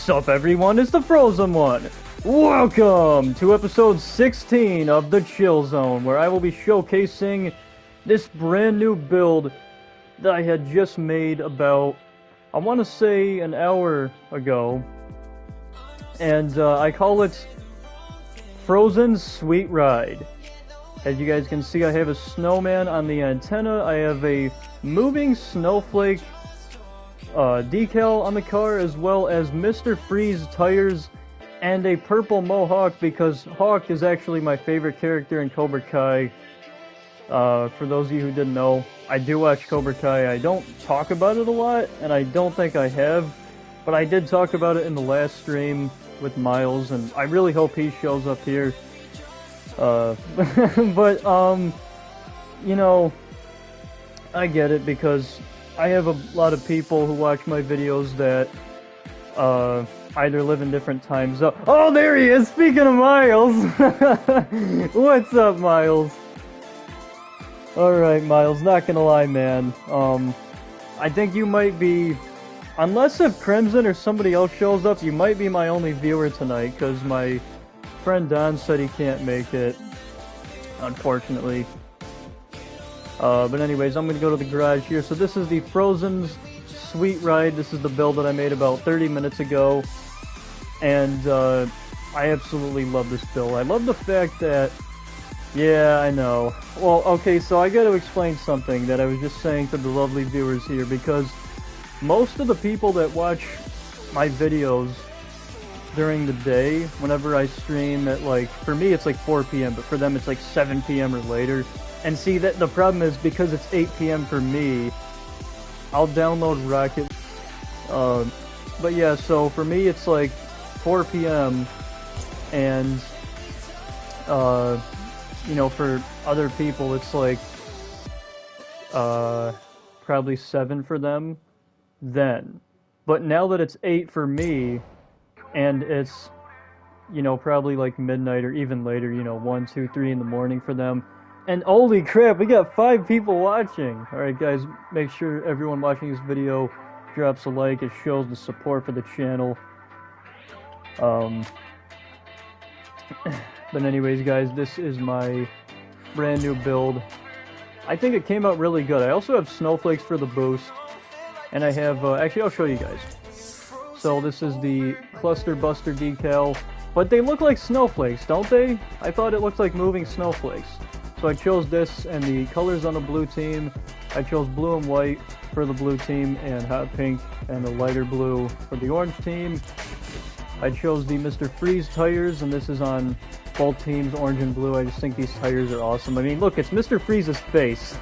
Sup everyone, it's the Frozen One! Welcome to episode 16 of the Chill Zone, where I will be showcasing this brand new build that I had just made about, I want to say, an hour ago. And I call it Frozen's Sweet Ride. As you guys can see, I have a snowman on the antenna, I have a moving snowflake decal on the car, as well as Mr. Freeze tires and a purple mohawk, because Hawk is actually my favorite character in Cobra Kai. For those of you who didn't know, I do watch Cobra Kai. I don't talk about it a lot, and I don't think I have, but I did talk about it in the last stream with Miles, and I really hope he shows up here. But, you know, I get it, because I have a lot of people who watch my videos that, either live in different time zones. Oh, there he is! Speaking of Miles! What's up, Miles? Alright, Miles, not gonna lie, man. I think you might be... Unless if Crimson or somebody else shows up, you might be my only viewer tonight, because my friend Don said he can't make it, unfortunately. But anyways, I'm going to go to the garage here. So this is the Frozen's Sweet Ride. This is the build that I made about 30 minutes ago. And I absolutely love this build. I love the fact that... Yeah, I know. Well, okay, so I got to explain something that I was just saying to the lovely viewers here, because most of the people that watch my videos during the day, whenever I stream at, like, for me it's like 4 p.m., but for them it's like 7 p.m. or later. And see, that the problem is, because it's 8 p.m. for me, I'll download Rocket. But yeah, so for me it's like 4 p.m. and, you know, for other people it's like, probably 7 for them then. But now that it's 8 for me, and it's, you know, probably like midnight or even later, you know, 1, 2, 3 in the morning for them. And holy crap, we got 5 people watching! Alright guys, make sure everyone watching this video drops a like. It shows the support for the channel. But anyways guys, this is my brand new build. I think it came out really good. I also have snowflakes for the boost. And I have, actually I'll show you guys. So this is the Cluster Buster decal. But they look like snowflakes, don't they? I thought it looked like moving snowflakes. So I chose this, and the colors on the blue team, I chose blue and white for the blue team, and hot pink and a lighter blue for the orange team. I chose the Mr. Freeze tires, and this is on both teams, orange and blue. I just think these tires are awesome. I mean, look, it's Mr. Freeze's face.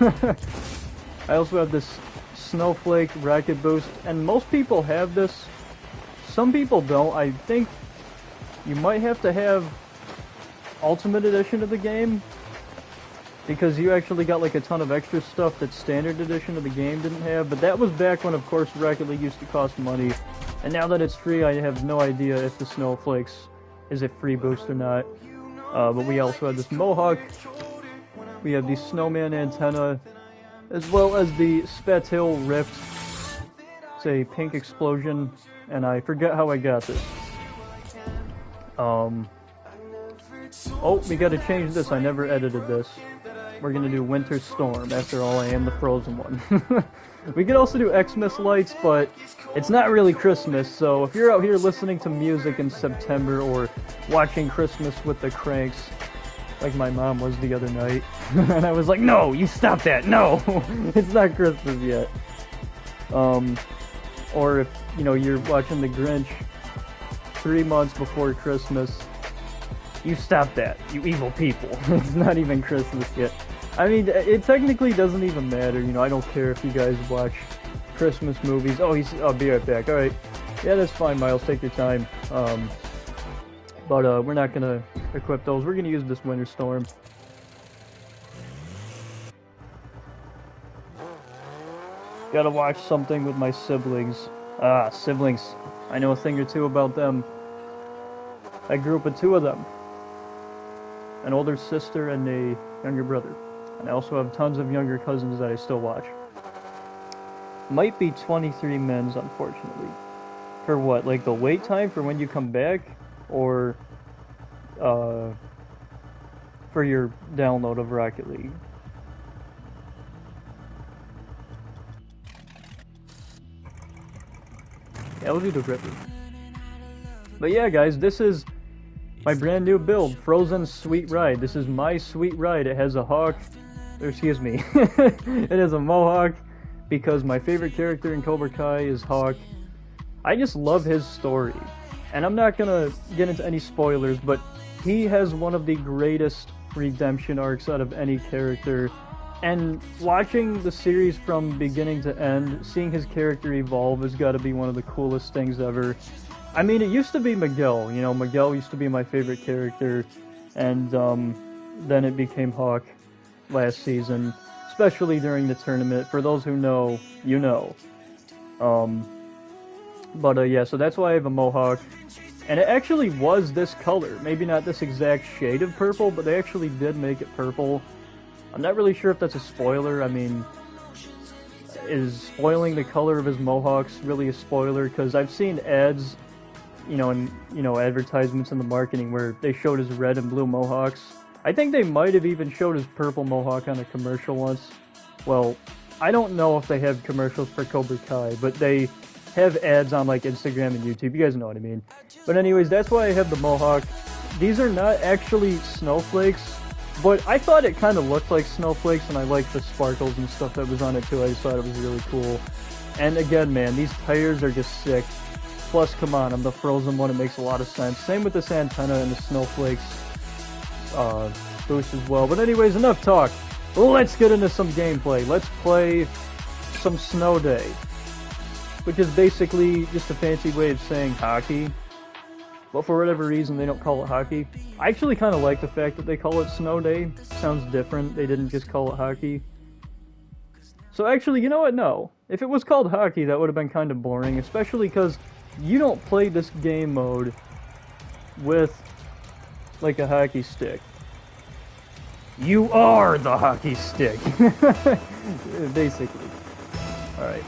I also have this snowflake rocket boost, and most people have this. Some people don't. I think you might have to have Ultimate Edition of the game, because you actually got like a ton of extra stuff that Standard Edition of the game didn't have. But that was back when, of course, Rocket League used to cost money. And now that it's free, I have no idea if the Snowflakes is a free boost or not. But we also have this Mohawk. We have the Snowman antenna, as well as the Spatil Rift. It's a pink explosion, and I forget how I got this. Oh, we gotta change this. I never edited this. We're gonna do Winter Storm. After all, I am the Frozen One. We could also do Xmas lights, but it's not really Christmas, so if you're out here listening to music in September or watching Christmas with the Cranks, like my mom was the other night, and I was like, no, you stop that, no! It's not Christmas yet. Or if, you know, you're watching the Grinch 3 months before Christmas, you stop that, you evil people. It's not even Christmas yet. I mean, it technically doesn't even matter, you know, I don't care if you guys watch Christmas movies. Oh, I'll be right back, alright. Yeah, that's fine, Miles, take your time. But we're not gonna equip those, we're gonna use this Winter Storm. Gotta watch something with my siblings. Ah, siblings. I know a thing or two about them. I grew up with 2 of them. An older sister and a younger brother. And I also have tons of younger cousins that I still watch. Might be 23 men's, unfortunately. For what? Like the wait time for when you come back? Or for your download of Rocket League? Yeah, we'll do the Ripper. But yeah, guys, this is my brand new build, Frozen Sweet Ride. This is my sweet ride. It has a hawk, or excuse me, it has a mohawk, because my favorite character in Cobra Kai is Hawk. I just love his story. And I'm not gonna get into any spoilers, but he has one of the greatest redemption arcs out of any character. And watching the series from beginning to end, seeing his character evolve has got to be one of the coolest things ever. I mean, it used to be Miguel, you know, Miguel used to be my favorite character, and then it became Hawk last season, especially during the tournament. For those who know, you know. Yeah, so that's why I have a mohawk. And it actually was this color. Maybe not this exact shade of purple, but they actually did make it purple. I'm not really sure if that's a spoiler. I mean, is spoiling the color of his mohawks really a spoiler? Because I've seen ads, you know, and, you know, advertisements in the marketing where they showed his red and blue mohawks. I think they might have even showed his purple mohawk on a commercial once. Well, I don't know if they have commercials for Cobra Kai, but they have ads on, like, Instagram and YouTube. You guys know what I mean. But anyways, that's why I have the mohawk. These are not actually snowflakes, but I thought it kind of looked like snowflakes, and I liked the sparkles and stuff that was on it too. I just thought it was really cool. And again, man, these tires are just sick. Plus, come on, I'm the Frozen one, it makes a lot of sense. Same with this antenna and the snowflakes boost as well. But anyways, enough talk. Let's get into some gameplay. Let's play some Snow Day, which is basically just a fancy way of saying hockey. But for whatever reason, they don't call it hockey. I actually kind of like the fact that they call it Snow Day. Sounds different. They didn't just call it hockey. So actually, you know what? No. If it was called hockey, that would have been kind of boring, especially because you don't play this game mode with, like, a hockey stick. You are the hockey stick! Basically. Alright.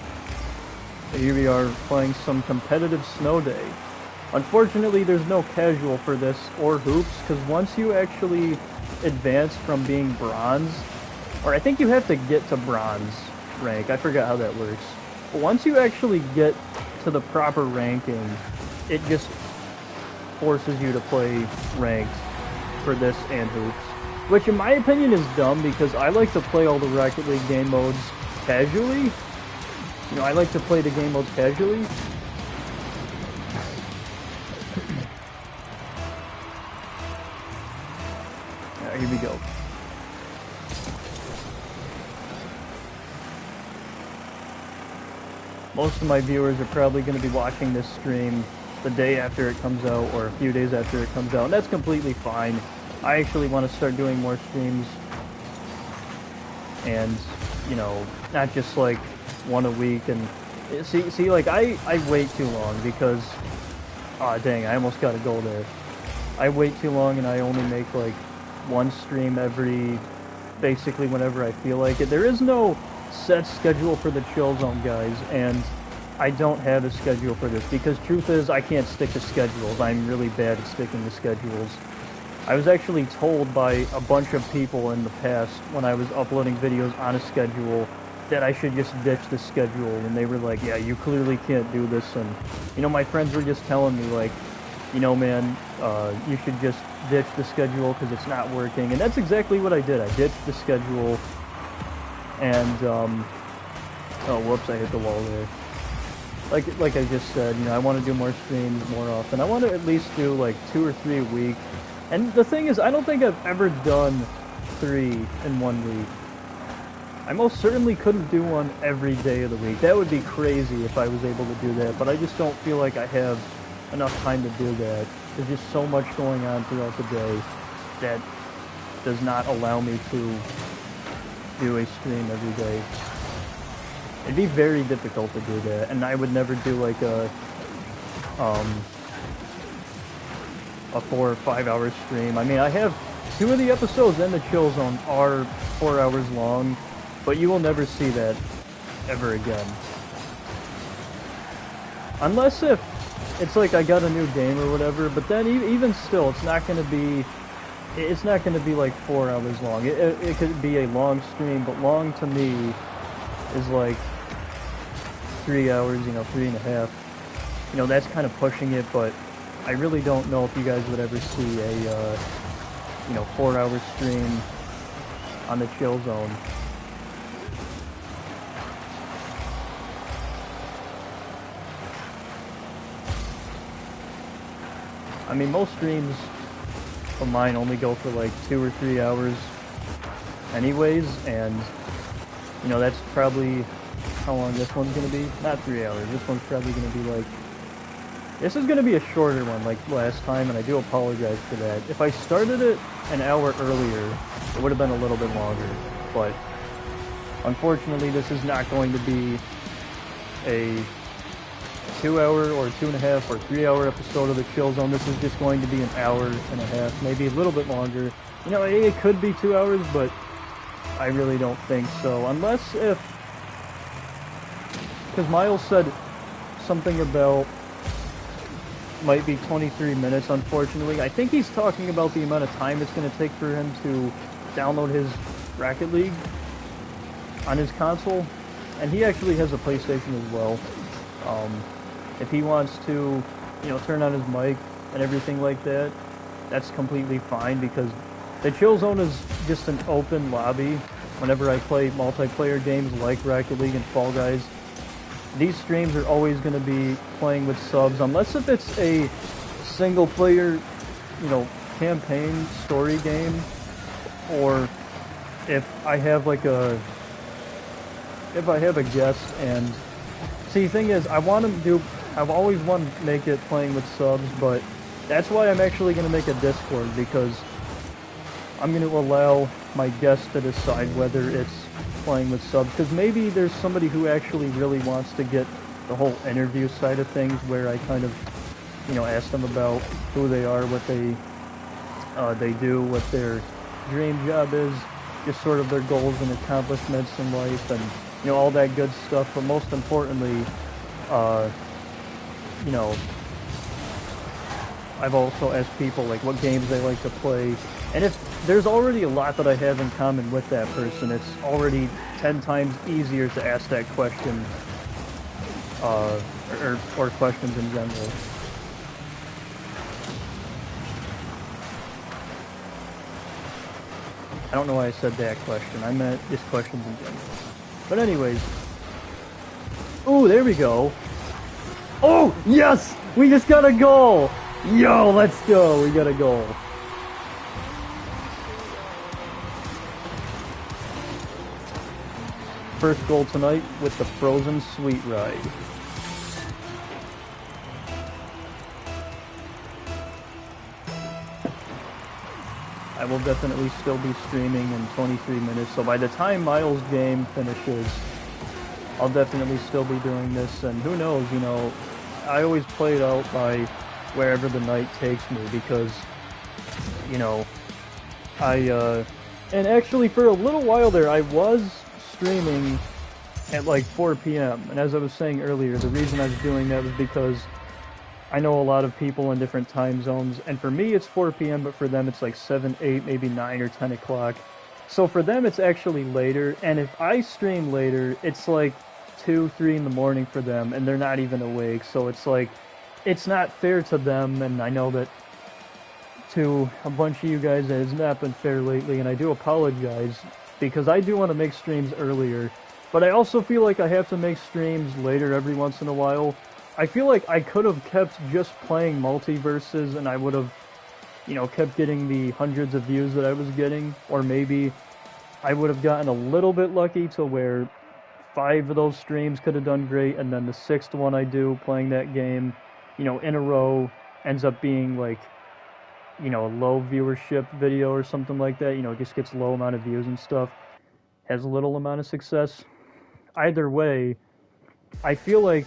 So here we are playing some competitive Snow Day. Unfortunately, there's no casual for this, or hoops, because once you actually advance from being bronze, or I think you have to get to bronze rank, I forgot how that works. But once you actually get to the proper ranking, it just forces you to play ranked for this and hoops. Which in my opinion is dumb, because I like to play all the Rocket League game modes casually. You know, I like to play the game modes casually. Here we go. Most of my viewers are probably going to be watching this stream the day after it comes out, or a few days after it comes out, and that's completely fine. I actually want to start doing more streams, and, you know, not just like one a week. And see, like, I wait too long because, aw, dang, I almost got to go there. I wait too long, and I only make like one stream every, basically whenever I feel like it. There is no set schedule for the Chill Zone, guys, and I don't have a schedule for this, because truth is, I can't stick to schedules. I'm really bad at sticking to schedules. I was actually told by a bunch of people in the past, when I was uploading videos on a schedule, that I should just ditch the schedule, and they were like, yeah, you clearly can't do this. And, you know, my friends were just telling me, like, you know, man, you should just ditch the schedule because it's not working. And that's exactly what I did. I ditched the schedule, and, oh, whoops, I hit the wall there. Like I just said, you know, I want to do more streams more often. I want to at least do, like, 2 or 3 a week. And the thing is, I don't think I've ever done 3 in 1 week. I most certainly couldn't do one every day of the week. That would be crazy if I was able to do that, but I just don't feel like I have enough time to do that. There's just so much going on throughout the day that does not allow me to do a stream every day. It'd be very difficult to do that, and I would never do like a 4 or 5 hour stream. I mean, I have 2 of the episodes in the Chill Zone are 4 hours long, but you will never see that ever again. Unless if it's like I got a new game or whatever, but then even still, it's not gonna be like 4 hours long. It could be a long stream, but long to me is like 3 hours, 3.5. That's kind of pushing it, but I really don't know if you guys would ever see a 4-hour stream on the Chill Zone. I mean, most streams of mine only go for like 2 or 3 hours anyways, and that's probably how long this one's gonna be. Not 3 hours. This one's probably gonna be like, this is gonna be a shorter one like last time, and I do apologize for that. If I started it an hour earlier, it would have been a little bit longer, but unfortunately this is not going to be a 2-hour or 2.5 or 3-hour episode of the Chill Zone. This is just going to be an hour and a half, maybe a little bit longer. It could be 2 hours, but I really don't think so. Unless because Miles said something about might be 23 minutes, unfortunately. I think he's talking about the amount of time it's going to take for him to download his Rocket League on his console. And he actually has a PlayStation as well. If he wants to, turn on his mic and everything like that, that's completely fine, because the Chill Zone is just an open lobby. Whenever I play multiplayer games like Rocket League and Fall Guys, these streams are always going to be playing with subs, unless if it's a single player, campaign story game, or if I have like a guest. And see, the thing is, I've always wanted to make it playing with subs, but that's why I'm actually going to make a Discord, because I'm going to allow my guest to decide whether it's playing with subs, because maybe there's somebody who actually really wants to get the whole interview side of things, where I kind of, ask them about who they are, what they do, what their dream job is, just sort of their goals and accomplishments in life, and all that good stuff. But most importantly, I've also asked people like what games they like to play, and if there's already a lot that I have in common with that person, it's already 10 times easier to ask that question, or questions in general. I don't know why I said that question. I meant just questions in general. But anyways. Ooh, there we go. Oh, yes! We just got a goal! Yo, let's go! We got a goal. First goal tonight with the Frozen Sweet Ride. I will definitely still be streaming in 23 minutes, so by the time Miles' game finishes, I'll definitely still be doing this, and who knows, I always play it out by wherever the night takes me, because, and actually for a little while there, I was streaming at like 4 p.m., and as I was saying earlier, the reason I was doing that was because I know a lot of people in different time zones, and for me it's 4 p.m., but for them it's like 7, 8, maybe 9 or 10 o'clock. So for them it's actually later, and if I stream later, it's like 2, 3 in the morning for them, and they're not even awake, so it's like, it's not fair to them, and I know that to a bunch of you guys it has not been fair lately, and I do apologize, because I do want to make streams earlier, but I also feel like I have to make streams later every once in a while. I feel like I could have kept just playing multiverses, and I would have, kept getting the hundreds of views that I was getting, or maybe I would have gotten a little bit lucky to where 5 of those streams could have done great, and then the 6th one I do playing that game, in a row ends up being like, a low viewership video or something like that, just gets low amount of views and stuff, has a little amount of success. Either way, I feel like,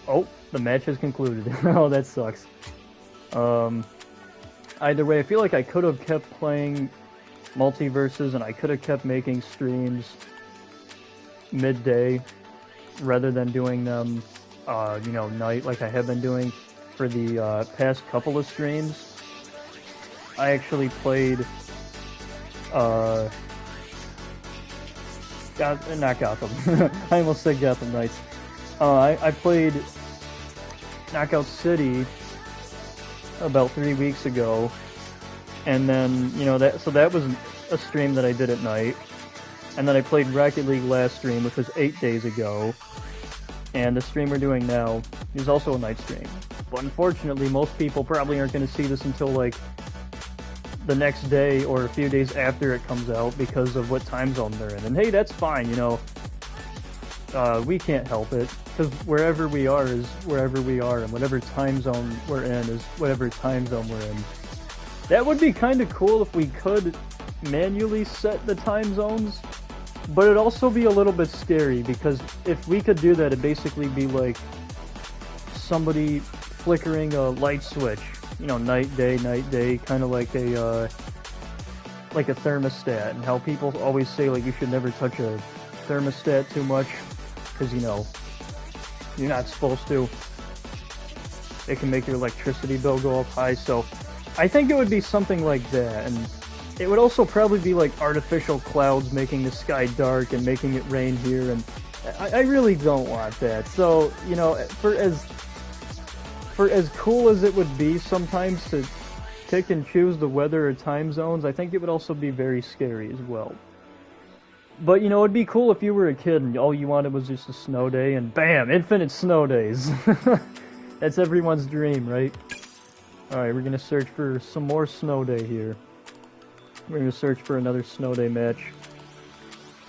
oh, the match has concluded. Oh, that sucks. Either way, I feel like I could have kept playing multiverses, and I could have kept making streams midday rather than doing them, night like I have been doing. for the past couple of streams. I actually played, not Gotham. I almost said Gotham Knights. I played Knockout City about 3 weeks ago, and then, you know, that was a stream that I did at night, and then I played Rocket League last stream, which was 8 days ago, and the stream we're doing now is also a night stream. But unfortunately, most people probably aren't going to see this until, like, the next day or a few days after it comes out because of what time zone they're in. And hey, that's fine, you know. We can't help it, because wherever we are is wherever we are, and whatever time zone we're in is whatever time zone we're in. That would be kind of cool if we could manually set the time zones, but it'd also be a little bit scary, because if we could do that, it'd basically be like somebody flickering a light switch. You know, night, day, kind of like a thermostat, and how people always say, like, you should never touch a thermostat too much, because, you know, you're not supposed to. It can make your electricity bill go up high, so I think it would be something like that, and it would also probably be like artificial clouds making the sky dark and making it rain here, and I really don't want that. So, you know, for as cool as it would be sometimes to pick and choose the weather or time zones, I think it would also be very scary as well. But, you know, it'd be cool if you were a kid and all you wanted was just a snow day, and bam, infinite snow days. That's everyone's dream, right? Alright, we're gonna search for some more snow day here. We're gonna search for another snow day match,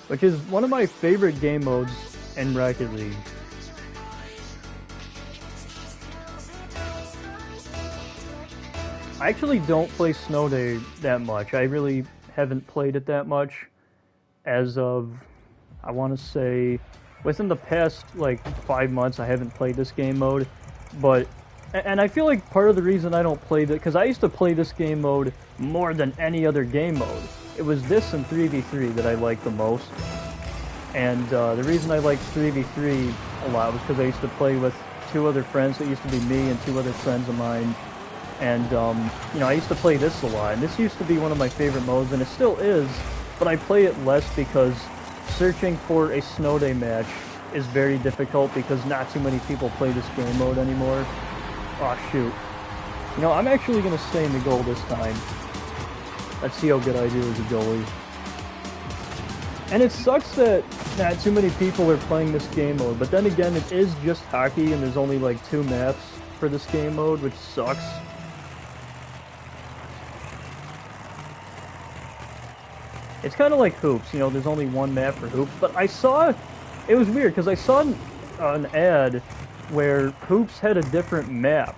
which is one of my favorite game modes in Rocket League. I actually don't play Snow Day that much. I really haven't played it that much as of, I want to say, within the past, like, 5 months I haven't played this game mode. But, and I feel like part of the reason I don't play that, because I used to play this game mode more than any other game mode. It was this and 3v3 that I liked the most. And the reason I liked 3v3 a lot was because I used to play with 2 other friends. It used to be me and 2 other friends of mine. And, you know, I used to play this a lot, and this used to be one of my favorite modes, and it still is, but I play it less because searching for a Snow Day match is very difficult because not too many people play this game mode anymore. Aw, shoot. You know, I'm actually going to stay in the goal this time. Let's see how good I do as a goalie. And it sucks that not too many people are playing this game mode, but then again, it is just hockey, and there's only like 2 maps for this game mode, which sucks. It's kind of like Hoops, you know, there's only 1 map for Hoops, but I saw, it was weird, because I saw an ad where Hoops had a different map,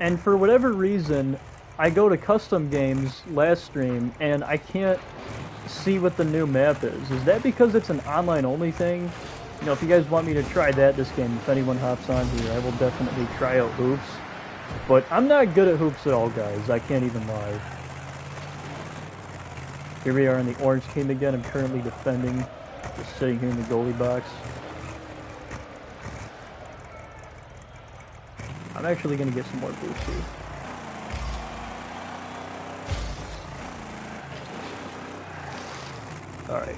and for whatever reason, I go to custom games last stream, and I can't see what the new map is. Is that because it's an online-only thing? You know, if you guys want me to try that this game, if anyone hops on here, I will definitely try out Hoops. But I'm not good at Hoops at all, guys, I can't even lie. Here we are in the orange team again. I'm currently defending, just sitting here in the goalie box. I'm actually going to get some more boost here. Alright.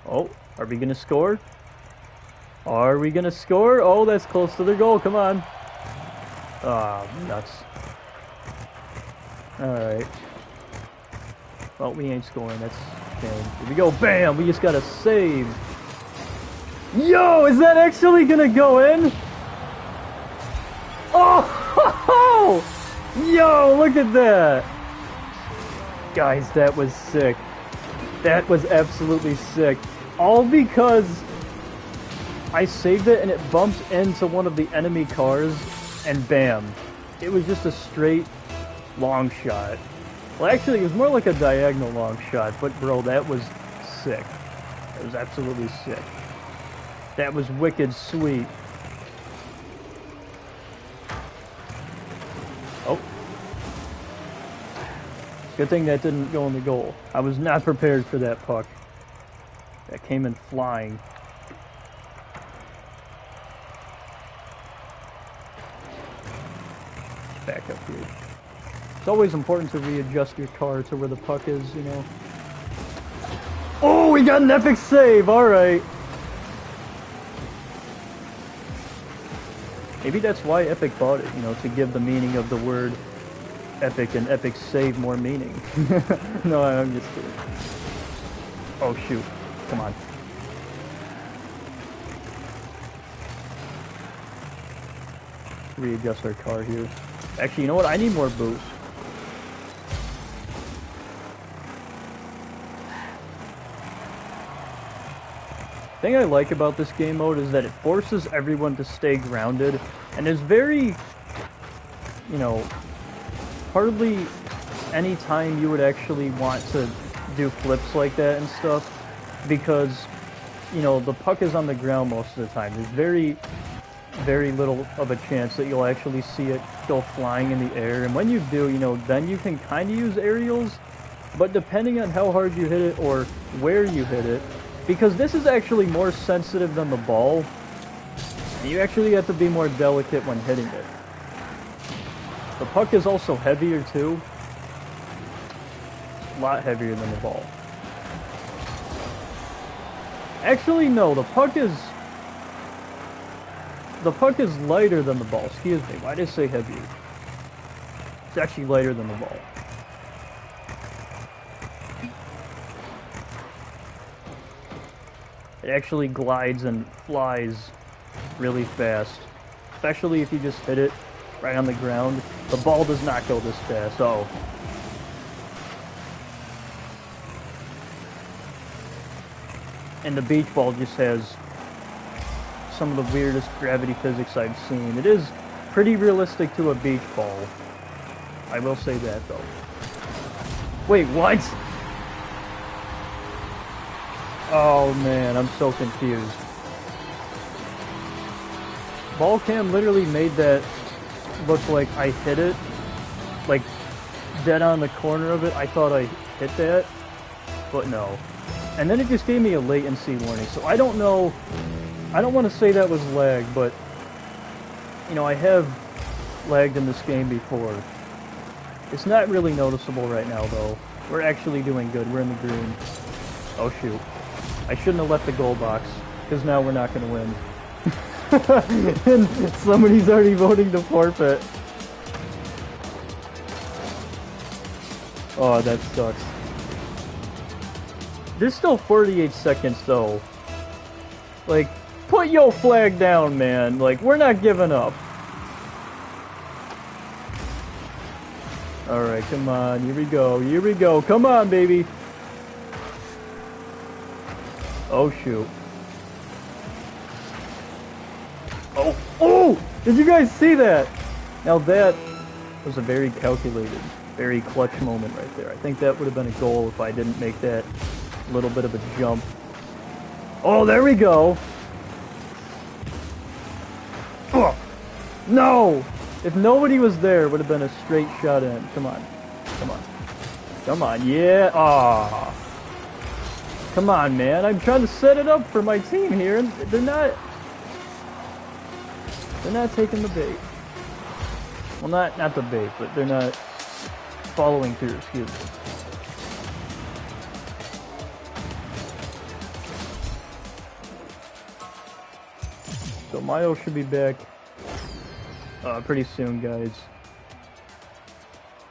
Oh, are we going to score? Are we going to score? Oh, that's close to the goal. Come on. Ah, nuts. Alright. Well, we ain't scoring. That's shame. Here we go. Bam! We just got a save. Yo! Is that actually gonna go in? Oh! Yo! Look at that! Guys, that was sick. That was absolutely sick. All because I saved it and it bumped into one of the enemy cars, and bam. It was just a straight long shot. Well, actually, it was more like a diagonal long shot, but bro, that was sick. That was absolutely sick. That was wicked sweet. Oh. Good thing that didn't go in the goal. I was not prepared for that puck. That came in flying. back up here. It's always important to readjust your car to where the puck is, you know. Oh, we got an epic save! Alright. Maybe that's why Epic bought it, you know, to give the meaning of the word epic and epic save more meaning. No, I'm just kidding. Oh, shoot. Come on. Readjust our car here. Actually, you know what? I need more boost. The thing I like about this game mode is that it forces everyone to stay grounded, and there's very, you know, hardly any time you would actually want to do flips like that and stuff, because, you know, the puck is on the ground most of the time. There's very little of a chance that you'll actually see it go flying in the air, and when you do, you know, then you can kind of use aerials, but depending on how hard you hit it or where you hit it, because this is actually more sensitive than the ball, you actually have to be more delicate when hitting it. The puck is also heavier too. A lot heavier than the ball. Actually, no, the puck is lighter than the ball. Excuse me, why did I say heavier? It's actually lighter than the ball. It actually glides and flies really fast, especially if you just hit it right on the ground. The ball does not go this fast. Oh. And the beach ball just has some of the weirdest gravity physics I've seen. It is pretty realistic to a beach ball. I will say that, though. Wait, what? Oh man, I'm so confused. Ball cam literally made that look like I hit it, like dead on the corner of it. I thought I hit that, but no. And then it just gave me a latency warning, so I don't know. I don't want to say that was lag, but you know, I have lagged in this game before. It's not really noticeable right now, though. We're actually doing good. We're in the green. Oh shoot. I shouldn't have left the goal box, because now we're not going to win. And somebody's already voting to forfeit. Oh, that sucks. There's still 48 seconds, though. Like, put your flag down, man. Like, we're not giving up. Alright, come on. Here we go. Here we go. Come on, baby. Oh, shoot. Oh, oh! Did you guys see that? Now that was a very calculated, very clutch moment right there. I think that would have been a goal if I didn't make that little bit of a jump. Oh, there we go! Oh, no! If nobody was there, it would have been a straight shot in. Come on. Come on. Come on, yeah! Ah. Come on, man. I'm trying to set it up for my team here, and they're not taking the bait. Well, not the bait, but they're not following through, excuse me. So Mayo should be back pretty soon, guys.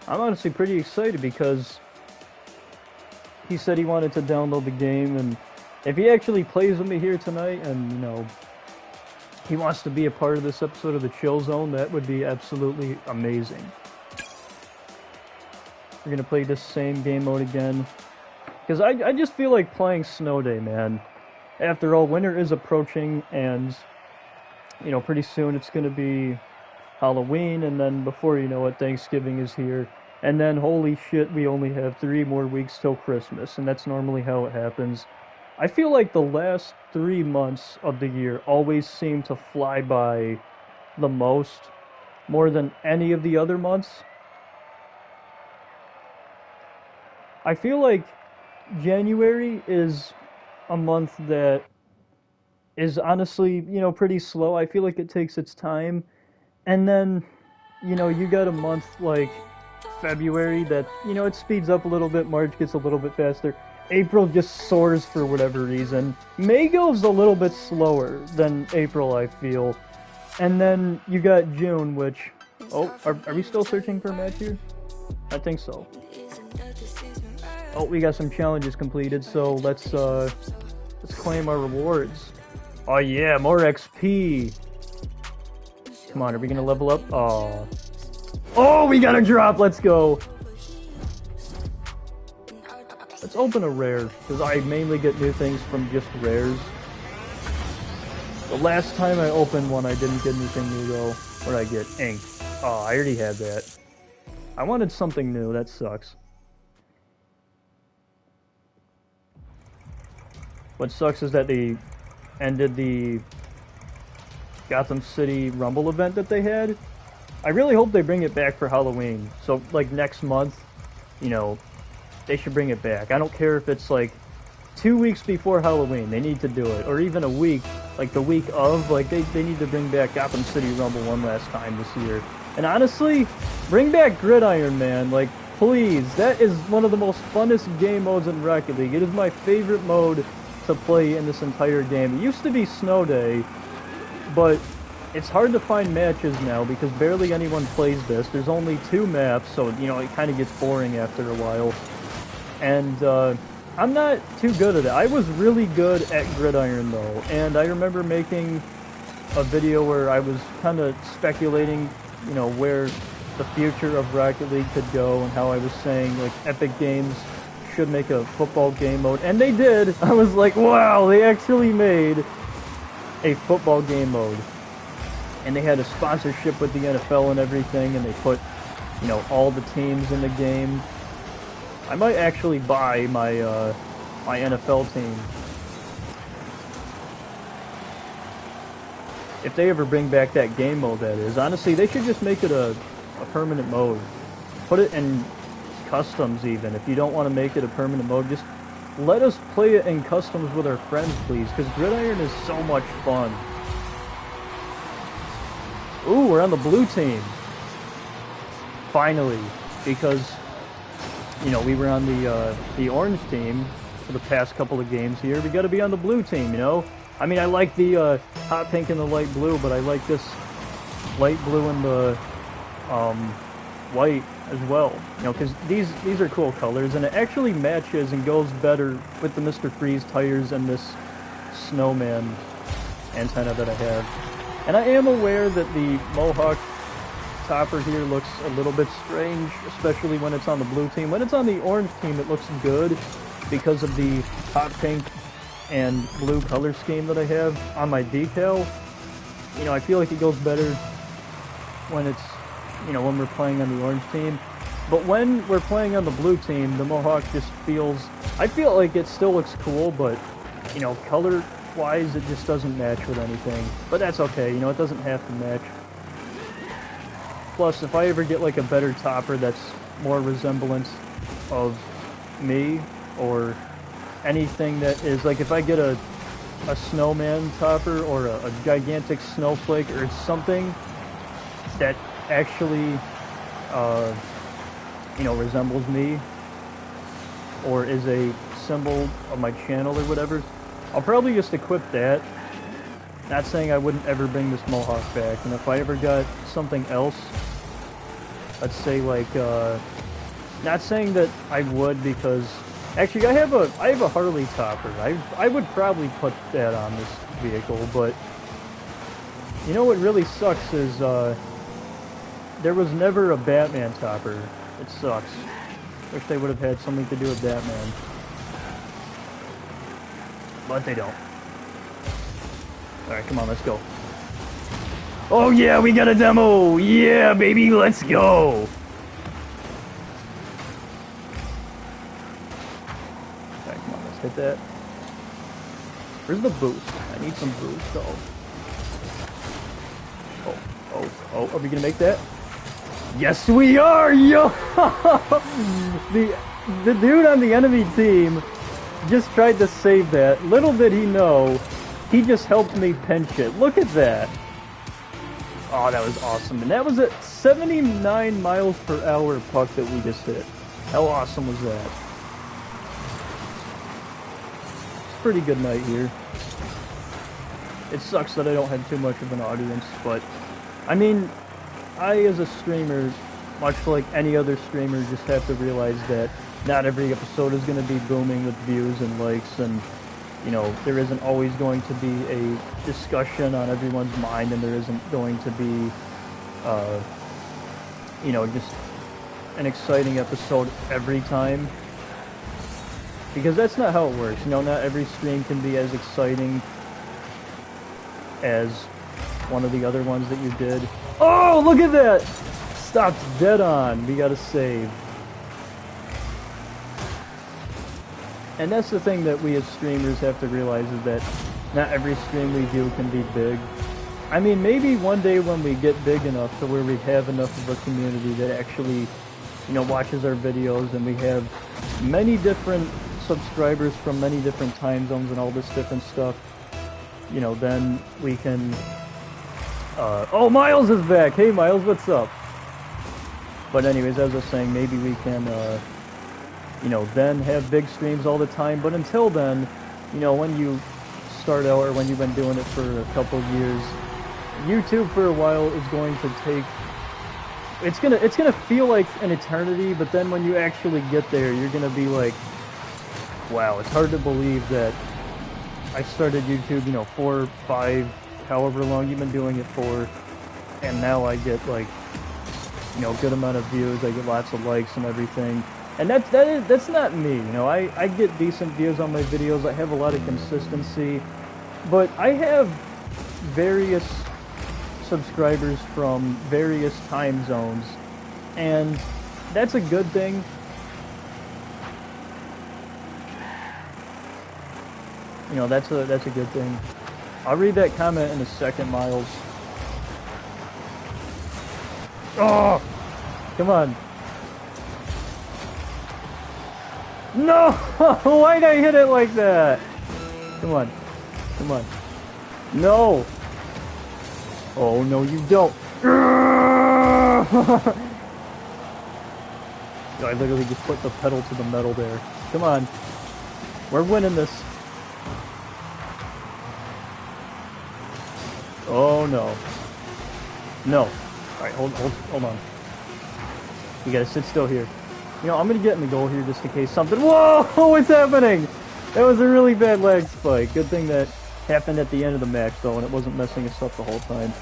I'm honestly pretty excited because he said he wanted to download the game, and if he actually plays with me here tonight and, you know, he wants to be a part of this episode of the Chill Zone, that would be absolutely amazing. We're gonna play this same game mode again, because I just feel like playing Snow Day, man. After all, winter is approaching, and, you know, pretty soon it's gonna be Halloween, and then before you know it, Thanksgiving is here. And then, holy shit, we only have 3 more weeks till Christmas, and that's normally how it happens. I feel like the last 3 months of the year always seem to fly by the most, more than any of the other months. I feel like January is a month that is honestly, you know, pretty slow. I feel like it takes its time. And then, you know, you got a month like February that, you know, it speeds up a little bit, March gets a little bit faster, April just soars for whatever reason. May goes a little bit slower than April, I feel. And then you got June, which... Oh, are we still searching for a match here? I think so. Oh, we got some challenges completed, so let's claim our rewards. Oh yeah, more XP! Come on, are we gonna level up? Oh. Oh, we got a drop, let's go! Let's open a rare, because I mainly get new things from just rares. The last time I opened one, I didn't get anything new though. What did I get? Ink. Oh, I already had that. I wanted something new, that sucks. What sucks is that they ended the Gotham City Rumble event that they had. I really hope they bring it back for Halloween. So, like, next month, you know, they should bring it back. I don't care if it's, like, 2 weeks before Halloween. They need to do it. Or even a week, like the week of. Like, they need to bring back Gotham City Rumble one last time this year. And honestly, bring back Gridiron, man. Like, please. That is one of the most funnest game modes in Rocket League. It is my favorite mode to play in this entire game. It used to be Snow Day, but it's hard to find matches now because barely anyone plays this. There's only 2 maps, so, you know, it kind of gets boring after a while. And, I'm not too good at it. I was really good at Gridiron, though, and I remember making a video where I was kind of speculating, you know, where the future of Rocket League could go, and how I was saying, like, Epic Games should make a football game mode, and they did! I was like, wow, they actually made a football game mode. And they had a sponsorship with the NFL and everything, and they put, you know, all the teams in the game. I might actually buy my, my NFL team. If they ever bring back that game mode, that is. Honestly, they should just make it a permanent mode. Put it in customs, even. If you don't want to make it a permanent mode, just let us play it in customs with our friends, please, because Gridiron is so much fun. Ooh, we're on the blue team. Finally, because... you know, we were on the orange team for the past couple of games here. We got to be on the blue team, you know? I mean, I like the hot pink and the light blue, but I like this light blue and the white as well. You know, because these are cool colors, and it actually matches and goes better with the Mr. Freeze tires and this snowman antenna that I have. And I am aware that the Mohawk topper here looks a little bit strange, especially when it's on the blue team. When it's on the orange team, it looks good because of the hot pink and blue color scheme that I have on my decal. You know, I feel like it goes better when it's, you know, when we're playing on the orange team. But when we're playing on the blue team, the Mohawk just feels... I feel like it still looks cool, but, you know, color-wise, it just doesn't match with anything. But that's okay, you know, it doesn't have to match. Plus, if I ever get, like, a better topper that's more resemblance of me, or anything that is, like, if I get a snowman topper, or a gigantic snowflake, or something that actually, you know, resembles me, or is a symbol of my channel or whatever, I'll probably just equip that. Not saying I wouldn't ever bring this Mohawk back, and if I ever got something else, let's say like, not saying that I would, because actually I have a Harley topper. I would probably put that on this vehicle, but you know what really sucks is there was never a Batman topper. It sucks. Wish they would have had something to do with Batman, but they don't. Alright, come on, let's go. Oh yeah, we got a demo! Yeah, baby, let's go! Alright, come on, let's hit that. Where's the boost? I need some boost, though. Oh, are we gonna make that? Yes, we are! Yo! the dude on the enemy team just tried to save that. Little did he know, he just helped me pinch it. Look at that. Oh, that was awesome. And that was at 79 miles per hour puck that we just hit. How awesome was that? It's a pretty good night here. It sucks that I don't have too much of an audience, but I mean, I as a streamer, much like any other streamer, just have to realize that not every episode is going to be booming with views and likes, and you know, there isn't always going to be a discussion on everyone's mind, and there isn't going to be you know, just an exciting episode every time, because that's not how it works. You know, not every stream can be as exciting as one of the other ones that you did. Oh, look at that! Stopped dead on. We gotta save. And that's the thing that we as streamers have to realize, is that not every stream we do can be big. I mean, maybe one day when we get big enough to where we have enough of a community that actually, you know, watches our videos, and we have many different subscribers from many different time zones and all this different stuff, you know, then we can... oh, Miles is back! Hey, Miles, what's up? But anyways, as I was saying, maybe we can, you know, then have big streams all the time. But until then, you know, when you start out, or when you've been doing it for a couple of years, YouTube for a while is going to take... It's gonna feel like an eternity, but then when you actually get there, you're gonna be like, wow, it's hard to believe that I started YouTube, you know, 4, 5, however long you've been doing it for, and now I get, like, you know, a good amount of views, I get lots of likes and everything. And that's not me, you know. I get decent views on my videos, I have a lot of consistency, but I have various subscribers from various time zones, and that's a good thing. You know, that's a good thing. I'll read that comment in a second, Miles. Oh! Come on. No! Why'd I hit it like that? Come on. Come on. No! Oh, no, you don't. I literally just put the pedal to the metal there. Come on. We're winning this. Oh, no. No. Alright, hold on. You gotta sit still here. You know, I'm gonna get in the goal here just in case something... Whoa! What's happening? That was a really bad lag spike. Good thing that happened at the end of the match, though, and it wasn't messing us up the whole time.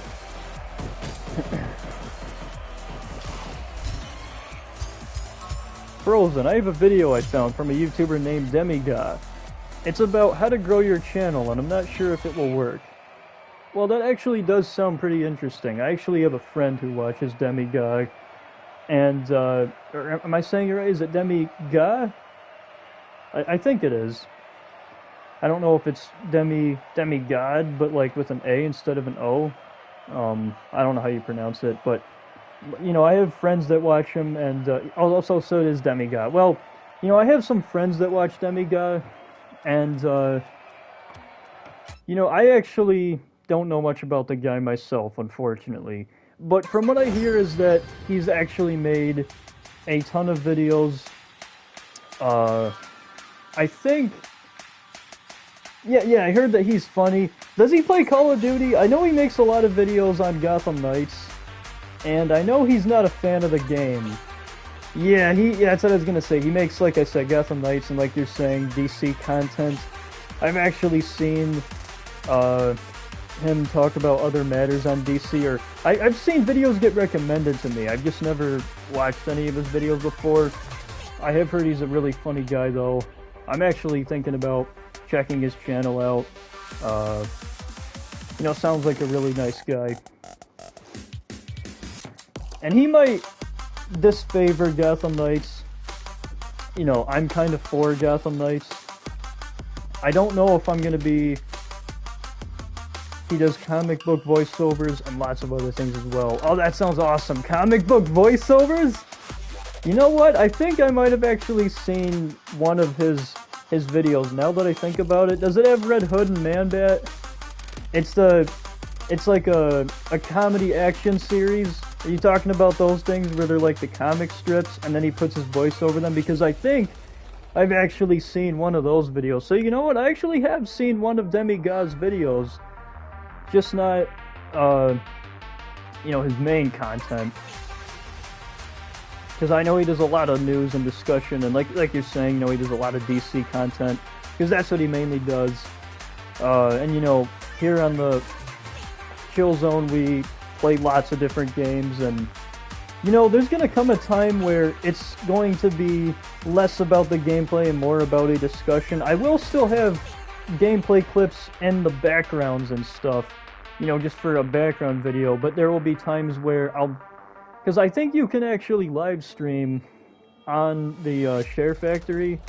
Frozen, I have a video I found from a YouTuber named Demigod. It's about how to grow your channel, and I'm not sure if it will work. Well, that actually does sound pretty interesting. I actually have a friend who watches Demigod, and, am I saying it right? Is it Demigod? I think it is. I don't know if it's demigod, but like with an A instead of an O. I don't know how you pronounce it, but, you know, I have friends that watch him, and, also so it is Demigod. Well, you know, I have some friends that watch Demigod, and, you know, I actually don't know much about the guy myself, unfortunately. But from what I hear is that he's actually made a ton of videos. I think... Yeah, I heard that he's funny. Does he play Call of Duty? I know he makes a lot of videos on Gotham Knights. And I know he's not a fan of the game. Yeah, that's what I was gonna say. He makes, like I said, Gotham Knights, and like you're saying, DC content. I've actually seen, him talk about other matters on DC, or I've seen videos get recommended to me. I've just never watched any of his videos before. I have heard he's a really funny guy, though. I'm actually thinking about checking his channel out. You know, sounds like a really nice guy. And he might disfavor Gotham Knights. You know, I'm kind of for Gotham Knights. I don't know if I'm gonna be... He does comic book voiceovers and lots of other things as well. Oh, that sounds awesome. Comic book voiceovers? You know what? I think I might have actually seen one of his videos, now that I think about it. Does it have Red Hood and Man-Bat? It's like a comedy action series Are you talking about those things where they're like the comic strips and then he puts his voice over them? Because I think I've actually seen one of those videos. So you know what? I actually have seen one of Demigod's videos. Just not, you know, his main content. Because I know he does a lot of news and discussion, and like you're saying, you know, he does a lot of DC content. Because that's what he mainly does. And you know, here on the Chill Zone, we play lots of different games, and you know, there's gonna come a time where it's going to be less about the gameplay and more about a discussion. I will still have gameplay clips in the backgrounds and stuff, you know, just for a background video, but there will be times where because I think you can actually live stream on the Share Factory,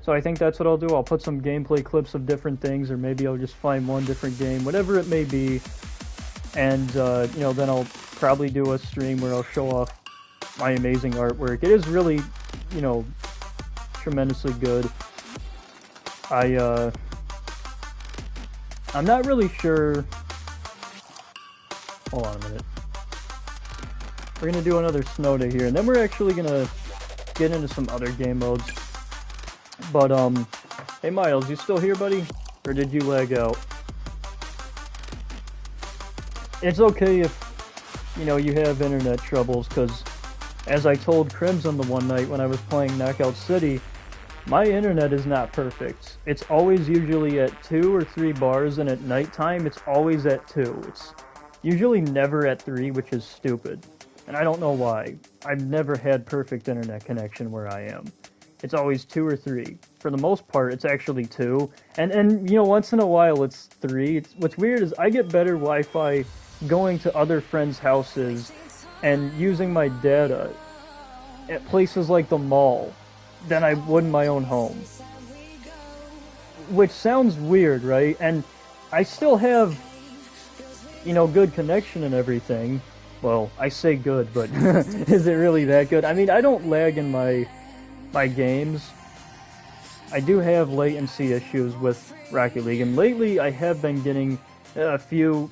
so I think that's what I'll do. I'll put some gameplay clips of different things, or maybe I'll just find one different game, whatever it may be, and you know, then I'll probably do a stream where I'll show off my amazing artwork. It is really, you know, tremendously good. I'm not really sure. Hold on a minute. We're gonna do another snow day here, and then we're actually gonna get into some other game modes. But hey Miles, you still here, buddy? Or did you lag out? It's okay if, you know, you have internet troubles, because as I told Crimson the one night when I was playing Knockout City, my internet is not perfect. It's always usually at 2 or 3 bars, and at nighttime it's always at 2. It's usually never at 3, which is stupid. And I don't know why. I've never had perfect internet connection where I am. It's always 2 or 3. For the most part, it's actually 2. And you know, once in a while it's 3. What's weird is I get better Wi-Fi going to other friends' houses and using my data at places like the mall than I would in my own home. Which sounds weird, right? And I still have, you know, good connection and everything. Well, I say good, but is it really that good? I mean, I don't lag in my games. I do have latency issues with Rocket League, and lately I have been getting a few,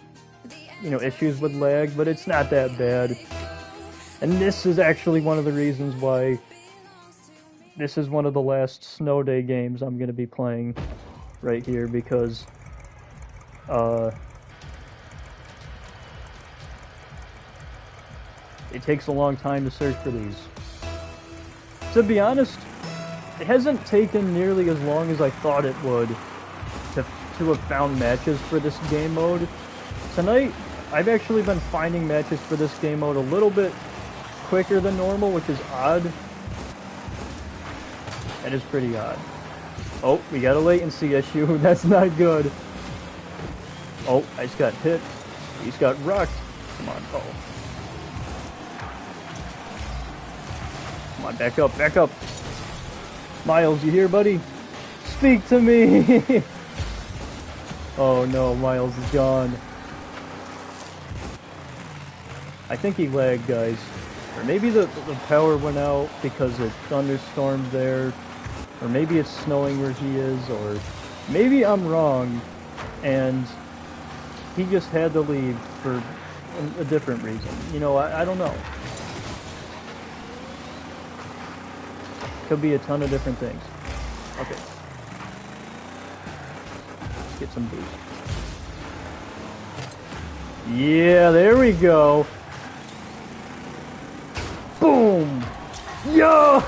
you know, issues with lag, but it's not that bad. And this is actually one of the reasons why this is one of the last snow day games I'm going to be playing right here, because it takes a long time to search for these. To be honest, it hasn't taken nearly as long as I thought it would to have found matches for this game mode. Tonight, I've actually been finding matches for this game mode a little bit quicker than normal, which is odd. That is pretty odd. Oh, we got a latency issue. That's not good. Oh, I just got hit. He's got rocked. Come on. Oh. Come on, back up, back up. Miles, you here, buddy? Speak to me! Oh no, Miles is gone. I think he lagged, guys. Or maybe the power went out because it thunderstormed there. Or maybe it's snowing where he is, or maybe I'm wrong and he just had to leave for a different reason. You know, I don't know. Could be a ton of different things. Okay. Let's get some boost. Yeah, there we go. Boom! Yo!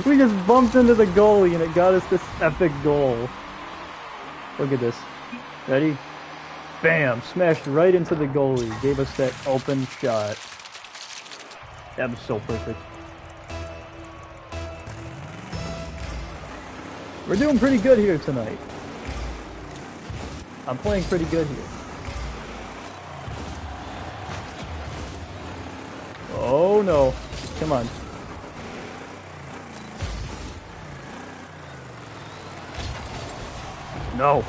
We just bumped into the goalie and it got us this epic goal. Look at this. Ready? Bam! Smashed right into the goalie. Gave us that open shot. That was so perfect. We're doing pretty good here tonight. I'm playing pretty good here. Oh no. Come on. No.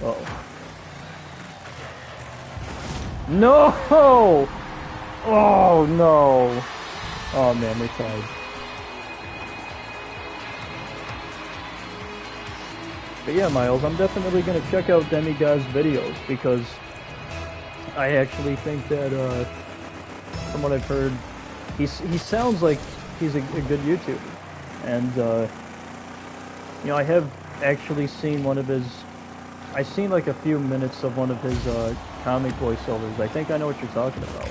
Uh-oh. No! Oh no. Oh man, we're tied. But yeah, Miles, I'm definitely going to check out Demigod's videos, because I actually think that, from what I've heard, he sounds like he's a good YouTuber. And, you know, I have actually seen one of his... I've seen like a few minutes of one of his comic voiceovers. I think I know what you're talking about.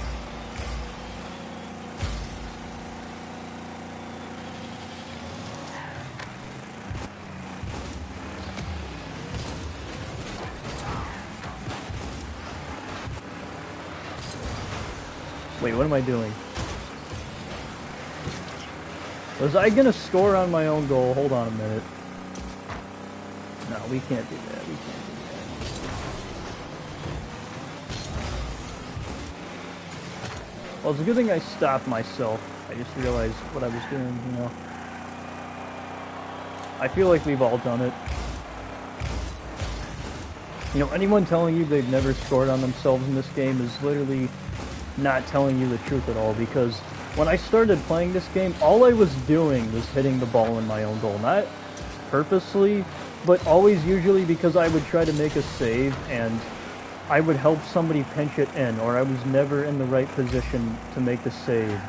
Wait, what am I doing? Was I gonna score on my own goal? Hold on a minute. No, we can't do that. We can't do that. Well, it's a good thing I stopped myself. I just realized what I was doing, you know. I feel like we've all done it. You know, anyone telling you they've never scored on themselves in this game is literally not telling you the truth at all, because when I started playing this game, all I was doing was hitting the ball in my own goal. Not purposely, but always usually because I would try to make a save and I would help somebody pinch it in, or I was never in the right position to make the save.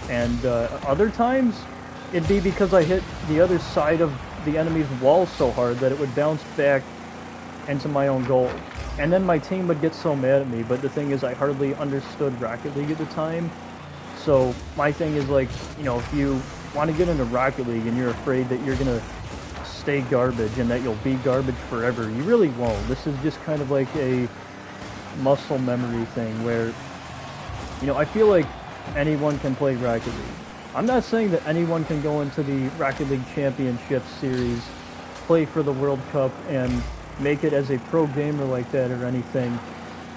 And other times, it'd be because I hit the other side of the enemy's wall so hard that it would bounce back into my own goal. And then my team would get so mad at me, but the thing is I hardly understood Rocket League at the time. So my thing is, like, you know, if you want to get into Rocket League and you're afraid that you're going to stay garbage and that you'll be garbage forever, you really won't. This is just kind of like a muscle memory thing where, you know, I feel like anyone can play Rocket League. I'm not saying that anyone can go into the Rocket League Championship Series, play for the World Cup, and make it as a pro gamer like that or anything,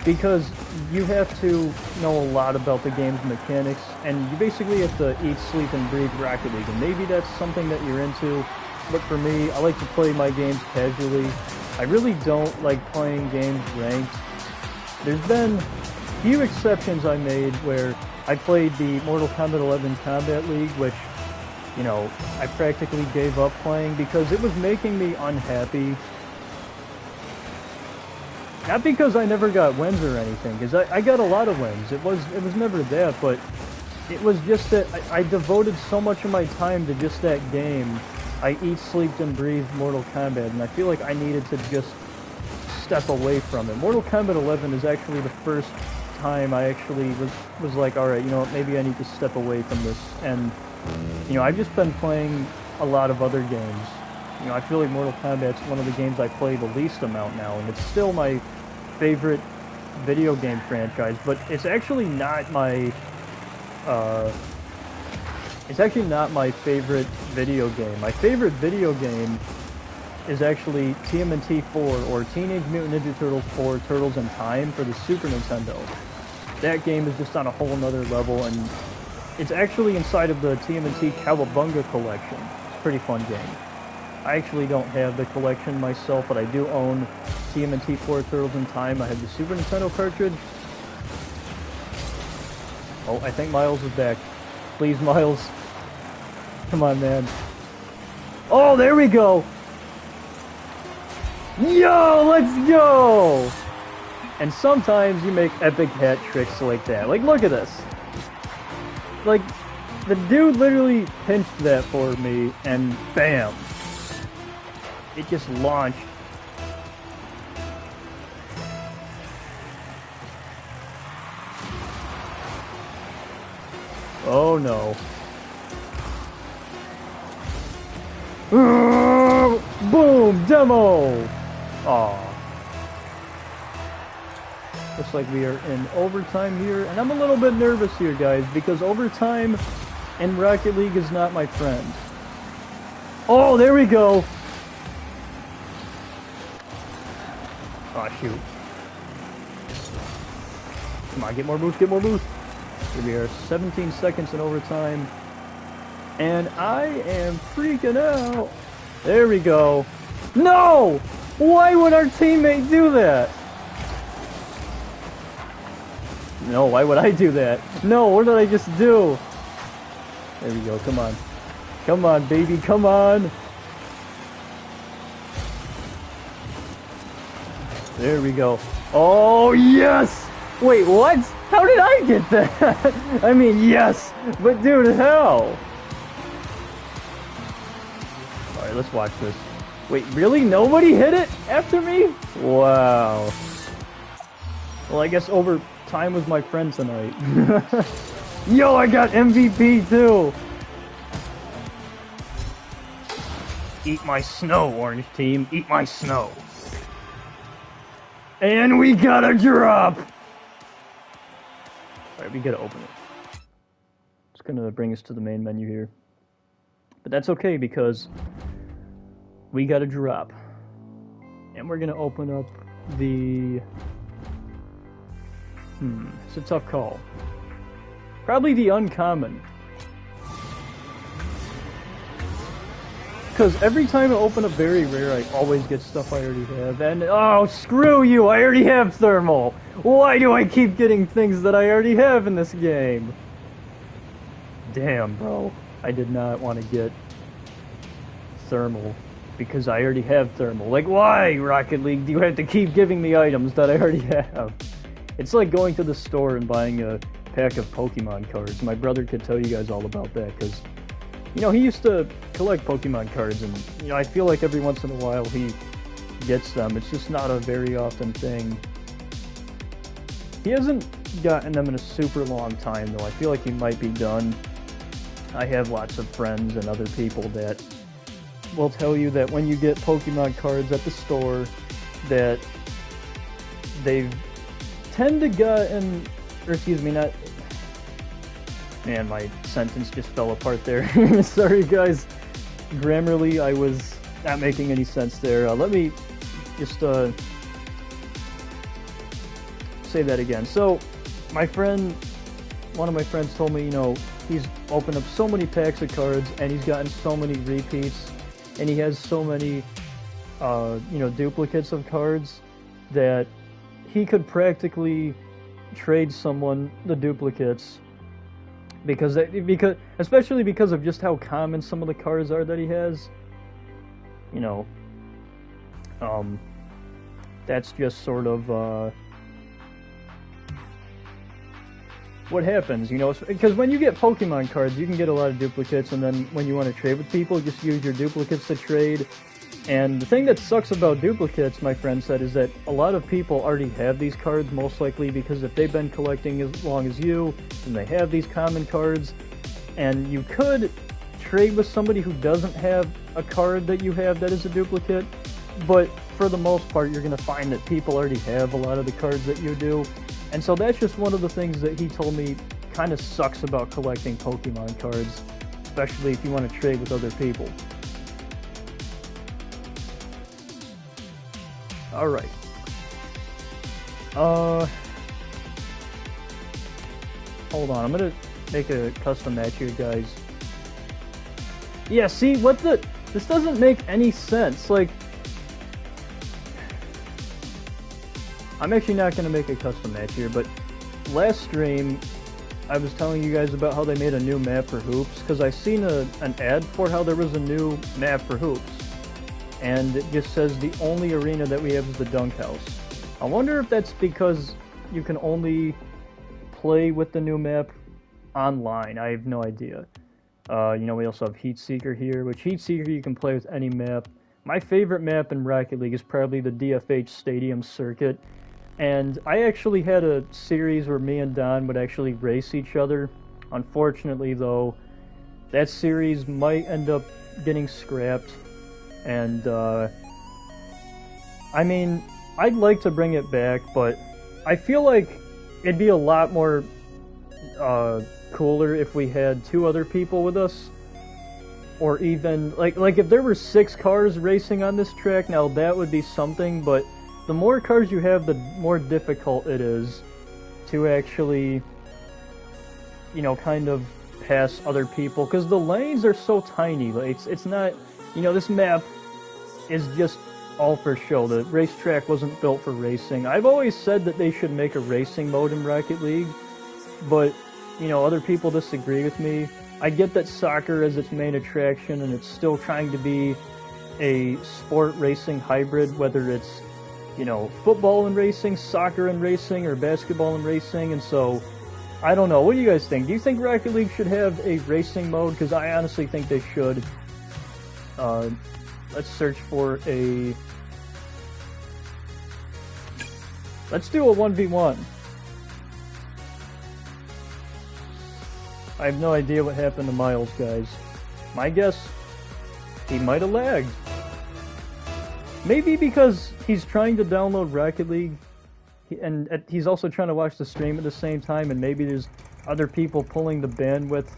because you have to know a lot about the game's mechanics, and you basically have to eat, sleep, and breathe Rocket League, and maybe that's something that you're into, but for me, I like to play my games casually. I really don't like playing games ranked. There's been few exceptions I made where I played the Mortal Kombat 11 Combat League, which, you know, I practically gave up playing because it was making me unhappy. Not because I never got wins or anything, because I got a lot of wins. It was never that, but it was just that I devoted so much of my time to just that game. I eat, sleep, and breathe Mortal Kombat, and I feel like I needed to just step away from it. Mortal Kombat 11 is actually the first time I actually was like, alright, you know what, maybe I need to step away from this. And, you know, I've just been playing a lot of other games. You know, I feel like Mortal Kombat's one of the games I play the least amount now, and it's still my favorite video game franchise, but it's actually not my, favorite video game. My favorite video game is actually TMNT 4, or Teenage Mutant Ninja Turtles 4, Turtles in Time for the Super Nintendo. That game is just on a whole nother level, and it's actually inside of the TMNT Cowabunga collection. It's a pretty fun game. I actually don't have the collection myself, but I do own TMNT 4 Turtles in Time. I have the Super Nintendo cartridge. Oh, I think Miles is back. Please, Miles. Come on, man. Oh, there we go! Yo, let's go! And sometimes you make epic hat tricks like that. Like, look at this. Like, the dude literally pinched that for me, and bam! It just launched. Oh no. Boom! Demo! Aw. Looks like we are in overtime here, and I'm a little bit nervous here, guys, because overtime in Rocket League is not my friend. Oh, there we go! Aw, shoot. Come on, get more boost, get more boost! Here we are, 17 seconds in overtime. And I am freaking out. There we go. No! Why would our teammate do that? No, why would I do that? No, what did I just do? There we go, come on. Come on, baby, come on! There we go. Oh, yes! Wait, what? How did I get that? I mean, yes, but dude, how? Alright, let's watch this. Wait, really? Nobody hit it after me? Wow. Well, I guess over time with my friend tonight. Yo, I got MVP too! Eat my snow, orange team. Eat my snow. And we got a drop! Alright, we gotta open it. It's gonna bring us to the main menu here. But that's okay because we got a drop. And we're gonna open up the... it's a tough call. Probably the uncommon. Because every time I open up very rare, I always get stuff I already have. And, oh, screw you! I already have thermal! Why do I keep getting things that I already have in this game? Damn, bro. I did not want to get thermal. Because I already have thermal. Like, why, Rocket League, do you have to keep giving me items that I already have? It's like going to the store and buying a pack of Pokemon cards. My brother could tell you guys all about that, because... you know, he used to collect Pokemon cards, and, you know, I feel like every once in a while he gets them. It's just not a very often thing. He hasn't gotten them in a super long time, though. I feel like he might be done. I have lots of friends and other people that will tell you that when you get Pokemon cards at the store, that they tend to gotten, or excuse me, not... Man, my sentence just fell apart there. Sorry, guys. Grammarly, I was not making any sense there. Let me just say that again. So, my friend, one of my friends told me, you know, he's opened up so many packs of cards, and he's gotten so many repeats, and he has so many, you know, duplicates of cards, that he could practically trade someone the duplicates. Because especially because of just how common some of the cards are that he has, you know, that's just sort of what happens, you know, because when you get Pokemon cards, you can get a lot of duplicates, and then when you want to trade with people, just use your duplicates to trade. And the thing that sucks about duplicates, my friend said, is that a lot of people already have these cards, most likely because if they've been collecting as long as you, then they have these common cards, and you could trade with somebody who doesn't have a card that you have that is a duplicate, but for the most part, you're going to find that people already have a lot of the cards that you do, and so that's just one of the things that he told me kind of sucks about collecting Pokemon cards, especially if you want to trade with other people. Alright. Hold on, I'm gonna make a custom match here, guys. Yeah, see, what the... This doesn't make any sense, like... I'm actually not gonna make a custom match here, but last stream, I was telling you guys about how they made a new map for Hoops, because I seen an ad for how there was a new map for Hoops. And it just says the only arena that we have is the Dunk House. I wonder if that's because you can only play with the new map online. I have no idea. You know, we also have Heat Seeker here, which Heat Seeker you can play with any map. My favorite map in Rocket League is probably the DFH Stadium circuit. And I actually had a series where me and Don would actually race each other. Unfortunately, though, that series might end up getting scrapped. And, I mean, I'd like to bring it back, but I feel like it'd be a lot more, cooler if we had 2 other people with us. Or even, like if there were 6 cars racing on this track, now that would be something, but the more cars you have, the more difficult it is to actually, you know, kind of pass other people, because the lanes are so tiny. Like, it's not... You know, this map is just all for show. The racetrack wasn't built for racing. I've always said that they should make a racing mode in Rocket League, but, you know, other people disagree with me. I get that soccer is its main attraction, and it's still trying to be a sport racing hybrid, whether it's you know, football and racing, soccer and racing, or basketball and racing, and so, I don't know. What do you guys think? Do you think Rocket League should have a racing mode? Because I honestly think they should. Let's search for a... Let's do a 1v1. I have no idea what happened to Miles, guys. My guess, he might have lagged. Maybe because he's trying to download Rocket League, and he's also trying to watch the stream at the same time, and maybe there's other people pulling the bandwidth.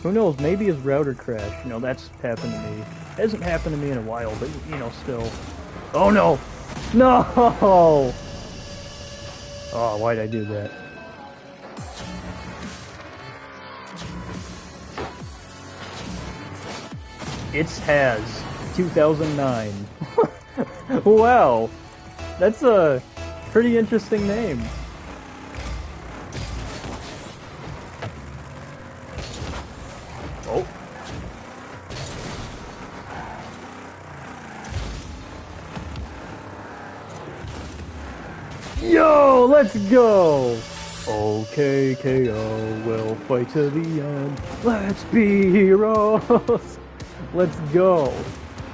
Who knows, maybe his router crashed. You know, that's happened to me. It hasn't happened to me in a while, but, you know, still. Oh no! No! Oh, why'd I do that? It's Has 2009. Wow, that's a pretty interesting name. Oh. Yo, let's go! Okay, KO, we'll fight to the end. Let's be heroes! Let's go.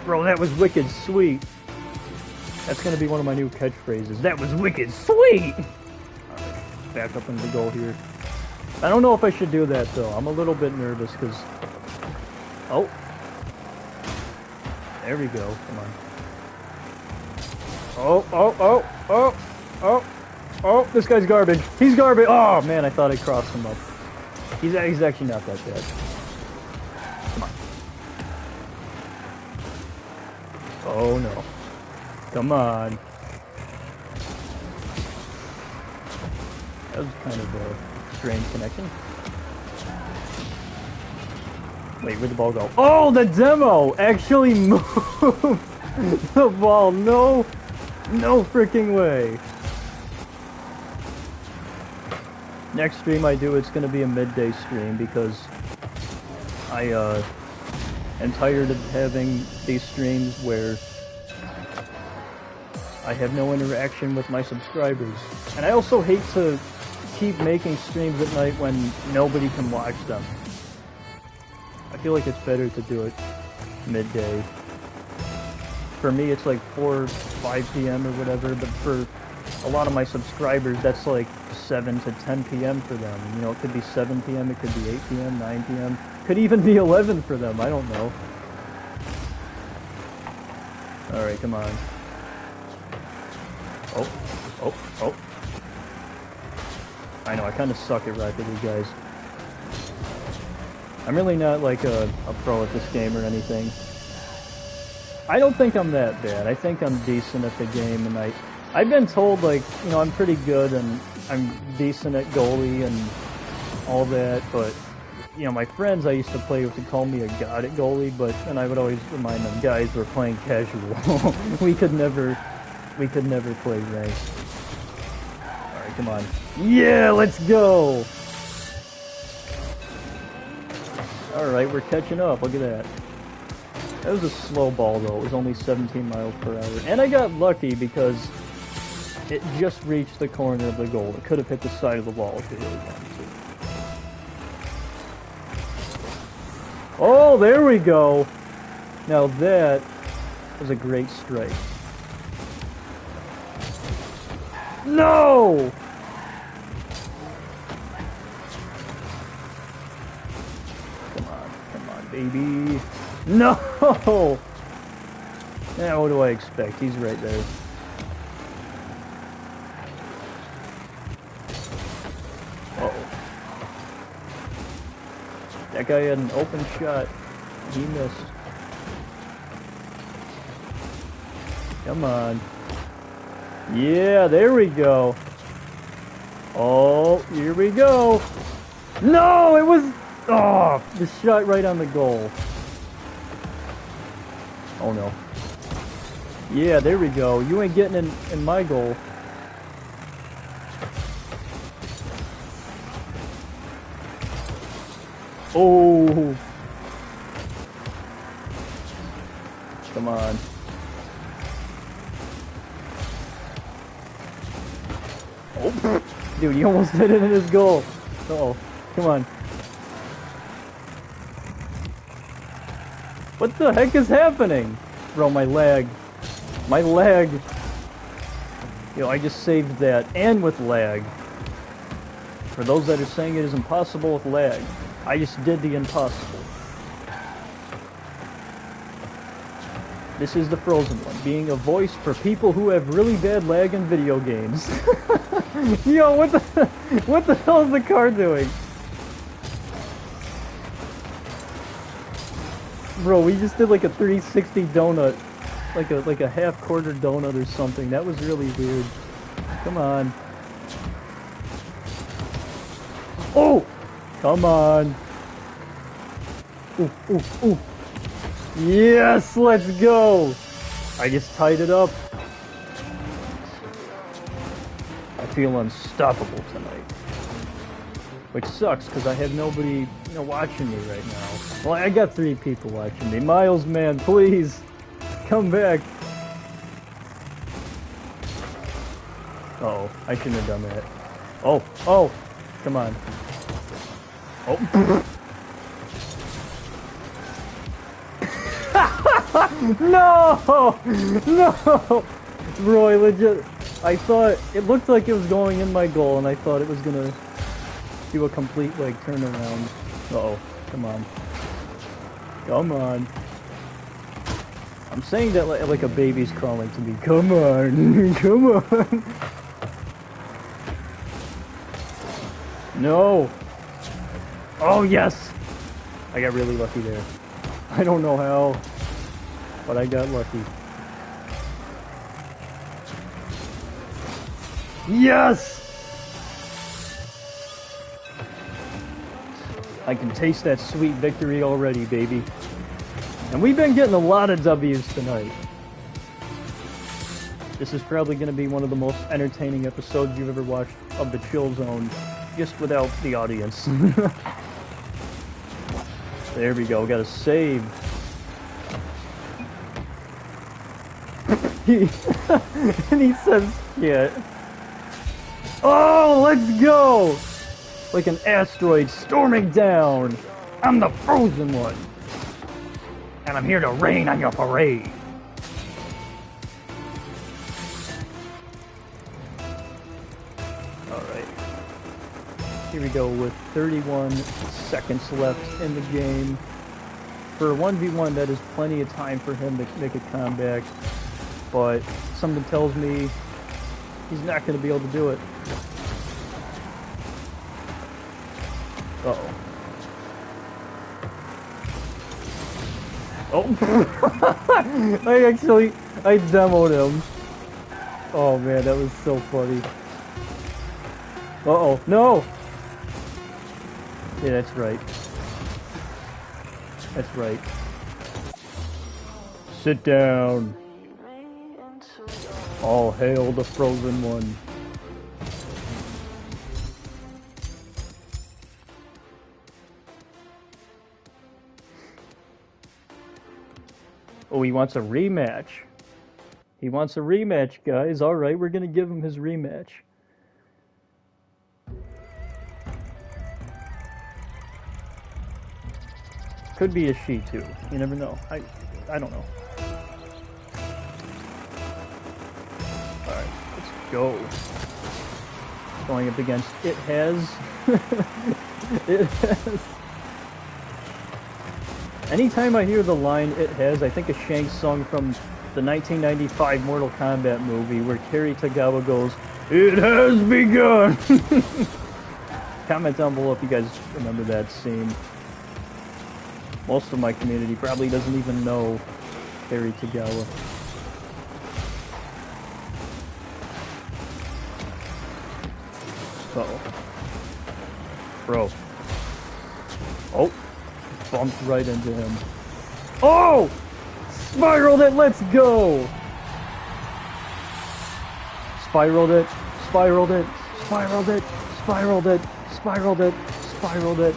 Bro, that was wicked sweet. That's gonna be one of my new catchphrases. That was wicked sweet! Alright, back up into the goal here. I don't know if I should do that, though. I'm a little bit nervous, because... Oh. There we go. Come on. Oh, this guy's garbage. He's garbage. Oh, man, I thought I crossed him up. He's actually not that bad. Come on. Oh, no. Come on. That was kind of a strange connection. Wait, where'd the ball go? Oh, the demo actually moved the ball. No freaking way. Next stream I do, it's gonna be a midday stream because I am tired of having these streams where I have no interaction with my subscribers. And I also hate to keep making streams at night when nobody can watch them. I feel like it's better to do it midday. For me, it's like 4 or 5 p.m. or whatever, but for a lot of my subscribers, that's like 7 to 10 p.m. for them. You know, it could be 7 p.m., it could be 8 p.m., 9 p.m., could even be 11 for them, I don't know. Alright, come on. Oh. I know, I kind of suck at Rocket League, guys. I'm really not like a pro at this game or anything. I don't think I'm that bad. I think I'm decent at the game, and I've been told, like, you know, I'm pretty good and I'm decent at goalie and all that, but, you know, my friends I used to play with would call me a god at goalie, but, and I would always remind them, guys, we're playing casual. we could never play ranked. Alright, come on. Yeah, let's go! Alright, we're catching up, look at that. That was a slow ball, though. It was only 17 miles per hour. And I got lucky because it just reached the corner of the goal. It could have hit the side of the wall if it really wanted to. Oh, there we go! Now that was a great strike. No! Come on, baby. No! Now what do I expect? He's right there. Uh-oh. That guy had an open shot. He missed. Come on. Yeah, there we go. Oh, here we go. No, it was... Oh, the shot right on the goal. Oh no. Yeah, there we go. You ain't getting in my goal. Oh. Come on. Oh, dude, he almost hit it in his goal. Uh-oh, come on. What the heck is happening? Bro, my lag. My lag. Yo, I just saved that, and with lag. For those that are saying it is impossible with lag, I just did the impossible. This is the Frozen one, being a voice for people who have really bad lag in video games. Yo, what the hell is the car doing? Bro, we just did like a 360 donut. Like a half-quarter donut or something. That was really weird. Come on. Oh! Come on. Ooh, ooh, ooh. Yes, let's go! I just tied it up. I feel unstoppable tonight. Which sucks, because I have nobody, watching me right now. Well, I got 3 people watching me. Miles, man, please, come back. Uh-oh, I shouldn't have done that. Oh, come on. Oh. No! Roy, legit, I thought, it looked like it was going in my goal, and I thought it was gonna do a complete, turnaround. Uh-oh, come on. Come on. I'm saying that like a baby's calling to me. Come on, come on. No. Oh, yes! I got really lucky there. I don't know how, but I got lucky. Yes! I can taste that sweet victory already, baby. And we've been getting a lot of W's tonight. This is probably going to be one of the most entertaining episodes you've ever watched of the Chill Zone, just without the audience. There we go, got a save. And he says, yeah. Oh, let's go! Like an asteroid storming down. I'm the Frozen one. And I'm here to rain on your parade. Alright. Here we go with 31 seconds left in the game. For a 1v1, that is plenty of time for him to make a comeback. But something tells me he's not going to be able to do it. Uh-oh. Oh! I demoed him. Oh man, that was so funny. Uh-oh, no! Yeah, that's right. That's right. Sit down. All hail the Frozen one. Oh, he wants a rematch. He wants a rematch, guys. Alright, we're gonna give him his rematch. Could be a she, too. You never know. I don't know. Alright, let's go. Going up against It Has. It Has. Anytime I hear the line It Has, I think of Shang Tsung from the 1995 Mortal Kombat movie where Kerry Tagawa goes, "It has begun!" Comment down below if you guys remember that scene. Most of my community probably doesn't even know Kerry Tagawa. Uh-oh. Bro. Oh. Bumped right into him. Oh! Spiraled it, let's go! Spiraled it, spiraled it, spiraled it, spiraled it, spiraled it, spiraled it.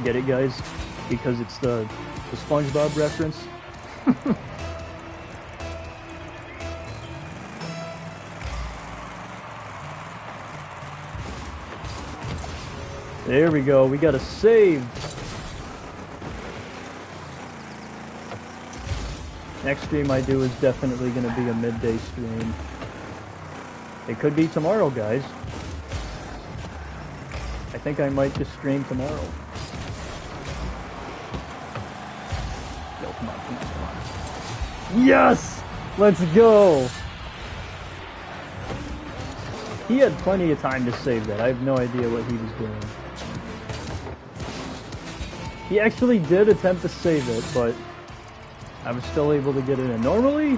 Get it, guys? Because it's the SpongeBob reference. There we go. We got a save. Next stream I do is definitely going to be a midday stream. It could be tomorrow, guys. I think I might just stream tomorrow. Yo, come on, come on, come on. Yes! Let's go! He had plenty of time to save that. I have no idea what he was doing. He actually did attempt to save it, but I was still able to get it in. Normally,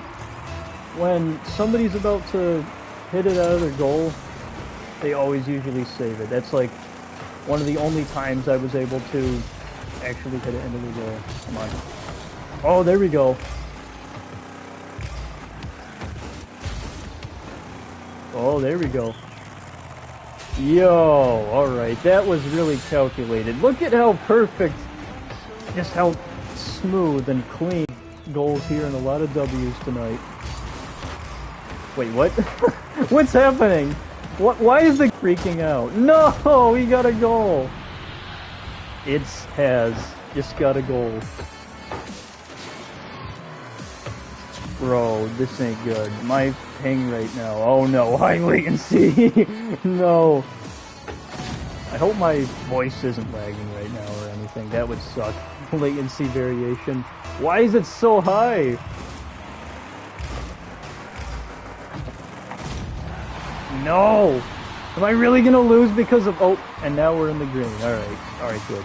when somebody's about to hit it out of their goal, they always usually save it. That's like one of the only times I was able to actually hit it into the goal. Come on. Oh, there we go. Oh, there we go. Yo, alright, that was really calculated. Look at how perfect, just how smooth and clean goals here and a lot of W's tonight. Wait, what? What's happening? What? Why is it freaking out? No, he got a goal. Just got a goal. Bro, this ain't good. My ping right now. Oh no, high latency. No. I hope my voice isn't lagging right now or anything. That would suck. Latency variation. Why is it so high? No! Am I really gonna lose because of... Oh, and now we're in the green. Alright, good.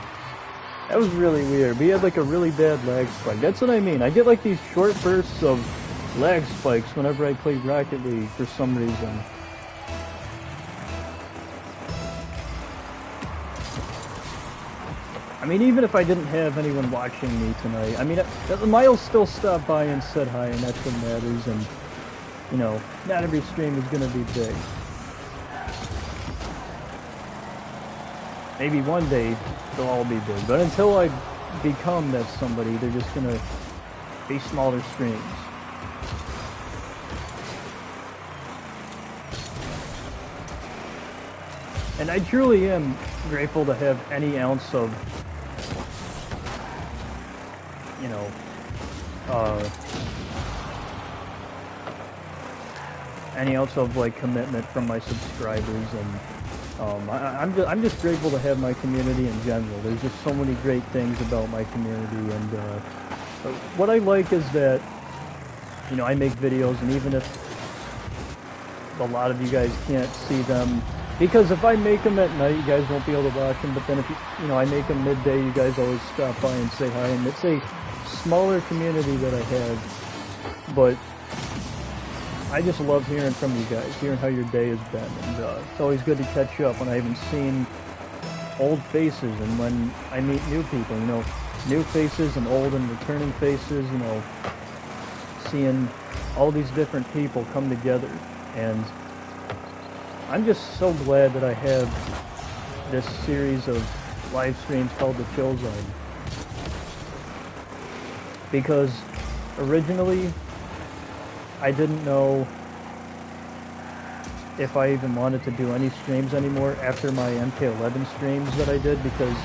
That was really weird. We had like a really bad lag spike. That's what I mean. I get like these short bursts of lag spikes whenever I play Rocket League for some reason. I mean, even if I didn't have anyone watching me tonight, I mean, Miles still stopped by and said hi, and that's what matters, and, you know, not every stream is gonna be big. Maybe one day they'll all be big, but until I become that somebody, they're just gonna be smaller streams. And I truly am grateful to have any ounce of, you know, any ounce of like commitment from my subscribers, and I'm just grateful to have my community in general. There's just so many great things about my community, and what I like is that, you know, I make videos, and even if a lot of you guys can't see them, because if I make them at night, you guys won't be able to watch them, but then if you know, I make them midday, you guys always stop by and say hi, and it's a smaller community that I have, but I just love hearing from you guys, hearing how your day has been, and it's always good to catch up when I haven't seen old faces, and when I meet new people, you know, new faces and old and returning faces, you know, seeing all these different people come together, and I'm just so glad that I have this series of live streams called The Chill Zone. Because originally, I didn't know if I even wanted to do any streams anymore after my MK11 streams that I did, because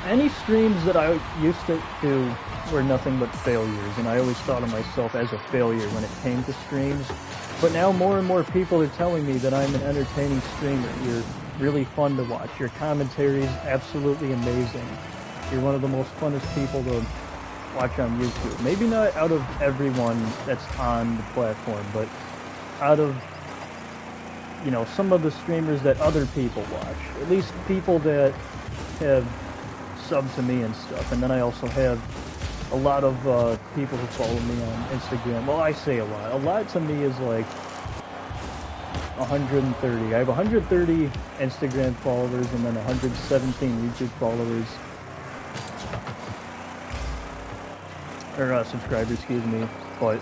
any streams that I used to do were nothing but failures, and I always thought of myself as a failure when it came to streams. But now more and more people are telling me that I'm an entertaining streamer. You're really fun to watch. Your commentary is absolutely amazing. You're one of the most funnest people to watch on YouTube. Maybe not out of everyone that's on the platform, but out of, you know, some of the streamers that other people watch. At least people that have subbed to me and stuff. And then I also have a lot of people who follow me on Instagram. Well, I say a lot. A lot to me is like 130. I have 130 Instagram followers and then 117 YouTube followers. Or subscribers, excuse me. But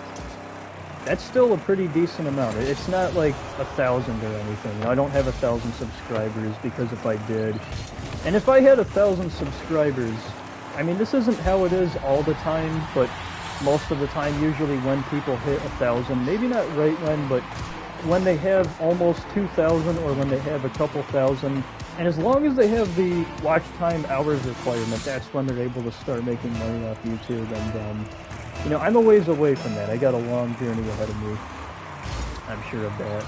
that's still a pretty decent amount. It's not like 1,000 or anything. You know, I don't have 1,000 subscribers, because if I did, and if I had 1,000 subscribers, I mean, this isn't how it is all the time, but most of the time, usually when people hit 1,000, maybe not right when, but when they have almost 2,000, or when they have a couple thousand, And as long as they have the watch time hours requirement, that's when they're able to start making money off YouTube. And, you know, I'm a ways away from that. I got a long journey ahead of me. I'm sure of that.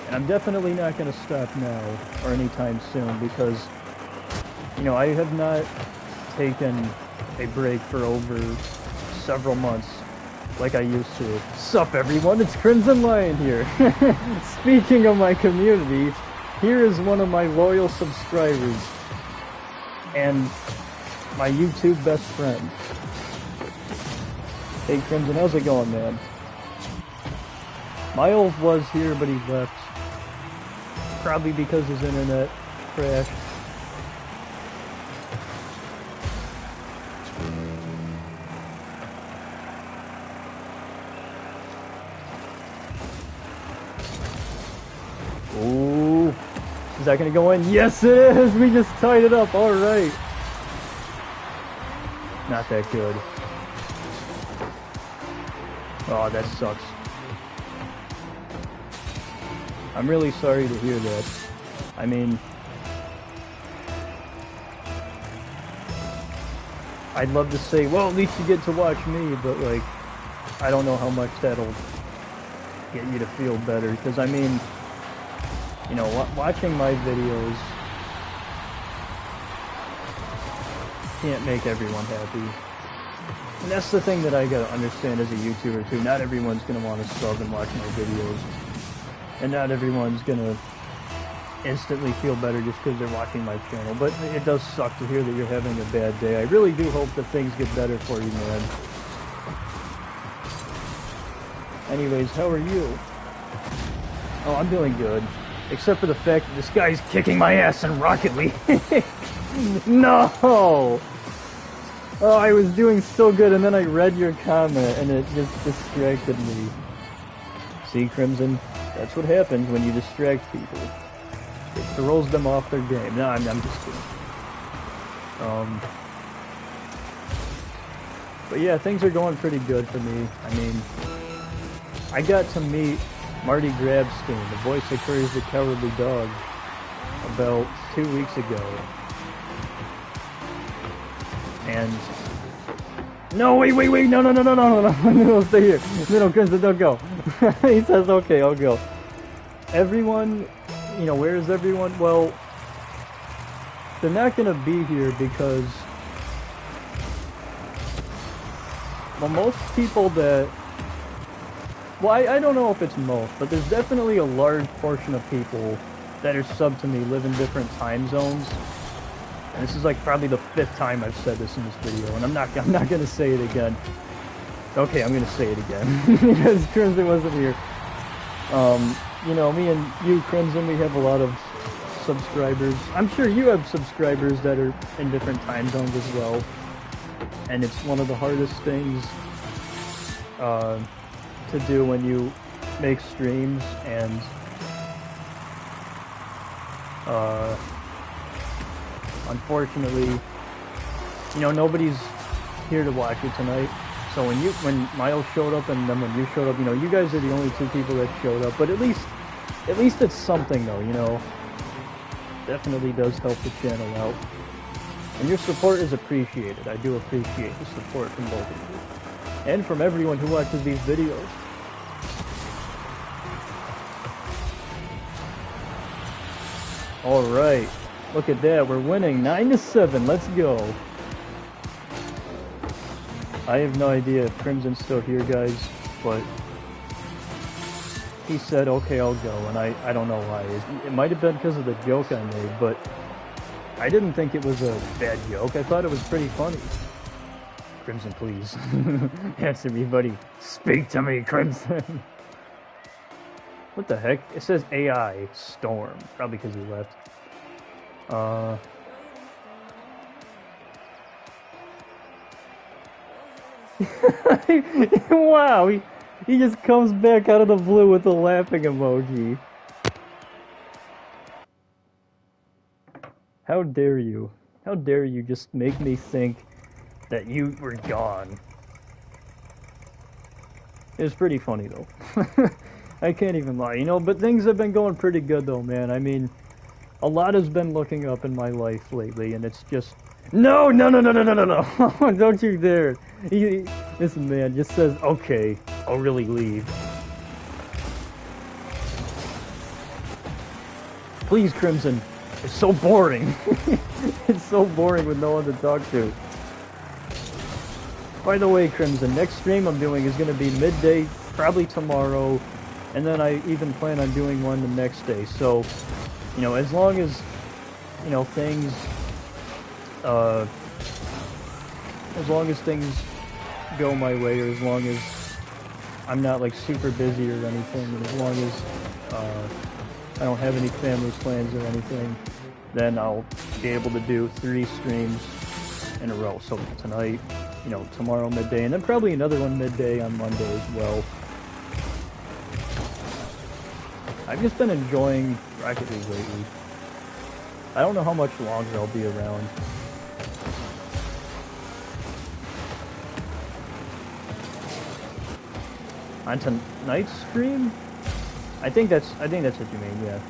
And I'm definitely not going to stop now or anytime soon because, you know, I have not taken a break for over several months like I used to. Sup everyone, it's Crimson Lion here. Speaking of my community, here is one of my loyal subscribers and my YouTube best friend. Hey Crimson, how's it going, man? Miles was here, but he left. Probably because his internet crashed. Ooh. Is that gonna go in? Yes it is! We just tied it up, alright. Not that good. Oh, that sucks. I'm really sorry to hear that. I mean, I'd love to say, well, at least you get to watch me, but like, I don't know how much that'll get you to feel better, because I mean, you know, watching my videos can't make everyone happy. And that's the thing that I gotta understand as a YouTuber too. Not everyone's gonna want to sub and watch my videos. And not everyone's gonna instantly feel better just because they're watching my channel. But it does suck to hear that you're having a bad day. I really do hope that things get better for you, man. Anyways, how are you? Oh, I'm doing good. Except for the fact that this guy's kicking my ass in Rocket League. No! Oh, I was doing so good and then I read your comment and it just distracted me. See, Crimson? That's what happens when you distract people. It throws them off their game. No, I'm just kidding. But yeah, things are going pretty good for me. I mean, I got to meet Marty Grabstein, the voice of Courage the Cowardly Dog, about 2 weeks ago. And... No, wait, no, stay here. No, Crimson, don't go. He says, okay, I'll go. Everyone, you know, where is everyone? Well, they're not gonna be here because, well, most people that, well, I don't know if it's most, but there's definitely a large portion of people that are sub to me live in different time zones. And this is like probably the 5th time I've said this in this video, and I'm not gonna say it again. Okay, I'm gonna say it again because Crimson wasn't here. You know, me and you, Crimson, we have a lot of subscribers. I'm sure you have subscribers that are in different time zones as well. And it's one of the hardest things to do when you make streams and unfortunately, you know, nobody's here to watch it tonight. So when Miles showed up and then when you showed up, you know, you guys are the only 2 people that showed up. But at least it's something though, you know. Definitely does help the channel out. And your support is appreciated. I do appreciate the support from both of you. And from everyone who watches these videos. Alright. Look at that, we're winning 9-7, let's go. I have no idea if Crimson's still here, guys, but he said, okay, I'll go, and I don't know why. It might have been because of the joke I made, but I didn't think it was a bad joke. I thought it was pretty funny. Crimson, please. Answer me, buddy. Speak to me, Crimson. What the heck? It says AI Storm. Probably because he left. Wow, he just comes back out of the blue with a laughing emoji. How dare you? How dare you just make me think that you were gone? It was pretty funny though. I can't even lie, you know, but things have been going pretty good though, man. I mean, a lot has been looking up in my life lately, and it's just... No! Don't you dare! This man just says, okay, I'll really leave. Please, Crimson. It's so boring. It's so boring with no one to talk to. By the way, Crimson, next stream I'm doing is going to be midday, probably tomorrow, and then I even plan on doing one the next day. So, you know, as long as, you know, things, as long as things go my way, or as long as I'm not, like, super busy or anything, and as long as, I don't have any family plans or anything, then I'll be able to do 3 streams in a row. So tonight, you know, tomorrow midday, and then probably another one midday on Monday as well. I've just been enjoying Rocket League lately. I don't know how much longer I'll be around. On tonight's stream? I think that's what you mean, yeah.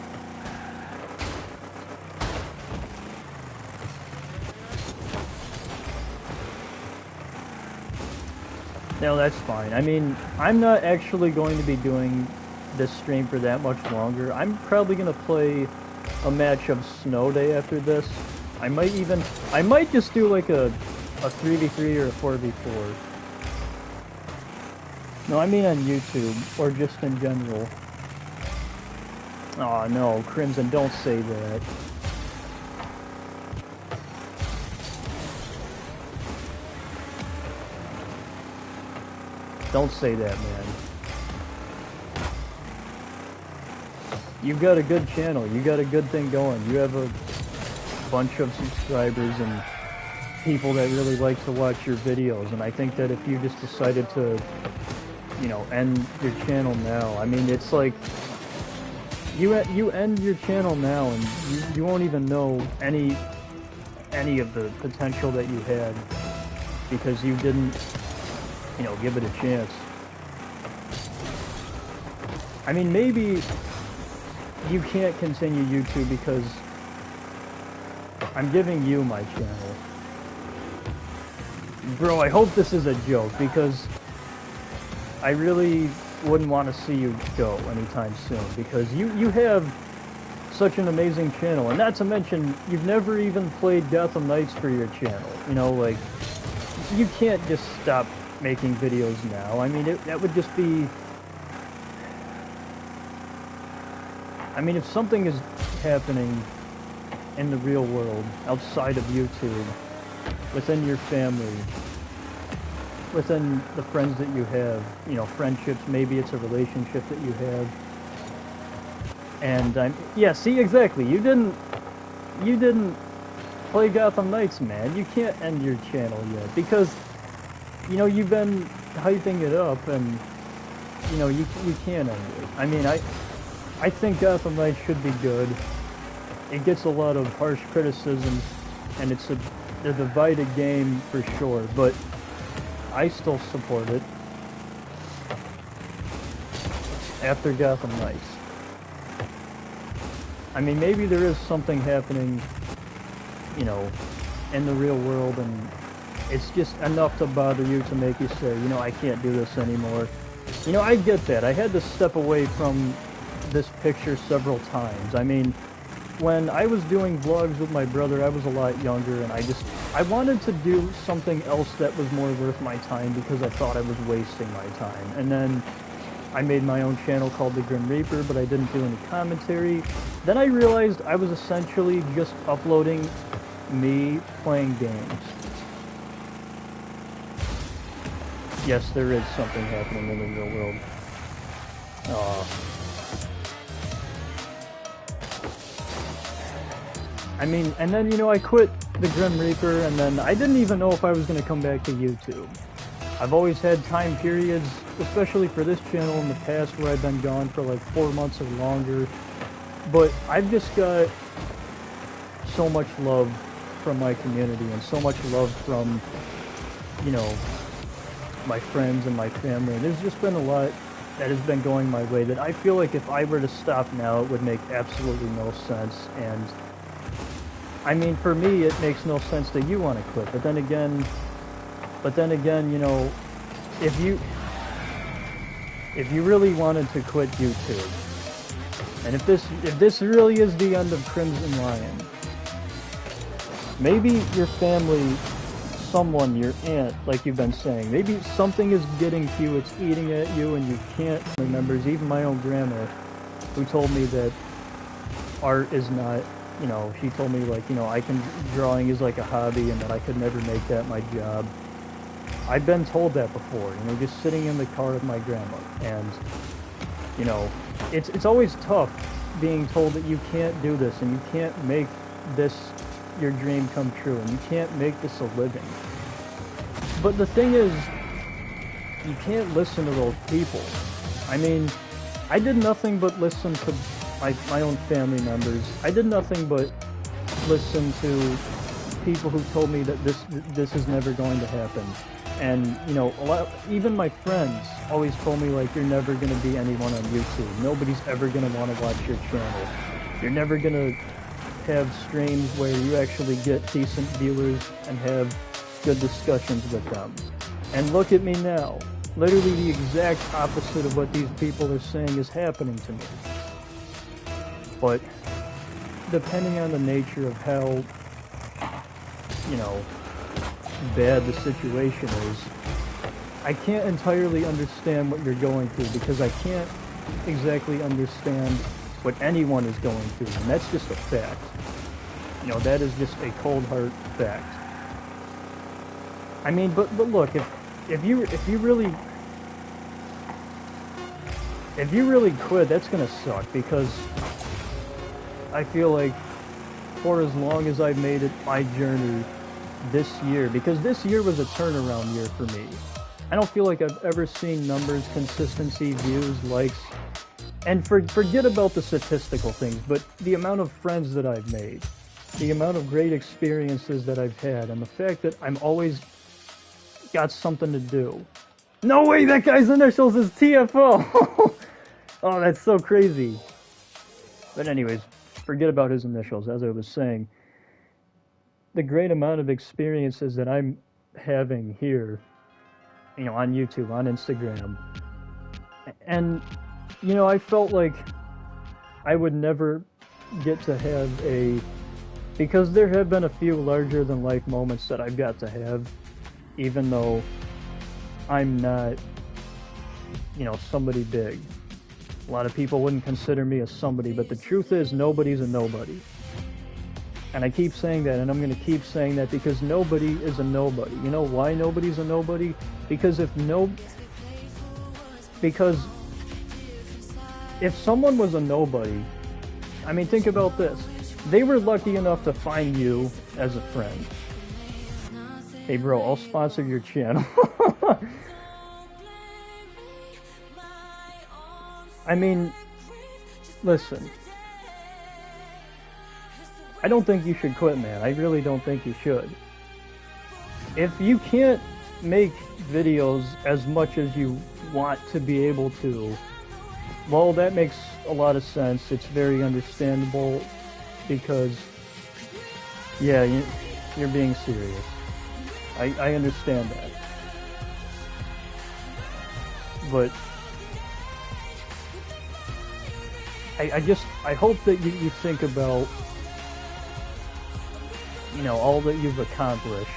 No, that's fine. I mean, I'm not actually going to be doing this stream for that much longer. I'm probably gonna play a match of Snow Day after this. I might just do like a 3v3 or a 4v4. No, I mean on YouTube, or just in general. Aw, no, Crimson, don't say that. Don't say that, man. You've got a good channel. You got a good thing going. You have a bunch of subscribers and people that really like to watch your videos. And I think that if you just decided to, you know, end your channel now, I mean, it's like you end your channel now, and you won't even know any of the potential that you had because you didn't, you know, give it a chance. I mean, maybe you can't continue YouTube because I'm giving you my channel. Bro, I hope this is a joke because I really wouldn't want to see you go anytime soon because you have such an amazing channel, and not to mention you've never even played Gotham Knights for your channel. You know, like, you can't just stop making videos now. I mean, that would just be... I mean, if something is happening in the real world, outside of YouTube, within your family, within the friends that you have, you know, friendships, maybe it's a relationship that you have, and yeah, see, exactly, you didn't play Gotham Knights, man. You can't end your channel yet, because, you know, you've been hyping it up, and, you know, you can't end it. I mean, I think Gotham Knights should be good. It gets a lot of harsh criticisms, and it's a divided game for sure, but I still support it after Gotham Knights. I mean, maybe there is something happening, you know, in the real world, and it's just enough to bother you to make you say, you know, I can't do this anymore. You know, I get that. I had to step away from this picture several times. I mean, when I was doing vlogs with my brother, I was a lot younger, and I wanted to do something else that was more worth my time because I thought I was wasting my time. And then I made my own channel called The Grim Reaper, but I didn't do any commentary. Then I realized I was essentially just uploading me playing games. Yes, there is something happening in the real world. I mean, and then, you know, I quit The Grim Reaper, and then I didn't even know if I was going to come back to YouTube. I've always had time periods, especially for this channel in the past, where I've been gone for like 4 months or longer. But I've just got so much love from my community, and so much love from, you know, my friends and my family. And there's just been a lot that has been going my way that I feel like if I were to stop now, it would make absolutely no sense. And I mean, for me, it makes no sense that you want to quit. But then again, you know, if you really wanted to quit YouTube, and if this really is the end of Crimson Lion, maybe your family, someone, your aunt, like you've been saying, maybe something is getting to you, it's eating at you, and you can't. Members, even my own grandma, who told me that art is not, you know, she told me, like, you know, drawing is like a hobby and that I could never make that my job. I've been told that before, you know, just sitting in the car with my grandma, and, you know, it's always tough being told that you can't do this, and you can't make this your dream come true, and you can't make this a living. But the thing is, you can't listen to those people. I mean, I did nothing but listen to my own family members. I did nothing but listen to people who told me that this is never going to happen. And, you know, even my friends always told me, like, you're never going to be anyone on YouTube. Nobody's ever going to want to watch your channel. You're never going to have streams where you actually get decent viewers and have good discussions with them. And look at me now. Literally the exact opposite of what these people are saying is happening to me. But depending on the nature of how, you know, bad the situation is, I can't entirely understand what you're going through, because I can't exactly understand what anyone is going through, and that's just a fact. You know, that is just a cold hard fact. I mean, but look, if you really quit, that's gonna suck, because I feel like for as long as I've made it my journey this year, because this year was a turnaround year for me. I don't feel like I've ever seen numbers, consistency, views, likes, and forget about the statistical things, but the amount of friends that I've made, the amount of great experiences that I've had, and the fact that I'm always got something to do. No way, that guy's initials is TFO! Oh, that's so crazy. But anyways, forget about his initials, as I was saying. The great amount of experiences that I'm having here, you know, on YouTube, on Instagram, and, you know, I felt like I would never get to have because there have been a few larger than life moments that I've got to have, even though I'm not, you know, somebody big. A lot of people wouldn't consider me a somebody, but the truth is, nobody's a nobody. And I keep saying that, and I'm going to keep saying that, because nobody is a nobody. You know why nobody's a nobody? Because if someone was a nobody, I mean, think about this. They were lucky enough to find you as a friend. Hey bro, I'll sponsor your channel. I mean, listen. I don't think you should quit, man. I really don't think you should. If you can't make videos as much as you want to be able to, well, that makes a lot of sense. It's very understandable, because, yeah, you're being serious. I understand that. But I hope that you think about, you know, all that you've accomplished,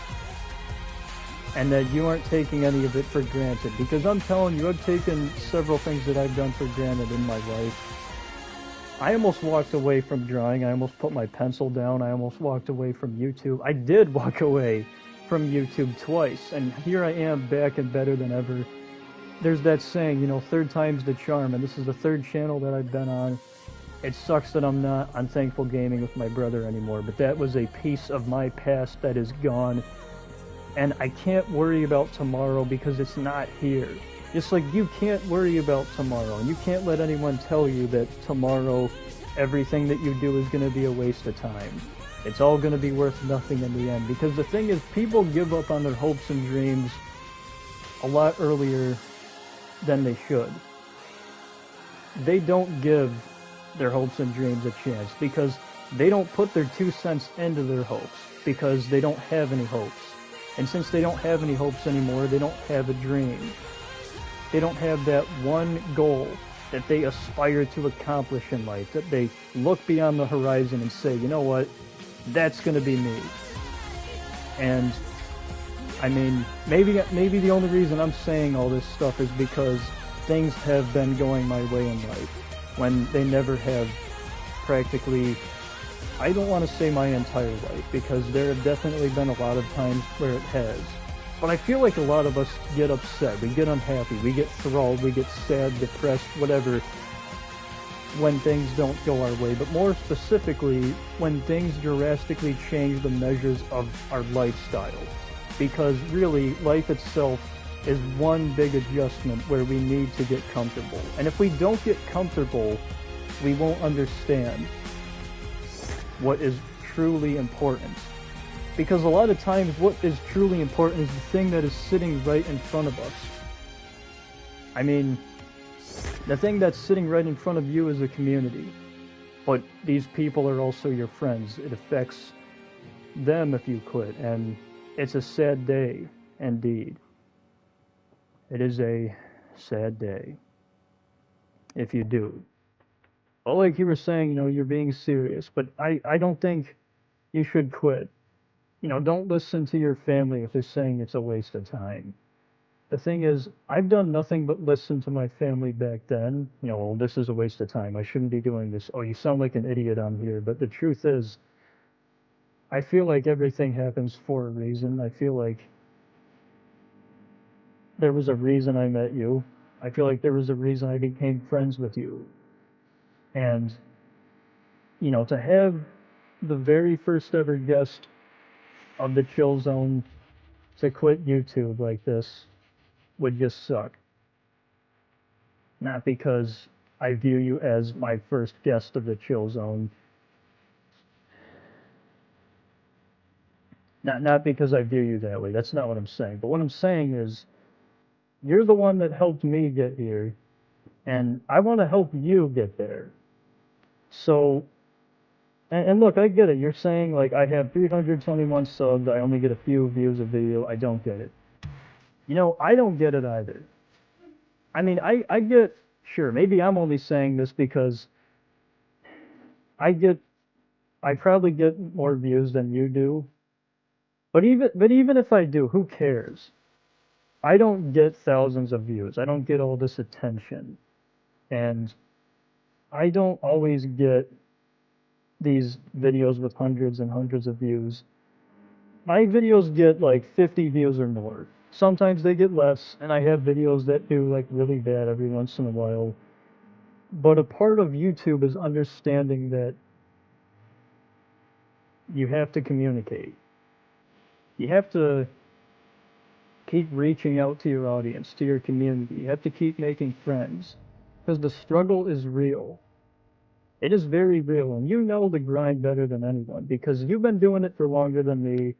and that you aren't taking any of it for granted, because I'm telling you, I've taken several things that I've done for granted in my life. I almost walked away from drawing. I almost put my pencil down. I almost walked away from YouTube. I did walk away from YouTube twice, and here I am, back and better than ever. There's that saying, you know, third time's the charm, and this is the third channel that I've been on. It sucks that I'm not on Thankful Gaming with my brother anymore, but that was a piece of my past that is gone. And I can't worry about tomorrow, because it's not here. Just like you can't worry about tomorrow, and you can't let anyone tell you that tomorrow everything that you do is going to be a waste of time. It's all going to be worth nothing in the end, because the thing is, people give up on their hopes and dreams a lot earlier than they should. They don't give their hopes and dreams a chance because they don't put their 2 cents into their hopes because they don't have any hopes. And since they don't have any hopes anymore, they don't have a dream. They don't have that one goal that they aspire to accomplish in life, that they look beyond the horizon and say, you know what, that's going to be me. And I mean, maybe the only reason I'm saying all this stuff is because things have been going my way in life when they never have practically, I don't want to say my entire life, because there have definitely been a lot of times where it has. But I feel like a lot of us get upset, we get unhappy, we get thrilled, we get sad, depressed, whatever, when things don't go our way. But more specifically, when things drastically change the measures of our lifestyle. Because really, life itself is one big adjustment where we need to get comfortable. And if we don't get comfortable, we won't understand what is truly important. Because a lot of times what is truly important is the thing that is sitting right in front of us. I mean, the thing that's sitting right in front of you is a community. But these people are also your friends. It affects them if you quit. And it's a sad day, indeed. It is a sad day if you do. Well, like you were saying, you know, you're being serious, but I don't think you should quit. You know, don't listen to your family if they're saying it's a waste of time. The thing is, I've done nothing but listen to my family back then. You know, well, this is a waste of time. I shouldn't be doing this. Oh, you sound like an idiot on here. But the truth is, I feel like everything happens for a reason. I feel like there was a reason I met you. I feel like there was a reason I became friends with you. And, you know, to have the very first ever guest of the Chill Zone to quit YouTube like this would just suck. Not because I view you as my first guest of the Chill Zone. Not because I view you that way. That's not what I'm saying. But what I'm saying is, you're the one that helped me get here, and I want to help you get there. So, and look, I get it. You're saying, like, I have 321 subs, I only get a few views a video. I don't get it. You know, I don't get it either. I mean, I get, sure, maybe I'm only saying this because I probably get more views than you do. But even if I do, who cares? I don't get thousands of views. I don't get all this attention. And I don't always get these videos with hundreds and hundreds of views. My videos get like 50 views or more. Sometimes they get less, and I have videos that do like really bad every once in a while. But a part of YouTube is understanding that you have to communicate. You have to keep reaching out to your audience, to your community. You have to keep making friends. Because the struggle is real. It is very real, and you know the grind better than anyone, because you've been doing it for longer than me.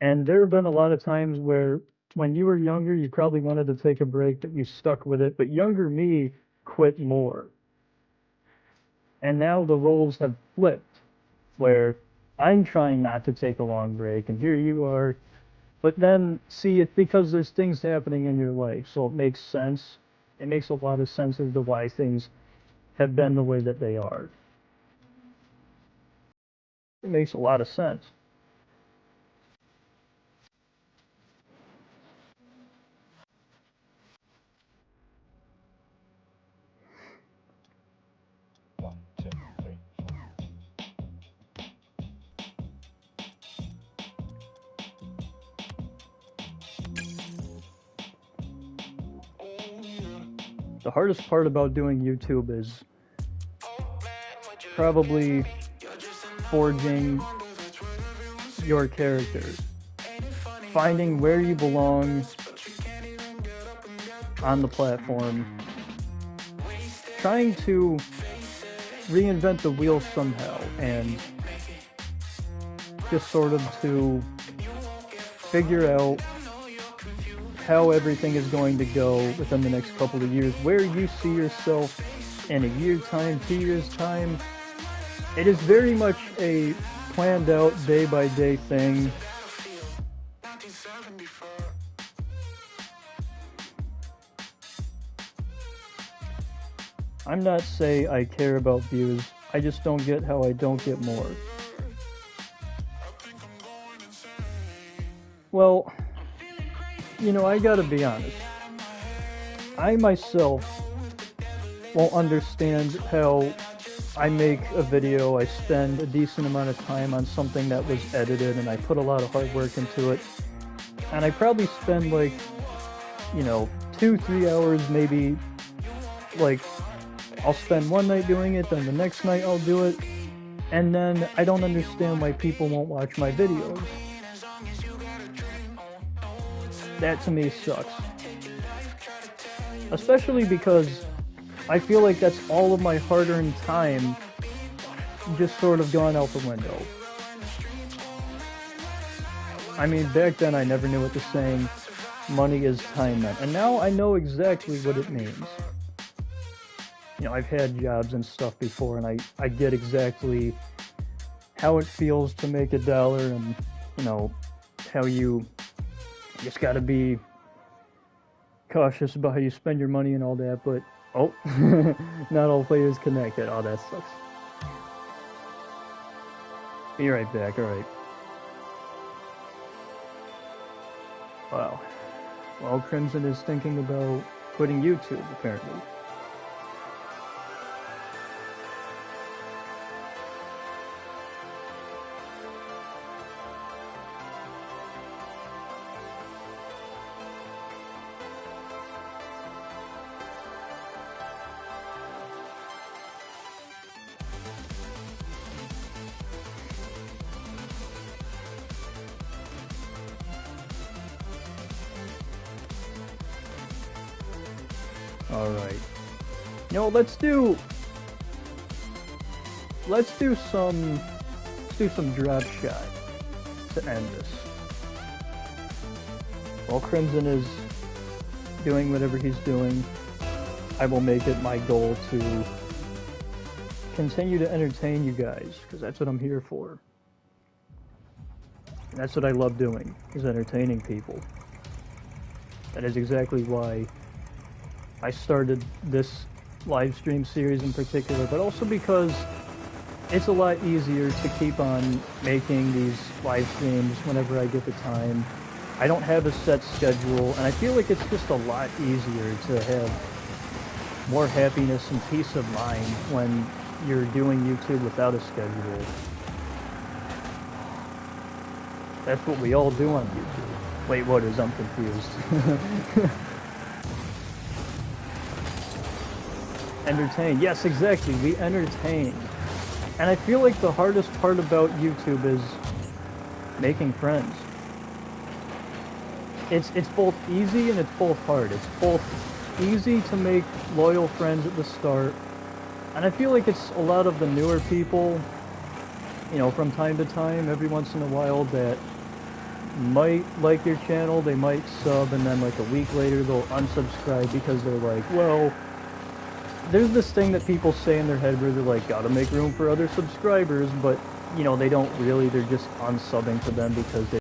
And there have been a lot of times where, when you were younger, you probably wanted to take a break, but you stuck with it. But younger me quit more. And now the roles have flipped, where I'm trying not to take a long break, and here you are. But then, see, it's because there's things happening in your life, so it makes sense. It makes a lot of sense as to why things have been the way that they are. It makes a lot of sense. One, two, three, The hardest part about doing YouTube is probably forging your character, finding where you belong on the platform, trying to reinvent the wheel somehow, and just sort of to figure out how everything is going to go within the next couple of years, where you see yourself in a year's time, 2 years' time. It is very much a planned out day by day thing. I'm not saying I care about views, I just don't get how I don't get more. Well, you know, I gotta be honest. I myself won't understand how I make a video, I spend a decent amount of time on something that was edited, and I put a lot of hard work into it, and I probably spend like, you know, 2-3 hours maybe, like, I'll spend one night doing it, then the next night I'll do it, and then I don't understand why people won't watch my videos. That to me sucks. Especially because I feel like that's all of my hard-earned time just sort of gone out the window. I mean, back then I never knew what the saying, money is time meant, and now I know exactly what it means. You know, I've had jobs and stuff before, and I get exactly how it feels to make $1, and, you know, how you just gotta be cautious about how you spend your money and all that, but, oh, not all players connected. Oh, that sucks. Be right back, alright. Wow. Well, Crimson is thinking about quitting YouTube, apparently. Alright. You know, let's do some drop shot to end this. While Crimson is doing whatever he's doing, I will make it my goal to continue to entertain you guys, because that's what I'm here for. And that's what I love doing, is entertaining people. That is exactly why I started this live stream series in particular, but also because it's a lot easier to keep on making these live streams whenever I get the time. I don't have a set schedule, and I feel like it's just a lot easier to have more happiness and peace of mind when you're doing YouTube without a schedule. That's what we all do on YouTube. Wait, what is? I'm confused. Entertain. Yes, exactly. We entertain. And I feel like the hardest part about YouTube is making friends. It's both easy and it's both hard. It's both easy to make loyal friends at the start, and I feel like it's a lot of the newer people, you know, from time to time, every once in a while, that might like your channel, they might sub, and then like a week later they'll unsubscribe because they're like, well, there's this thing that people say in their head where they're like, gotta make room for other subscribers, but, you know, they don't really, they're just unsubbing to them because they,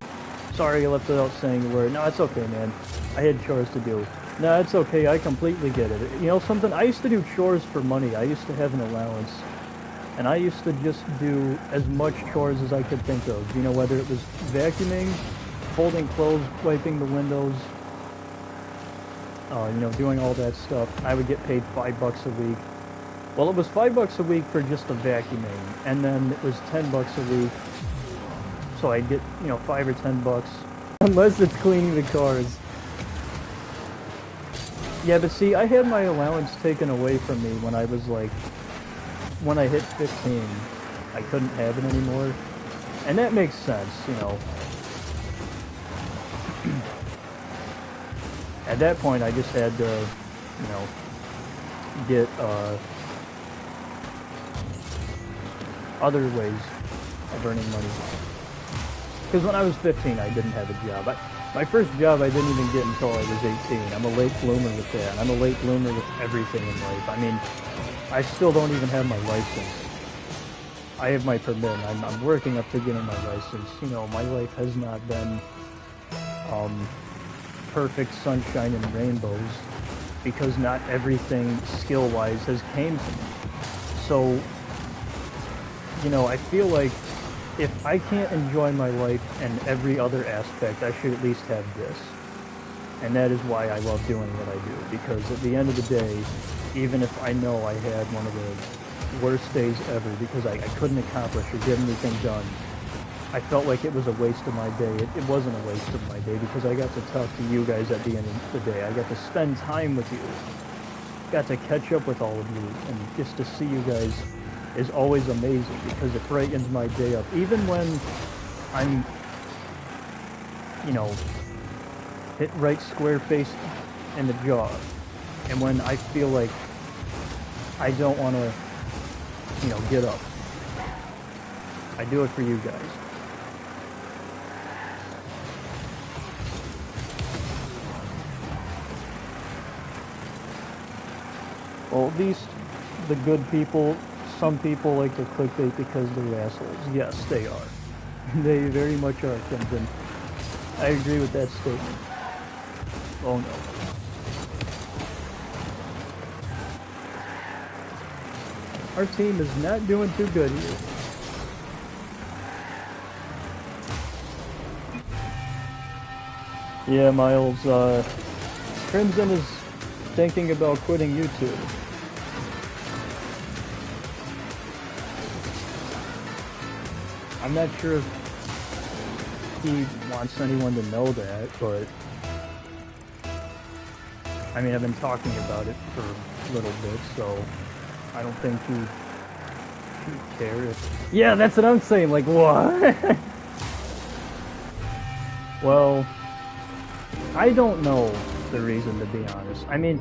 sorry I left it out saying the word, no, it's okay, man, I had chores to do. No, it's okay, I completely get it. You know something, I used to do chores for money, I used to have an allowance, and I used to just do as much chores as I could think of, you know, whether it was vacuuming, folding clothes, wiping the windows, you know, doing all that stuff. I would get paid $5 a week. Well, it was $5 a week for just the vacuuming, and then it was $10 a week, so I'd get, you know, $5 or $10, unless it's cleaning the cars. Yeah, but see, I had my allowance taken away from me when I was like, when I hit 15, I couldn't have it anymore, and that makes sense, you know. At that point, I just had to, you know, get other ways of earning money. Because when I was 15, I didn't have a job. My first job I didn't even get until I was 18. I'm a late bloomer with that. I'm a late bloomer with everything in life. I mean, I still don't even have my license. I have my permit. I'm working up to getting my license. You know, my life has not been perfect sunshine and rainbows because not everything skill-wise has came to me. So, you know, I feel like if I can't enjoy my life and every other aspect, I should at least have this. And that is why I love doing what I do, because at the end of the day, even if I know I had one of the worst days ever because I couldn't accomplish or get anything done, I felt like it was a waste of my day. It wasn't a waste of my day because I got to talk to you guys at the end of the day. I got to spend time with you. Got to catch up with all of you, and just to see you guys is always amazing because it brightens my day up. Even when I'm, you know, hit right square face in the jaw, and when I feel like I don't want to, you know, get up. I do it for you guys. Well, at least the good people, some people like to clickbait because they're assholes. Yes, they are. They very much are, Crimson. I agree with that statement. Oh no. Our team is not doing too good here. Yeah, Miles, Crimson is thinking about quitting YouTube. I'm not sure if he wants anyone to know that, but I mean, I've been talking about it for a little bit, so I don't think he'd care if... Yeah, that's what I'm saying, like, what? Well, I don't know the reason, to be honest. I mean,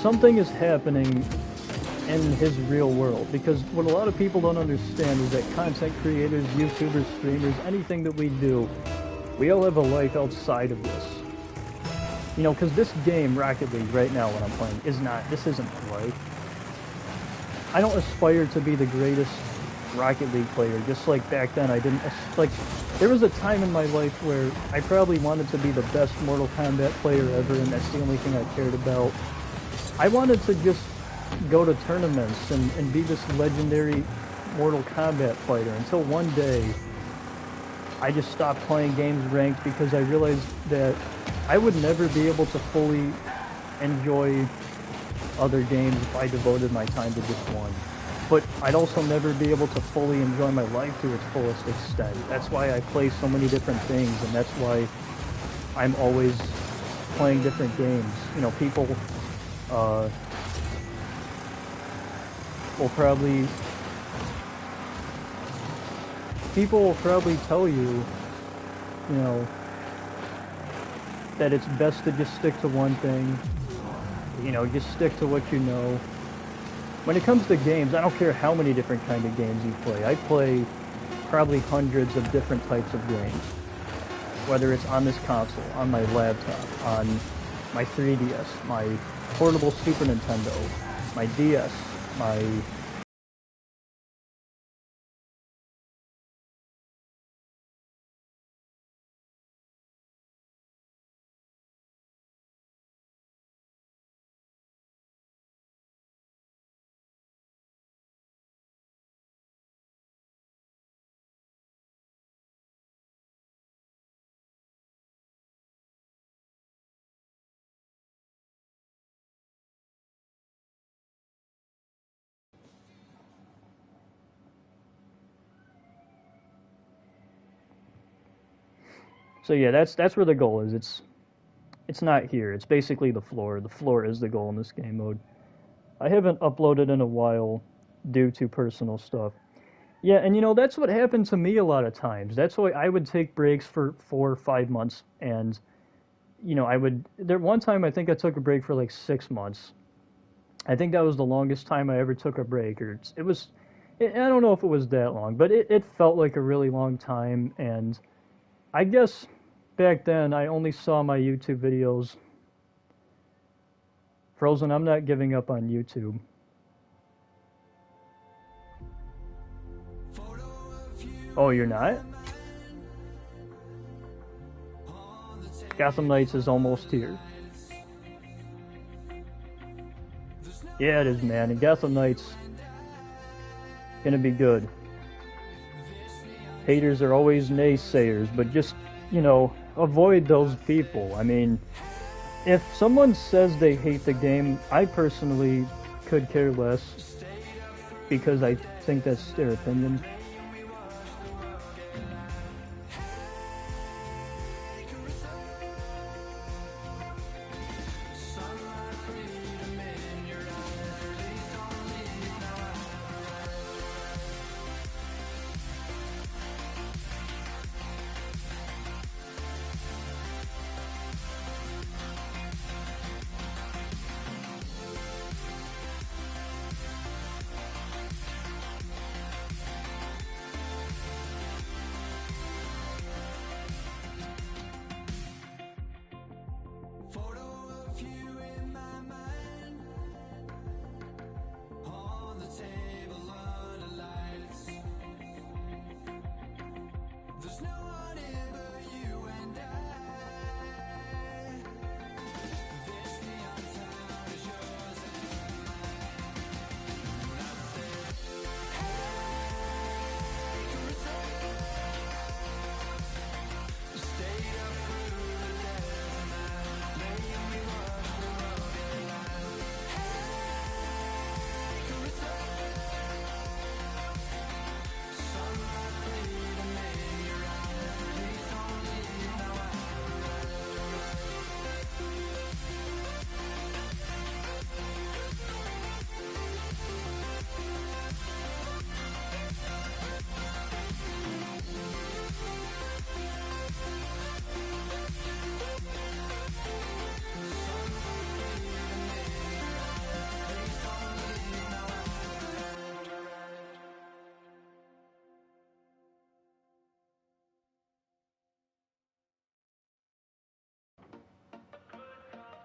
something is happening in his real world, because what a lot of people don't understand is that content creators, YouTubers, streamers, anything that we do, we all have a life outside of this. You know, because this game, Rocket League, right now when I'm playing, this isn't my life. I don't aspire to be the greatest Rocket League player, just like back then I didn't, like, there was a time in my life where I probably wanted to be the best Mortal Kombat player ever, and that's the only thing I cared about. I wanted to just go to tournaments and be this legendary Mortal Kombat fighter until one day I just stopped playing games ranked because I realized that I would never be able to fully enjoy other games if I devoted my time to just one. But I'd also never be able to fully enjoy my life to its fullest extent. That's why I play so many different things, and that's why I'm always playing different games. You know, people will probably tell you, you know, that it's best to just stick to one thing. You know, just stick to what you know. When it comes to games, I don't care how many different kind of games you play. I play probably hundreds of different types of games. Whether it's on this console, on my laptop, on my 3DS, my portable Super Nintendo, my DS, my... So yeah, that's where the goal is. It's not here. It's basically the floor. The floor is the goal in this game mode. I haven't uploaded in a while due to personal stuff. Yeah, and you know, that's what happened to me a lot of times. That's why I would take breaks for 4 or 5 months, and you know, one time I think I took a break for like 6 months. I think that was the longest time I ever took a break, or I don't know if it was that long, but it felt like a really long time, and I guess back then, I only saw my YouTube videos. Frozen, I'm not giving up on YouTube. Oh, you're not? Gotham Knights is almost here. Yeah, it is, man. And Gotham Knights gonna be good. Haters are always naysayers, but just, you know, avoid those people. I mean, if someone says they hate the game, I personally could care less, because I think that's their opinion.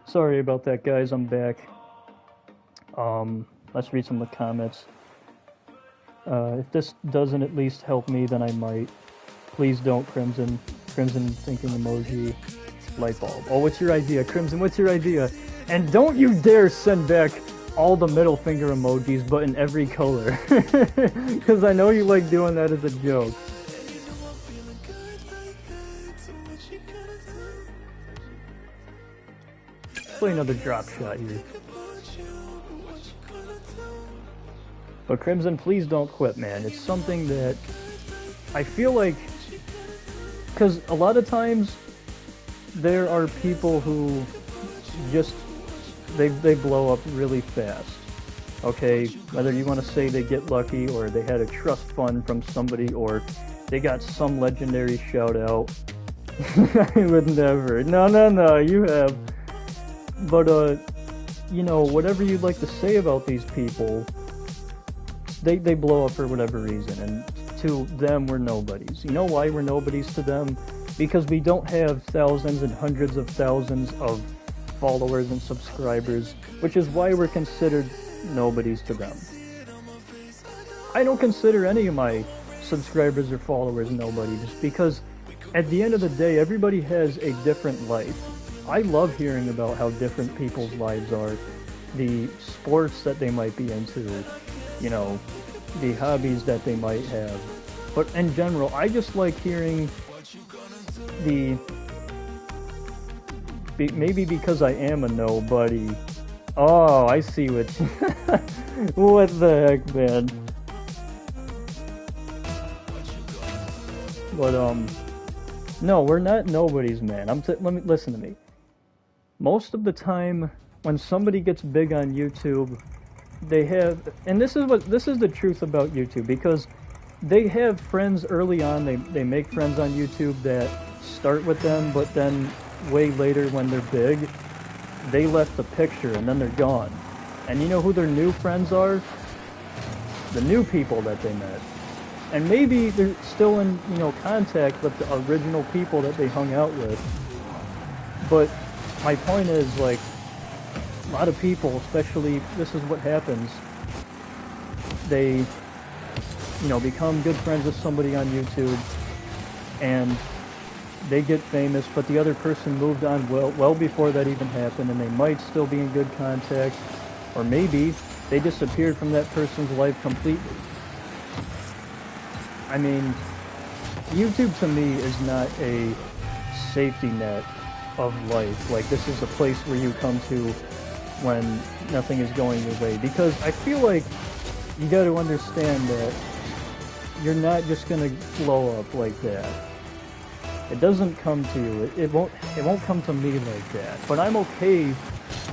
Sorry about that, guys. I'm back. Let's read some of the comments. If this doesn't at least help me, then I might. Please don't, Crimson. Crimson thinking emoji. Light bulb. Oh, what's your idea, Crimson? What's your idea? And don't you dare send back all the middle finger emojis, but in every color. Because I know you like doing that as a joke. Play another drop shot here. But Crimson, please don't quit, man. It's something that I feel like, because a lot of times there are people who just they blow up really fast. Okay, whether you want to say they get lucky or they had a trust fund from somebody or they got some legendary shout out. I would never. No, you have. But, you know, whatever you'd like to say about these people, they blow up for whatever reason, and to them, we're nobodies. You know why we're nobodies to them? Because we don't have thousands and hundreds of thousands of followers and subscribers, which is why we're considered nobodies to them. I don't consider any of my subscribers or followers nobodies, because at the end of the day, everybody has a different life. I love hearing about how different people's lives are, the sports that they might be into, you know, the hobbies that they might have. But in general, I just like hearing the... Maybe because I am a nobody. Oh, I see what... What the heck, man? But, no, we're not nobodies, man. Let me listen to me. Most of the time, when somebody gets big on YouTube, they have, and this is the truth about YouTube, because they have friends early on. They make friends on YouTube that start with them, but then way later when they're big, they left the picture and then they're gone. And you know who their new friends are? The new people that they met. And maybe they're still in, you know, contact with the original people that they hung out with. But my point is, like, a lot of people, especially, this is what happens. They, you know, become good friends with somebody on YouTube, and they get famous, but the other person moved on well before that even happened, and they might still be in good contact, or maybe they disappeared from that person's life completely. I mean, YouTube to me is not a safety net of life. Like, this is a place where you come to when nothing is going your way, because I feel like you got to understand that you're not just gonna blow up like that. It doesn't come to you. It won't come to me like that. But I'm okay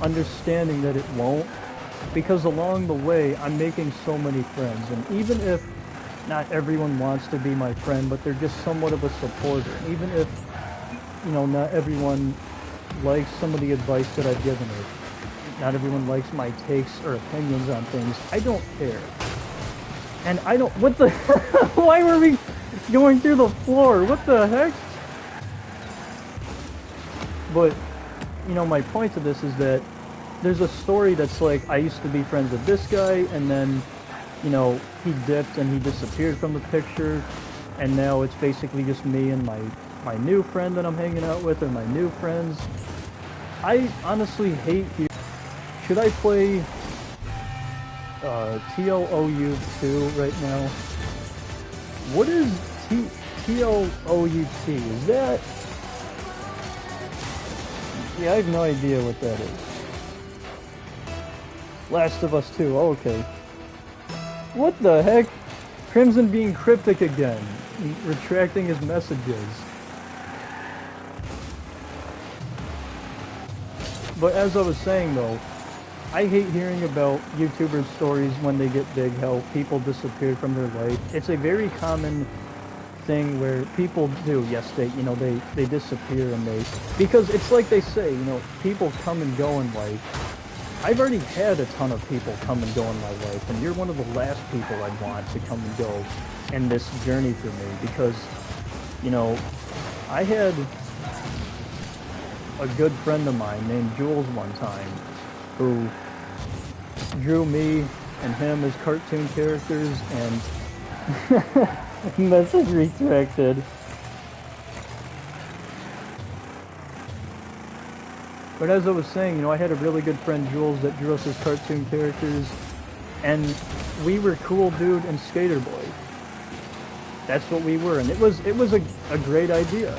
understanding that it won't, because along the way I'm making so many friends, and even if not everyone wants to be my friend, but they're just somewhat of a supporter, and even if, you know, not everyone likes some of the advice that I've given her, not everyone likes my takes or opinions on things, I don't care. And I don't, what the, why were we going through the floor? What the heck? But, you know, my point to this is that there's a story that's like, I used to be friends with this guy, and then, you know, he dipped and he disappeared from the picture, and now it's basically just me and my new friend that I'm hanging out with, or my new friends. I honestly hate you. Should I play TLOU 2 right now? What is TLOUT? Is that... Yeah, I have no idea what that is. Last of Us 2, oh, okay. What the heck? Crimson being cryptic again, retracting his messages. But as I was saying though, I hate hearing about YouTubers' stories when they get big, how people disappear from their life. It's a very common thing where people do, yes, they disappear, and because it's like they say, you know, people come and go in life. I've already had a ton of people come and go in my life, and you're one of the last people I'd want to come and go in this journey for me, because, you know, I had a good friend of mine named Jules one time who drew me and him as cartoon characters, and message retracted. But as I was saying, you know, I had a really good friend, Jules, that drew us as cartoon characters, and we were Cool Dude and Skater Boy. That's what we were, and it was a great idea.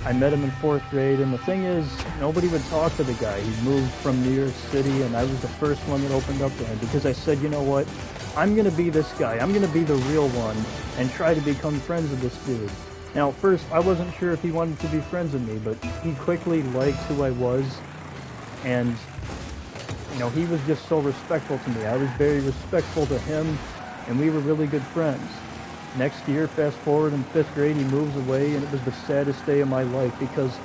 I met him in 4th grade, and the thing is, nobody would talk to the guy. He moved from New York City, and I was the first one that opened up to him, because I said, you know what, I'm gonna be this guy. I'm gonna be the real one, and try to become friends with this dude. Now, at first, I wasn't sure if he wanted to be friends with me, but he quickly liked who I was, and, you know, he was just so respectful to me. I was very respectful to him, and we were really good friends. Next year, fast forward, in 5th grade, he moves away, and it was the saddest day of my life, because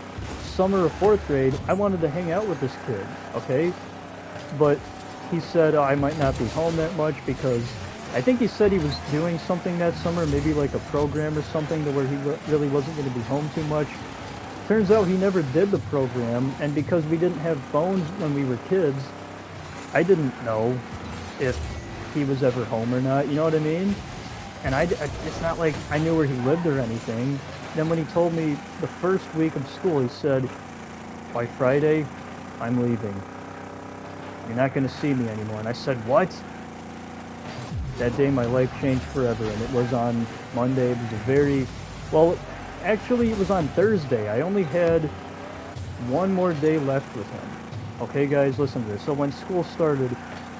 summer of 4th grade, I wanted to hang out with this kid, okay? But he said I might not be home that much, because I think he said he was doing something that summer, maybe like a program or something, to where he really wasn't going to be home too much. Turns out he never did the program, and because we didn't have phones when we were kids, I didn't know if he was ever home or not, you know what I mean? And it's not like I knew where he lived or anything. Then when he told me the first week of school, he said, by Friday, I'm leaving. You're not going to see me anymore. And I said, what? That day my life changed forever, and it was on Monday. It was actually it was on Thursday. I only had one more day left with him. Okay guys, listen to this. So when school started,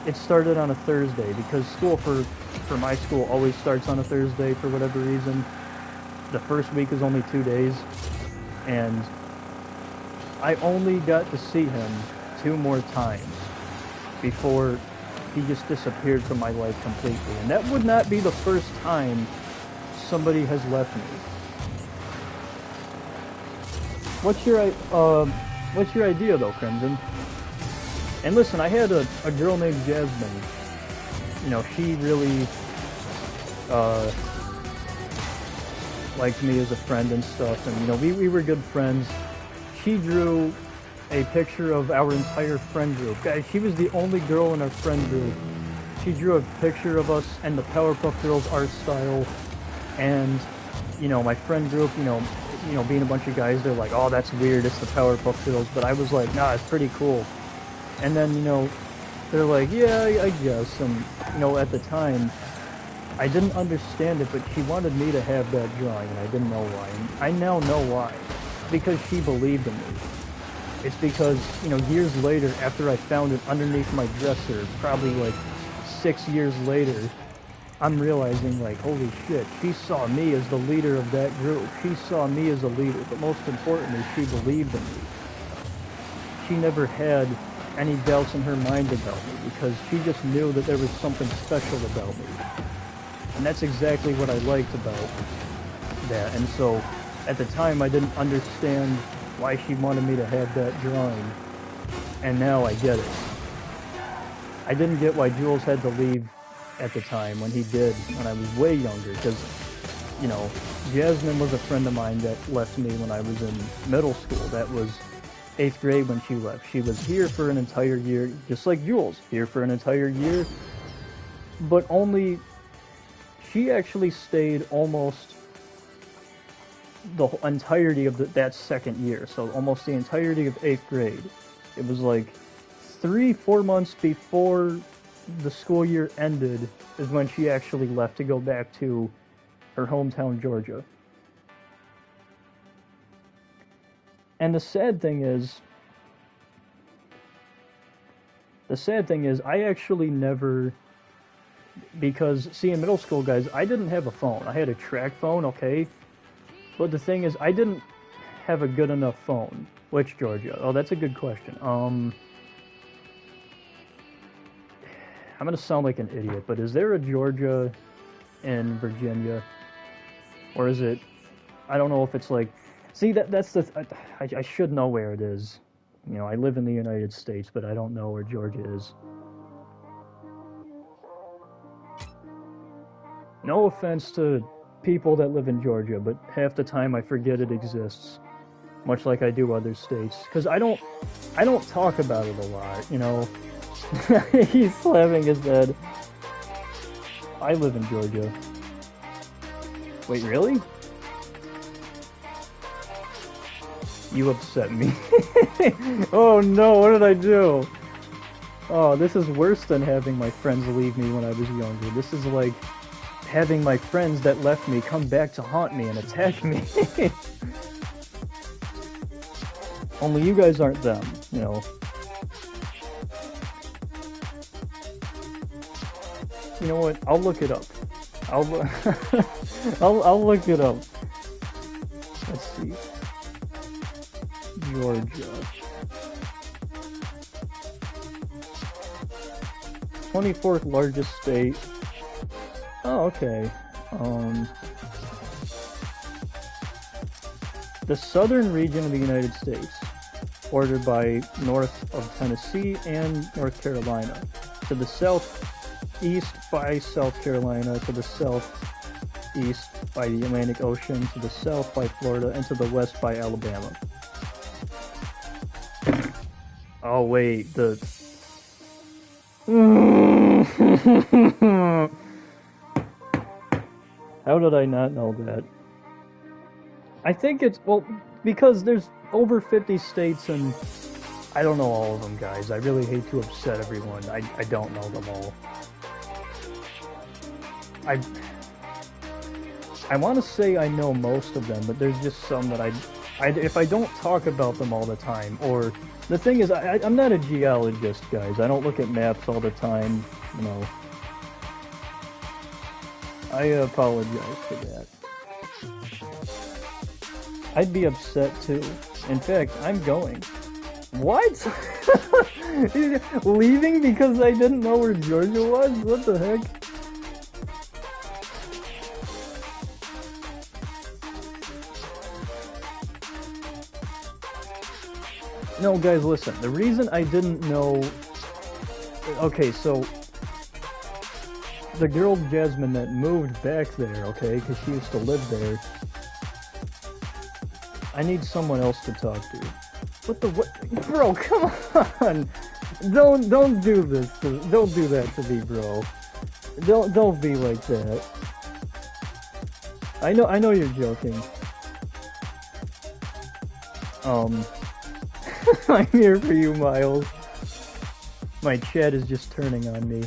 it started on a Thursday, because school for my school always starts on a Thursday for whatever reason. The first week is only 2 days, and I only got to see him 2 more times before he just disappeared from my life completely. And that would not be the first time somebody has left me. What's your idea though, Crimson? And listen, I had a girl named Jasmine. You know, she really liked me as a friend and stuff, and you know, we were good friends. She drew a picture of our entire friend group. Guys, she was the only girl in our friend group. She drew a picture of us and the Powerpuff Girls art style, and you know, my friend group, you know, being a bunch of guys, they're like, oh, that's weird, it's the Powerpuff Girls, but I was like, nah, it's pretty cool. And then, you know, they're like, yeah, I guess, and, you know, at the time, I didn't understand it, but she wanted me to have that drawing, and I didn't know why, and I now know why. It's because she believed in me. It's because, you know, years later, after I found it underneath my dresser, probably like 6 years later, I'm realizing, like, holy shit, she saw me as the leader of that group. She saw me as a leader, but most importantly, she believed in me. She never had any doubts in her mind about me, because she just knew that there was something special about me. And that's exactly what I liked about that. And so, at the time, I didn't understand why she wanted me to have that drawing. And now I get it. I didn't get why Jules had to leave at the time when he did, when I was way younger, because, you know, Jasmine was a friend of mine that left me when I was in middle school. That was 8th grade when she left. She was here for an entire year, just like Jules, here for an entire year, but only, she actually stayed almost the entirety of that second year, so almost the entirety of 8th grade. It was like 3-4 months before the school year ended is when she actually left to go back to her hometown, Georgia. And the sad thing is, I actually never, because, see, in middle school, guys, I didn't have a phone. I had a track phone, okay? But the thing is, I didn't have a good enough phone. Which Georgia? Oh, that's a good question. I'm gonna sound like an idiot, but is there a Georgia in Virginia? Or is it, I don't know if it's like, see, that's the, I should know where it is. You know, I live in the United States, but I don't know where Georgia is. No offense to people that live in Georgia, but half the time I forget it exists. Much like I do other states. Because I don't talk about it a lot, you know. He's slapping his head. I live in Georgia. Wait, really? You upset me. Oh no, what did I do? Oh, this is worse than having my friends leave me when I was younger. This is like having my friends that left me come back to haunt me and attack me. Only you guys aren't them, you know. You know what? I'll look it up. I'll look it up. Let's see. Georgia. 24th largest state. Oh, okay. The southern region of the United States, bordered by north of Tennessee and North Carolina. To the southeast by South Carolina, to the southeast by the Atlantic Ocean, to the south by Florida, and to the west by Alabama. Oh wait, the... How did I not know that? I think it's, well, because there's over 50 states and I don't know all of them, guys. I really hate to upset everyone. I don't know them all. I want to say I know most of them, but there's just some that if I don't talk about them all the time, or the thing is, I'm not a geologist, guys. I don't look at maps all the time, you know. I apologize for that. I'd be upset too. In fact, I'm going. What? Leaving because I didn't know where Georgia was? What the heck? No, guys, listen. The reason I didn't know... Okay, so... the girl Jasmine that moved back there, okay, because she used to live there. I need someone else to talk to. What the what? Bro, come on! Don't do this. Don't do that to me, bro. Don't be like that. I know you're joking. I'm here for you, Miles. My chat is just turning on me.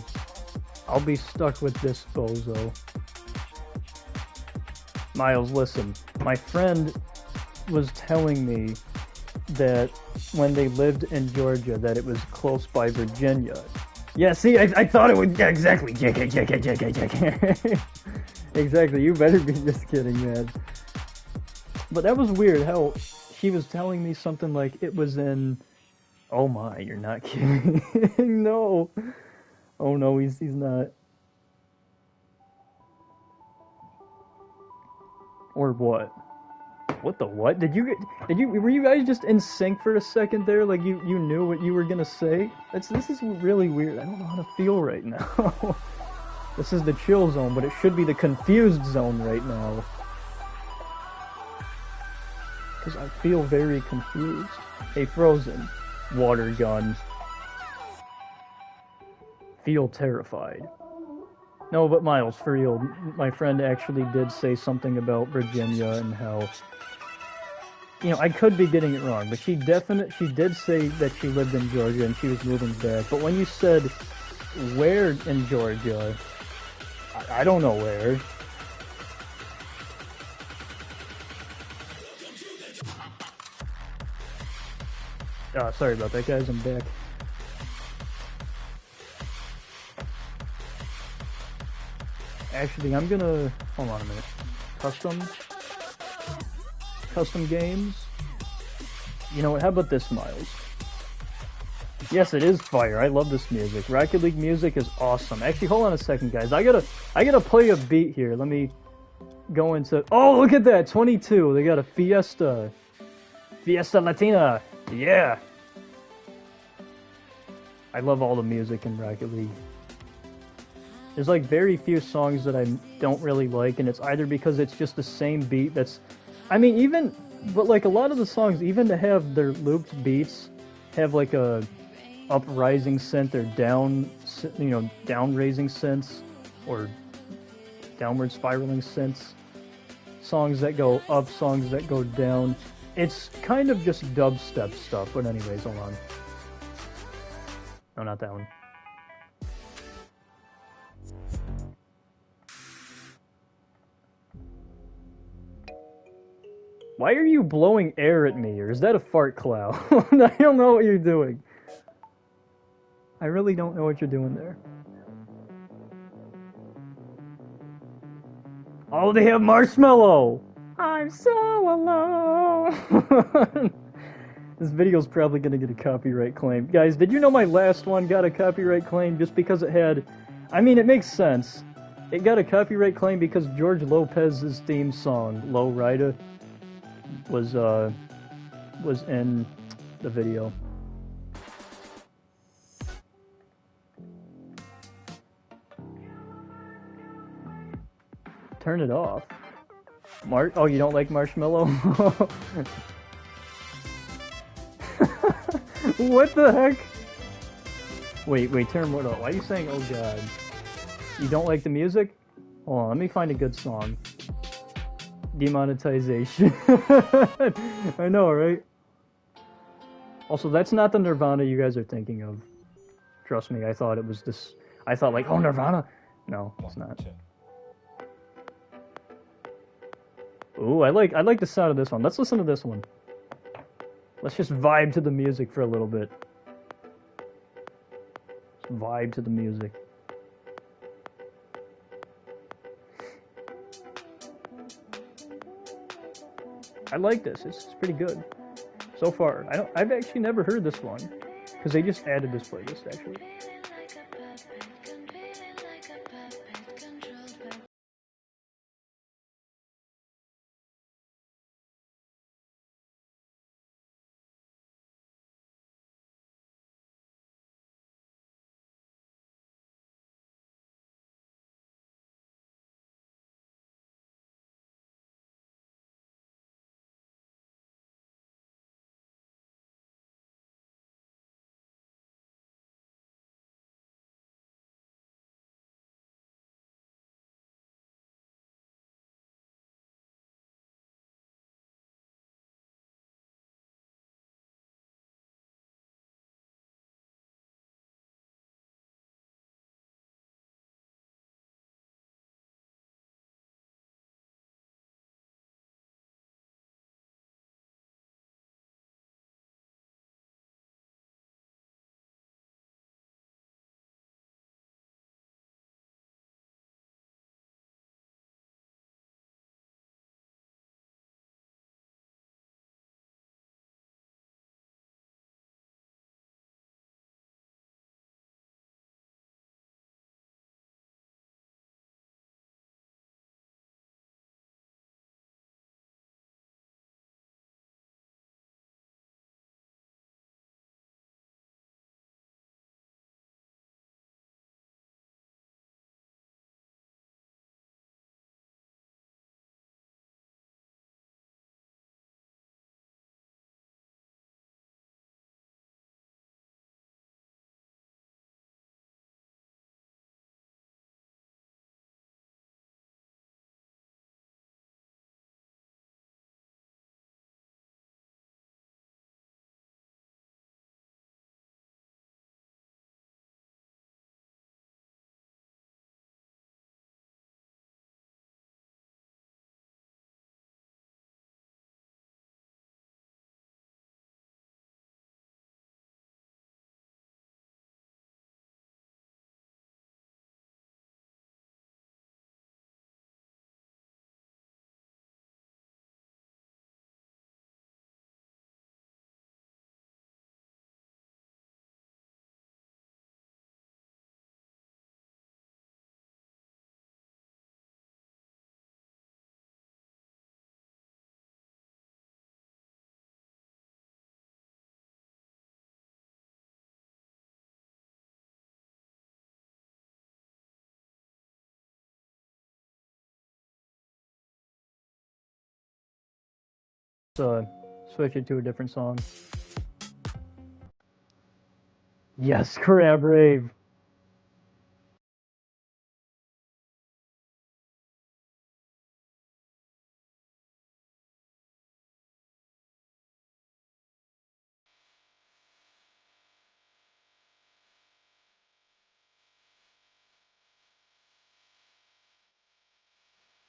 I'll be stuck with this bozo. Miles, listen. My friend was telling me that when they lived in Georgia, that it was close by Virginia. Yeah, see, I thought it would. Yeah, exactly. JK. Exactly. You better be just kidding, man. But that was weird. How she was telling me something like it was in. Oh my, you're not kidding. No. Oh no, he's not. Or what? What the what? Were you guys just in sync for a second there? Like you knew what you were gonna say? This is really weird. I don't know how to feel right now. This is the chill zone, but it should be the confused zone right now. Because I feel very confused. Hey, Frozen. Water gun. Feel terrified. No, but Miles, for real, my friend actually did say something about Virginia and how, you know, I could be getting it wrong, but she did say that she lived in Georgia and she was moving back. But when you said where in Georgia, I don't know where. Sorry about that, guys. I'm back. Actually, I'm gonna hold on a minute. Custom games. You know what? How about this, Miles? Yes, it is fire. I love this music. Rocket League music is awesome. Actually, hold on a second, guys. I gotta play a beat here. Let me go into. Oh, look at that! 22. They got a Fiesta Latina. Yeah. I love all the music in Rocket League. There's like very few songs that I don't really like, and it's either because it's just the same beat that's, I mean, but like a lot of the songs, even to have their looped beats, have like a uprising synth or down raising synths, or downward spiraling synths, songs that go up, songs that go down. It's kind of just dubstep stuff, but anyways, hold on. No, not that one. Why are you blowing air at me, or is that a fart cloud? I don't know what you're doing. I really don't know what you're doing there. Oh, they have Marshmallow! I'm so alone! This video's probably gonna get a copyright claim. Guys, did you know my last one got a copyright claim just because it had... I mean, it makes sense. It got a copyright claim because George Lopez's theme song, Low Rida, was in the video. Turn it off. Oh, you don't like Marshmallow? What the heck? Wait, turn what off? Why are you saying, oh god? You don't like the music? Hold on, let me find a good song. Demonetization. I know, right? Also, that's not the Nirvana you guys are thinking of. Trust me, I thought it was this. I thought like, oh, Nirvana? No, it's not. Ooh, I like the sound of this one. Let's listen to this one. Let's just vibe to the music for a little bit. Just vibe to the music. I like this. It's pretty good so far. I've actually never heard this one because they just added this playlist actually. switch it to a different song. Yes, Crab Rave.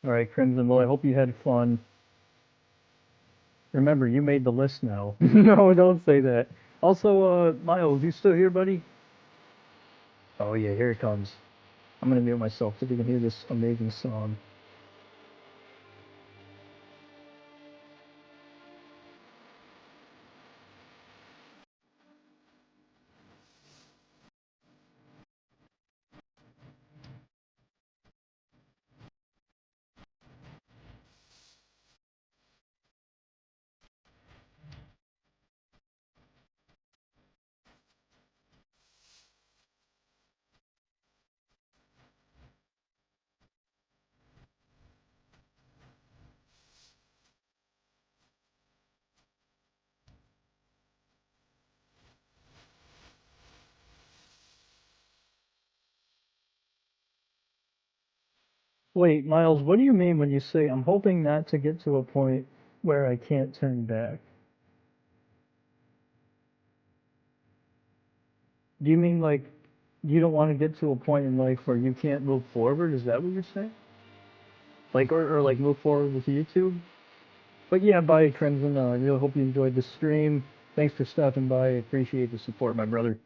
Alright, Crimson, well, I hope you had fun. Remember, you made the list now. No, don't say that. Also, Miles, you still here, buddy? Oh yeah, here it comes. I'm gonna mute myself so you can hear this amazing song. Wait, Miles, what do you mean when you say I'm hoping not to get to a point where I can't turn back? Do you mean like you don't want to get to a point in life where you can't move forward? Is that what you're saying? Like, or like move forward with YouTube? But yeah, bye, Crimson. I really hope you enjoyed the stream. Thanks for stopping by. I appreciate the support, my brother.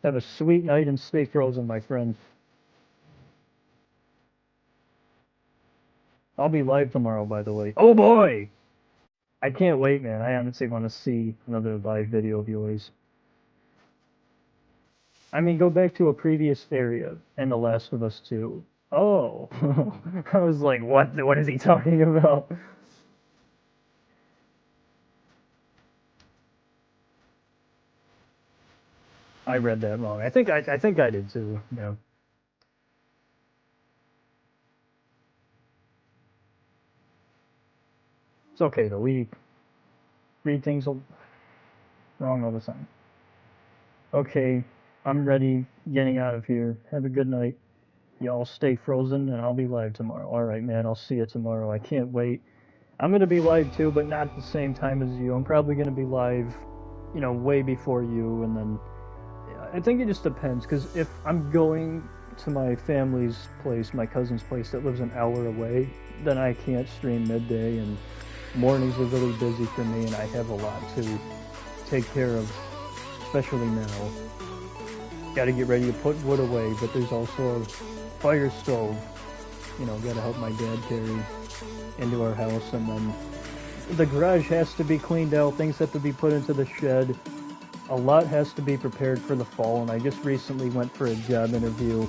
Have a sweet night and stay frozen, my friend. I'll be live tomorrow, by the way. Oh boy! I can't wait, man. I honestly want to see another live video of yours. I mean, go back to a previous area and The Last of Us 2. Oh, I was like, what? What is he talking about? I read that wrong. I think I did too. Yeah. It's okay though. We read things wrong all the time. Okay, I'm ready. Getting out of here. Have a good night. Y'all stay frozen, and I'll be live tomorrow. All right, man. I'll see you tomorrow. I can't wait. I'm gonna be live too, but not at the same time as you. I'm probably gonna be live, way before you, and then I think it just depends. Because if I'm going to my family's place, my cousin's place that lives an hour away, then I can't stream midday, and mornings are really busy for me, and I have a lot to take care of, especially now. Got to get ready to put wood away, but there's also a fire stove. Got to help my dad carry into our house, and then the garage has to be cleaned out, things have to be put into the shed. A lot has to be prepared for the fall, and I just recently went for a job interview.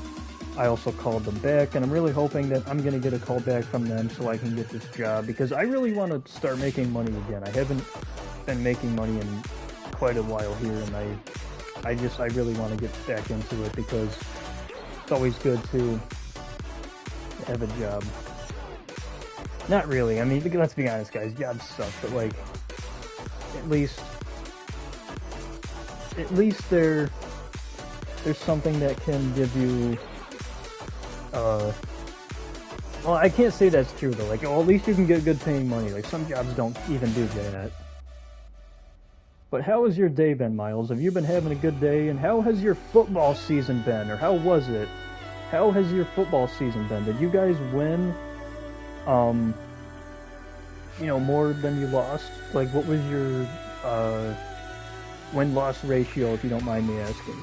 I also called them back, and I'm really hoping that I'm going to get a call back from them so I can get this job, because I really want to start making money again. I haven't been making money in quite a while here, and I really want to get back into it, because it's always good to have a job. Not really. I mean, let's be honest, guys. Jobs suck, but like, at least there's something that can give you. Well, I can't say that's true though. Like, well, at least you can get good paying money. Like, some jobs don't even do that. But how has your day been, Miles? Have you been having a good day? And how has your football season been? Or how was it? How has your football season been? Did you guys win? More than you lost? Like, what was your win-loss ratio, if you don't mind me asking?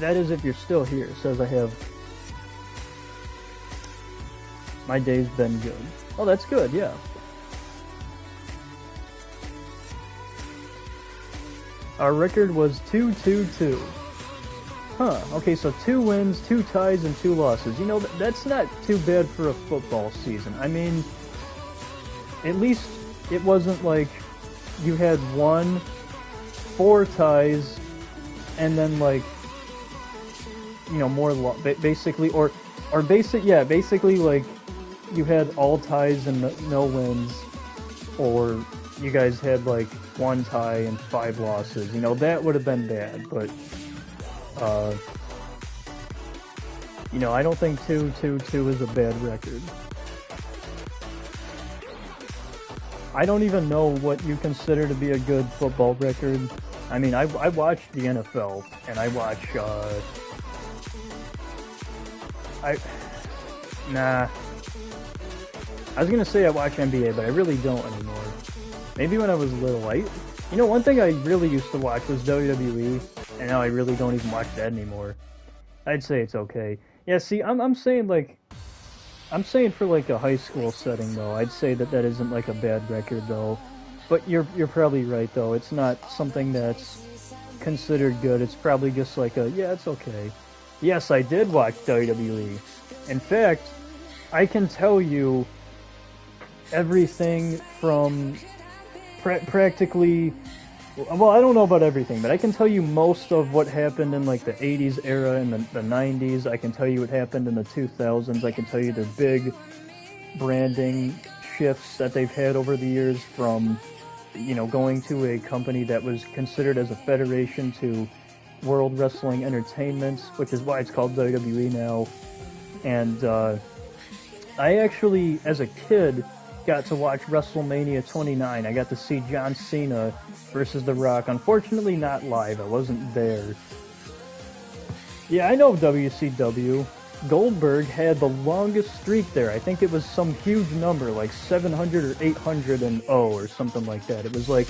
That is if you're still here. It says I have... My day's been good. Oh, that's good, yeah. Our record was 2-2-2. Huh, okay, so 2 wins, 2 ties, and 2 losses. That's not too bad for a football season. I mean, at least it wasn't like you had 4 ties, and then basically, basically like you had all ties and no wins, or you guys had like 1 tie and 5 losses. You know, that would have been bad, but you know, I don't think 2-2-2 is a bad record. I don't even know what you consider to be a good football record. I mean, I watch the NFL, and I watch, nah. I was gonna say I watch NBA, but I really don't anymore. Maybe when I was little. You know, one thing I really used to watch was WWE, and now I really don't even watch that anymore. I'd say it's okay. Yeah, see, I'm saying for like a high school setting though. I'd say that isn't like a bad record though. But you're probably right though. It's not something that's considered good. It's probably just like yeah, it's okay. Yes, I did watch WWE. In fact, I can tell you everything from practically, well, I don't know about everything, but I can tell you most of what happened in like the 80s era and the 90s. I can tell you what happened in the 2000s. I can tell you their big branding shifts that they've had over the years, from, you know, going to a company that was considered as a federation to World Wrestling Entertainment, which is why it's called WWE now. And I actually, as a kid, got to watch WrestleMania 29. I got to see John Cena versus The Rock. Unfortunately, not live. I wasn't there. Yeah, I know WCW. Goldberg had the longest streak there. I think it was some huge number, like 700 or 800-0 or something like that. It was like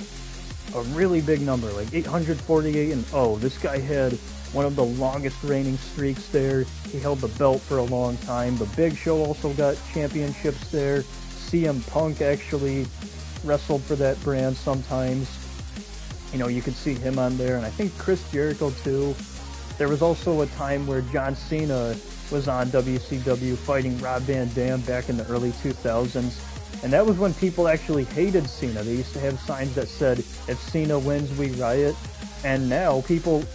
a really big number, like 848-0. This guy had one of the longest reigning streaks there. He held the belt for a long time. The Big Show also got championships there. CM Punk actually wrestled for that brand sometimes. You know, you could see him on there, and I think Chris Jericho too. There was also a time where John Cena was on WCW fighting Rob Van Dam back in the early 2000s, and that was when people actually hated Cena. They used to have signs that said, "If Cena wins, we riot." And now people,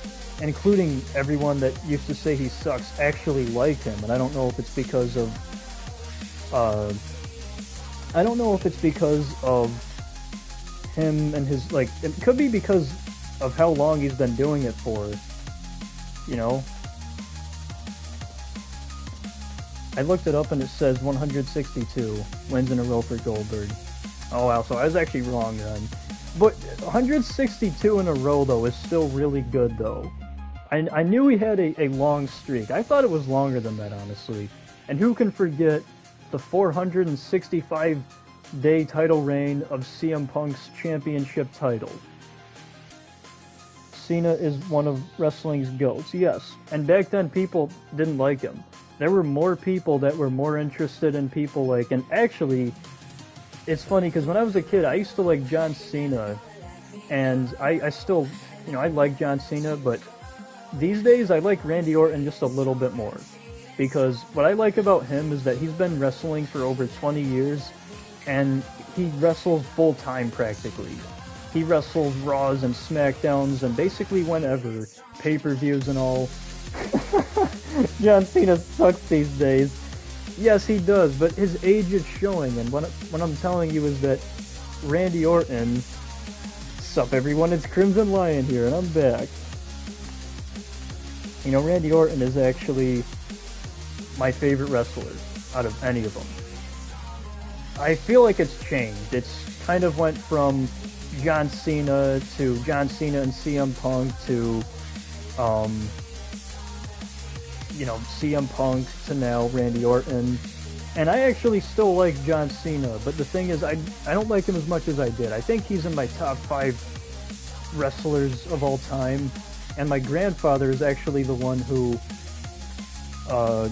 including everyone that used to say he sucks, actually like him. And I don't know if it's because of him and his, like, it could be because of how long he's been doing it for, you know? I looked it up and it says 162 wins in a row for Goldberg. Oh wow, so I was actually wrong then. But 162 in a row though is still really good though. I knew he had a long streak. I thought it was longer than that, honestly. And who can forget the 465-day title reign of CM Punk's championship title? Cena is one of wrestling's GOATs, yes. And back then, people didn't like him. There were more people that were more interested in people like... And actually, it's funny, because when I was a kid, I used to like John Cena. And I still, you know, I like John Cena, but these days I like Randy Orton just a little bit more. Because what I like about him is that he's been wrestling for over 20 years, and he wrestles full-time practically. He wrestles Raws and SmackDowns and basically whenever, pay-per-views and all. John Cena sucks these days. Yes, he does, but his age is showing, and what I'm telling you is that Randy Orton... Sup everyone, it's Crimson Lion here, and I'm back. You know, Randy Orton is actually my favorite wrestler out of any of them. I feel like it's changed. It's kind of went from John Cena to John Cena and CM Punk to, you know, CM Punk to now Randy Orton. And I actually still like John Cena, but the thing is, I don't like him as much as I did. I think he's in my top 5 wrestlers of all time. And my grandfather is actually the one who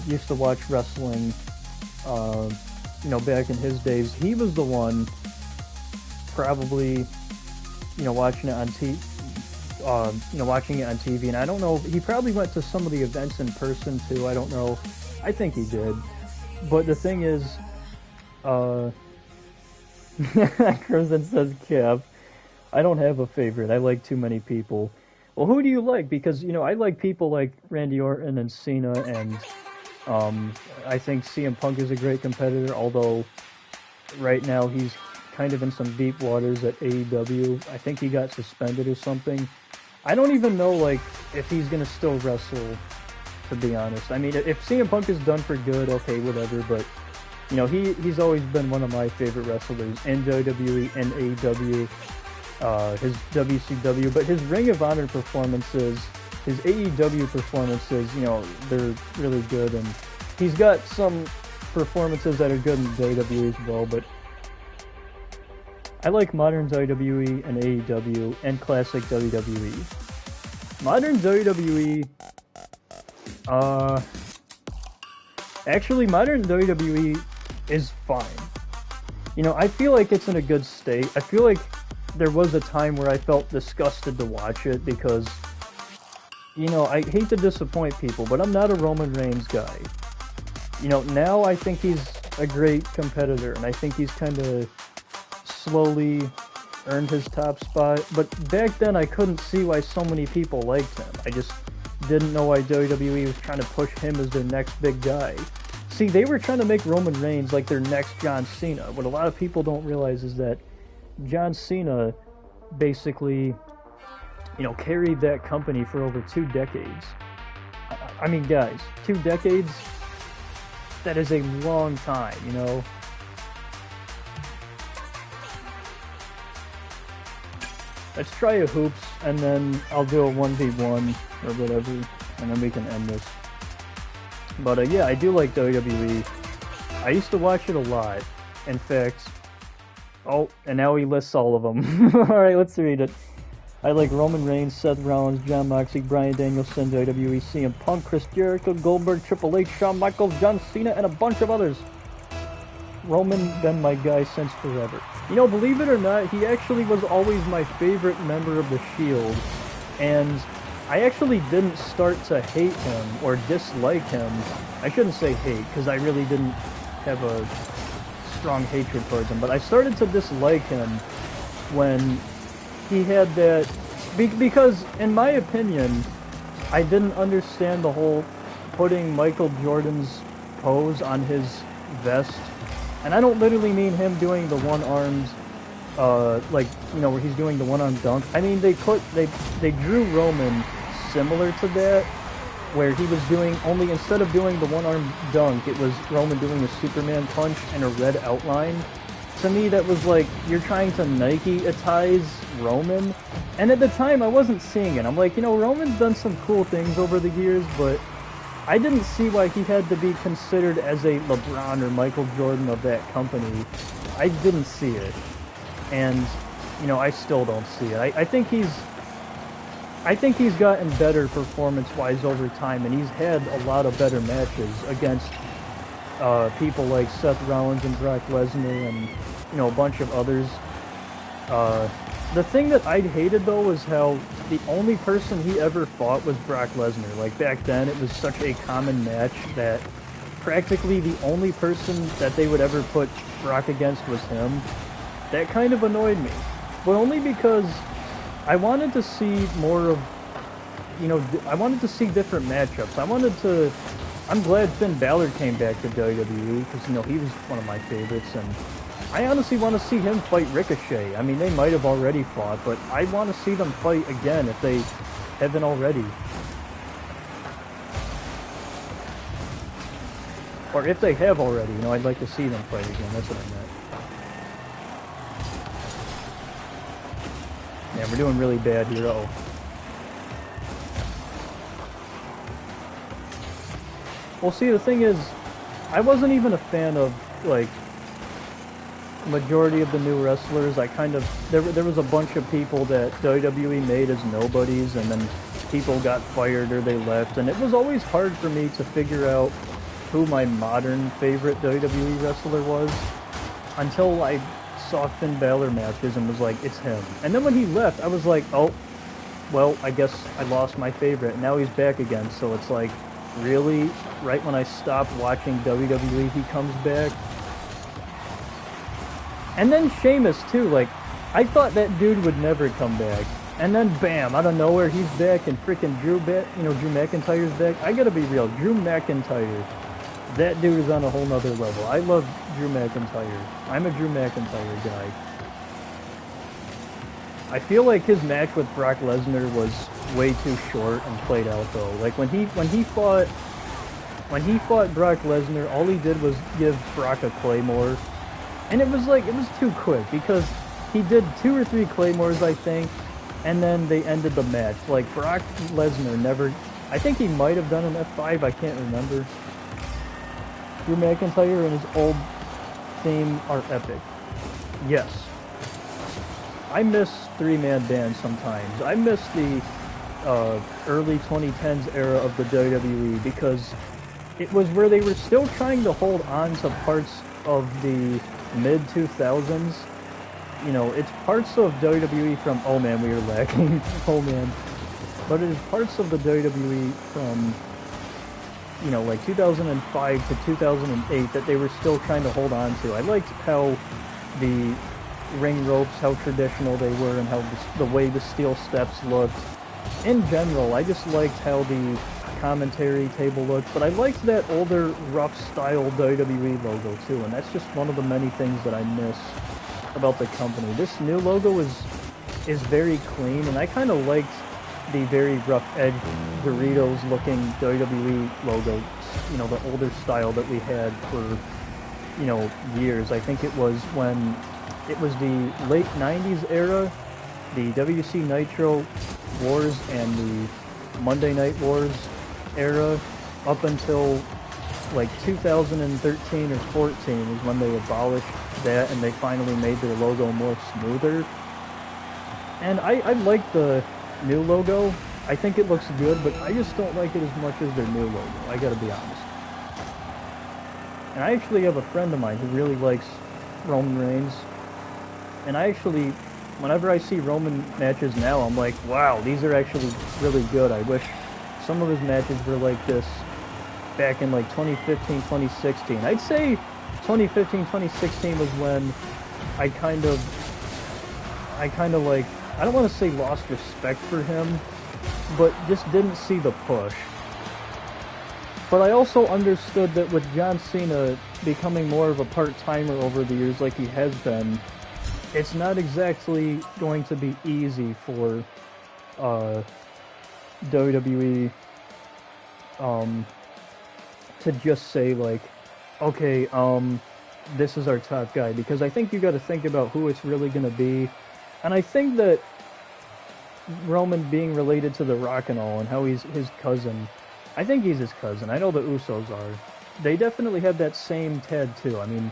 used to watch wrestling, you know, back in his days. He was the one probably, you know, watching it on TV. And I don't know, he probably went to some of the events in person too. I don't know. I think he did. But the thing is, Crimson says Cap. I don't have a favorite. I like too many people. Well, who do you like? Because, you know, I like people like Randy Orton and Cena, and I think CM Punk is a great competitor, although right now he's kind of in some deep waters at AEW. I think he got suspended or something. I don't even know, like, if he's gonna still wrestle, to be honest. I mean, if CM Punk is done for good, okay, whatever, but, you know, he's always been one of my favorite wrestlers in WWE and AEW, his WCW, but his Ring of Honor performances, his AEW performances, you know, they're really good, and he's got some performances that are good in WWE as well, but I like modern WWE and AEW and classic WWE. Modern WWE, actually modern WWE is fine. You know, I feel like it's in a good state. I feel like there was a time where I felt disgusted to watch it because, you know, I hate to disappoint people, but I'm not a Roman Reigns guy. You know, now I think he's a great competitor, and I think he's kind of slowly earned his top spot, but back then I couldn't see why so many people liked him. I just didn't know why WWE was trying to push him as their next big guy. See, they were trying to make Roman Reigns like their next John Cena. What a lot of people don't realize is that John Cena basically, you know, carried that company for over 2 decades. I mean, guys, 2 decades? That is a long time, you know? Let's try a hoops, and then I'll do a 1v1 or whatever, and then we can end this. But yeah, I do like WWE. I used to watch it a lot. In fact, oh, and now he lists all of them. Alright, let's read it. I like Roman Reigns, Seth Rollins, Jon Moxley, Bryan Danielson, WWE, CM Punk, Chris Jericho, Goldberg, Triple H, Shawn Michaels, John Cena, and a bunch of others. Roman been my guy since forever. You know, believe it or not, he actually was always my favorite member of the Shield, and I actually didn't start to hate him or dislike him. I shouldn't say hate, because I really didn't have a strong hatred towards him, but I started to dislike him when he had that, because in my opinion, I didn't understand the whole putting Michael Jordan's pose on his vest. And I don't literally mean him doing the one-armed, like, you know, where he's doing the one-armed dunk. I mean, they drew Roman similar to that, where he was doing, only instead of doing the one-armed dunk, it was Roman doing a Superman punch and a red outline. To me, that was like, you're trying to Nike-atize Roman. And at the time, I wasn't seeing it. I'm like, you know, Roman's done some cool things over the years, but I didn't see why he had to be considered as a LeBron or Michael Jordan of that company. I didn't see it. And, you know, I still don't see it. I think he's gotten better performance-wise over time, and he's had a lot of better matches against people like Seth Rollins and Brock Lesnar and, you know, a bunch of others. The thing that I hated, though, was how the only person he ever fought was Brock Lesnar. Like, back then, it was such a common match that practically the only person that they would ever put Brock against was him. That kind of annoyed me. But only because I wanted to see more of, you know, I wanted to see different matchups. I'm glad Finn Balor came back to WWE, because, you know, he was one of my favorites, and I honestly want to see him fight Ricochet. I mean, they might have already fought, but I want to see them fight again if they haven't already. Or if they have already, you know, I'd like to see them fight again. That's what I meant. Yeah, we're doing really bad here. Uh-oh. Well, see, the thing is, I wasn't even a fan of, like, majority of the new wrestlers. I kind of, there was a bunch of people that WWE made as nobodies, and then people got fired or they left, and it was always hard for me to figure out who my modern favorite WWE wrestler was until I saw Finn Balor matches and was like, it's him. And then when he left, I was like, oh, well, I guess I lost my favorite. Now he's back again, so it's like, really? Right when I stopped watching WWE, he comes back? And then Sheamus, too. Like, I thought that dude would never come back. And then, bam, out of nowhere, he's back, and freaking Drew McIntyre's back. I gotta be real, Drew McIntyre That dude is on a whole nother level. I love Drew McIntyre. I'm a Drew McIntyre guy. I feel like his match with Brock Lesnar was way too short and played out though. Like when he fought Brock Lesnar, all he did was give Brock a Claymore. And it was too quick because he did 2 or 3 Claymores, I think, and then they ended the match. Like Brock Lesnar never, I think he might have done an F5, I can't remember. Drew McIntyre and his old theme are epic. Yes. I miss 3-man bands sometimes. I miss the early 2010s era of the WWE because it was where they were still trying to hold on to parts of the mid-2000s. You know, it's parts of WWE from, oh man, we are lacking, oh man. But it is parts of the WWE from, you know, like 2005 to 2008 that they were still trying to hold on to. I liked how the ring ropes, how traditional they were, and how the way the steel steps looked. In general, I just liked how the commentary table looked, but I liked that older, rough style WWE logo too, and that's just one of the many things that I miss about the company. This new logo is very clean, and I kind of liked the very rough edge Doritos looking WWE logo, you know, the older style that we had for, you know, years. I think it was when it was the late 90s era, the WC Nitro Wars and the Monday Night Wars era, up until like 2013 or 14 is when they abolished that and they finally made their logo more smoother. And I like the new logo. I think it looks good, but I just don't like it as much as their new logo, I gotta be honest. And I actually have a friend of mine who really likes Roman Reigns. And I actually, whenever I see Roman matches now, I'm like, wow, these are actually really good. I wish some of his matches were like this back in like 2015, 2016. I'd say 2015, 2016 was when I kind of like, I don't want to say lost respect for him, but just didn't see the push. But I also understood that with John Cena becoming more of a part-timer over the years like he has been, it's not exactly going to be easy for WWE to just say like, okay, this is our top guy, because I think you got to think about who it's really going to be. And I think that Roman being related to The Rock and all, and how he's his cousin, I think he's his cousin. I know the Usos are. They definitely have that same tattoo. I mean,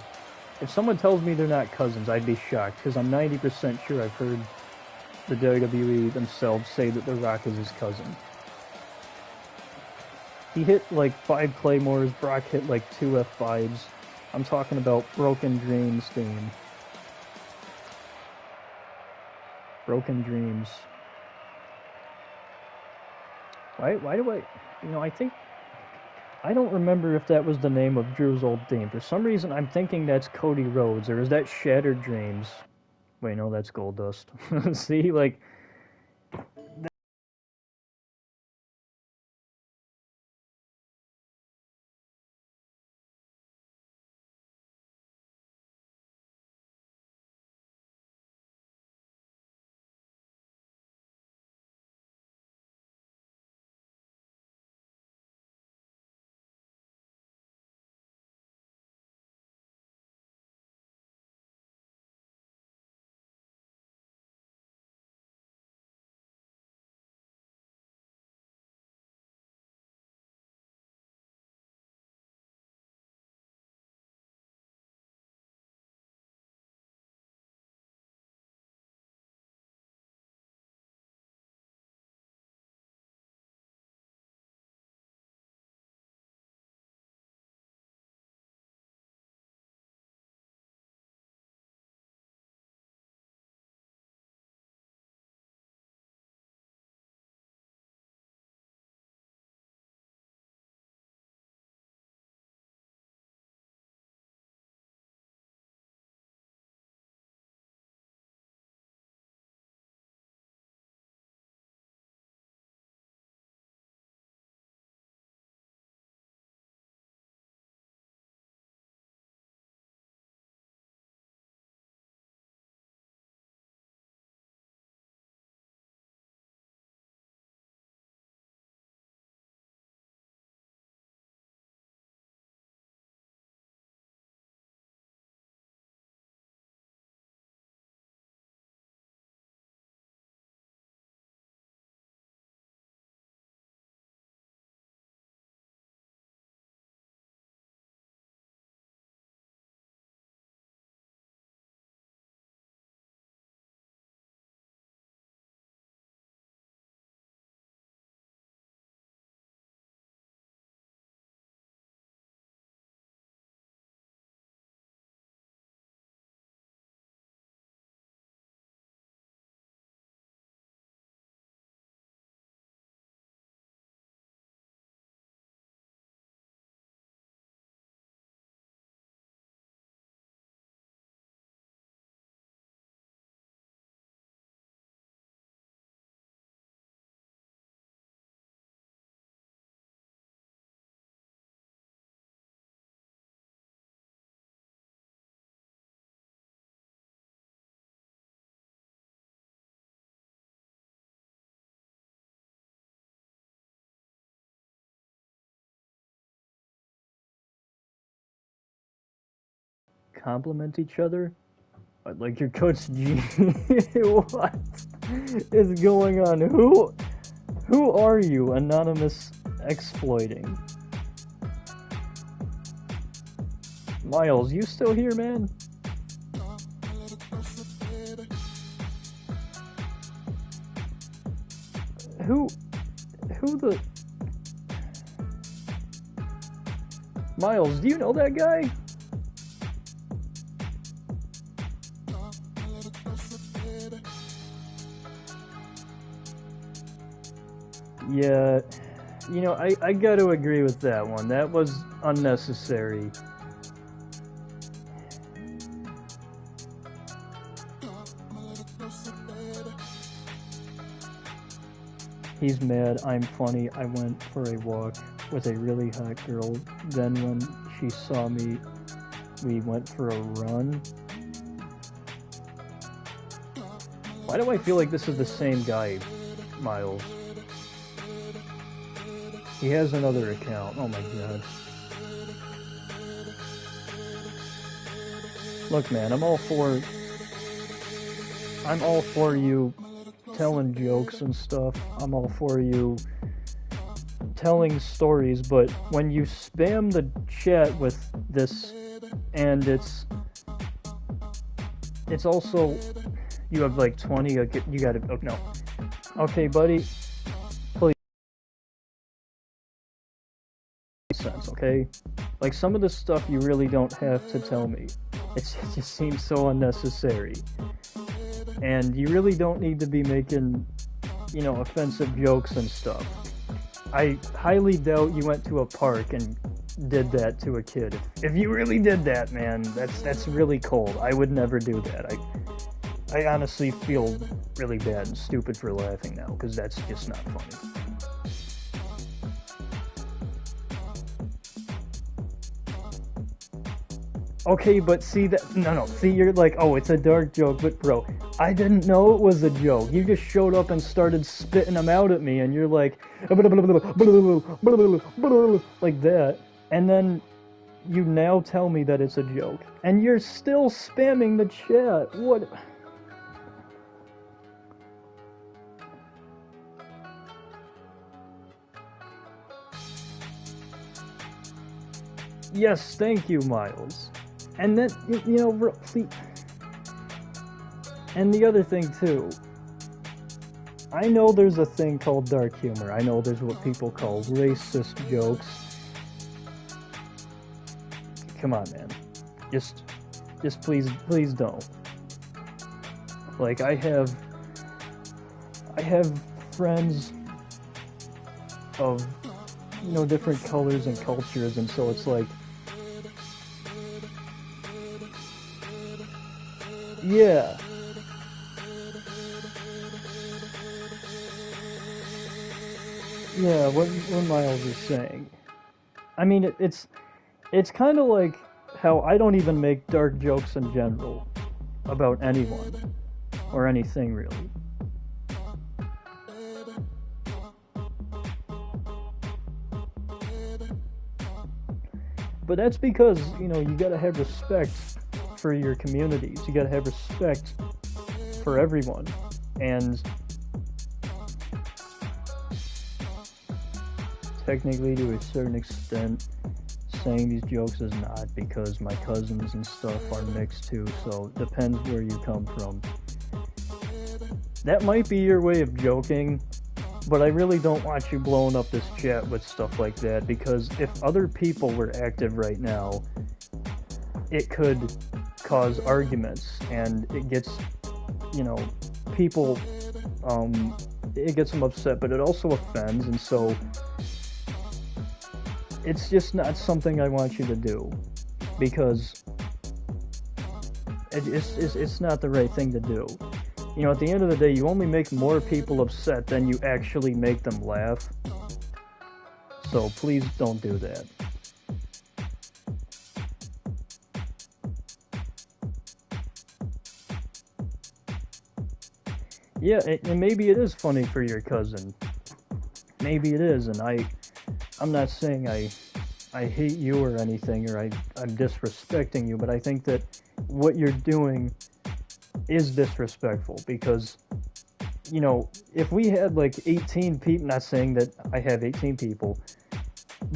if someone tells me they're not cousins, I'd be shocked, because I'm 90% sure I've heard the WWE themselves say that The Rock is his cousin. He hit like 5 Claymores, Brock hit like 2 F5s. I'm talking about Broken Dreams theme. Broken Dreams. Why do I... You know, I think... I don't remember if that was the name of Drew's old theme. For some reason, I'm thinking that's Cody Rhodes, or is that Shattered Dreams? Wait, no, that's Goldust. See, like... compliment each other? Like your Coach G? What is going on? Who are you, anonymous exploiting? Miles, you still here, man? Who the... Miles, do you know that guy? Yeah, you know, I gotta agree with that one. That was unnecessary. He's mad, I'm funny, I went for a walk with a really hot girl, then when she saw me, we went for a run. Why do I feel like this is the same guy, Miles? He has another account, oh my god. Look man, I'm all for you telling jokes and stuff. I'm all for you telling stories, but when you spam the chat with this, and it's also, you have like 20, you gotta, oh no. Okay, buddy, please. Sense, okay? Like, some of the stuff you really don't have to tell me. It just seems so unnecessary. And you really don't need to be making, you know, offensive jokes and stuff. I highly doubt you went to a park and did that to a kid. If you really did that, man, that's really cold. I would never do that. I honestly feel really bad and stupid for laughing now, because that's just not funny. Okay, but see that, no, see, you're like, oh, it's a dark joke, but bro, I didn't know it was a joke. You just showed up and started spitting them out at me, and you're like, like that, and then you now tell me that it's a joke, and you're still spamming the chat. What? Yes, thank you, Miles. And then, you know, see, and the other thing too, I know there's a thing called dark humor. I know there's what people call racist jokes. Come on, man. Just please don't. Like, I have friends of, you know, different colors and cultures, and so it's like, yeah. Yeah, what Miles is saying. I mean, it's kind of like how I don't even make dark jokes in general about anyone or anything really. But that's because, you know, you gotta have respect for your communities. You gotta have respect for everyone. And technically, to a certain extent, saying these jokes is not, because my cousins and stuff are mixed too, so it depends where you come from. That might be your way of joking, but I really don't want you blowing up this chat with stuff like that, because if other people were active right now, it could cause arguments, and it gets, you know, people, it gets them upset, but it also offends, and so it's just not something I want you to do, because it's not the right thing to do. You know, at the end of the day, you only make more people upset than you actually make them laugh. So please don't do that. Yeah, and maybe it is funny for your cousin. Maybe it is, and I'm not saying I I hate you or anything, or I'm disrespecting you, but I think that what you're doing is disrespectful because, you know, if we had like 18 people, not saying that I have 18 people,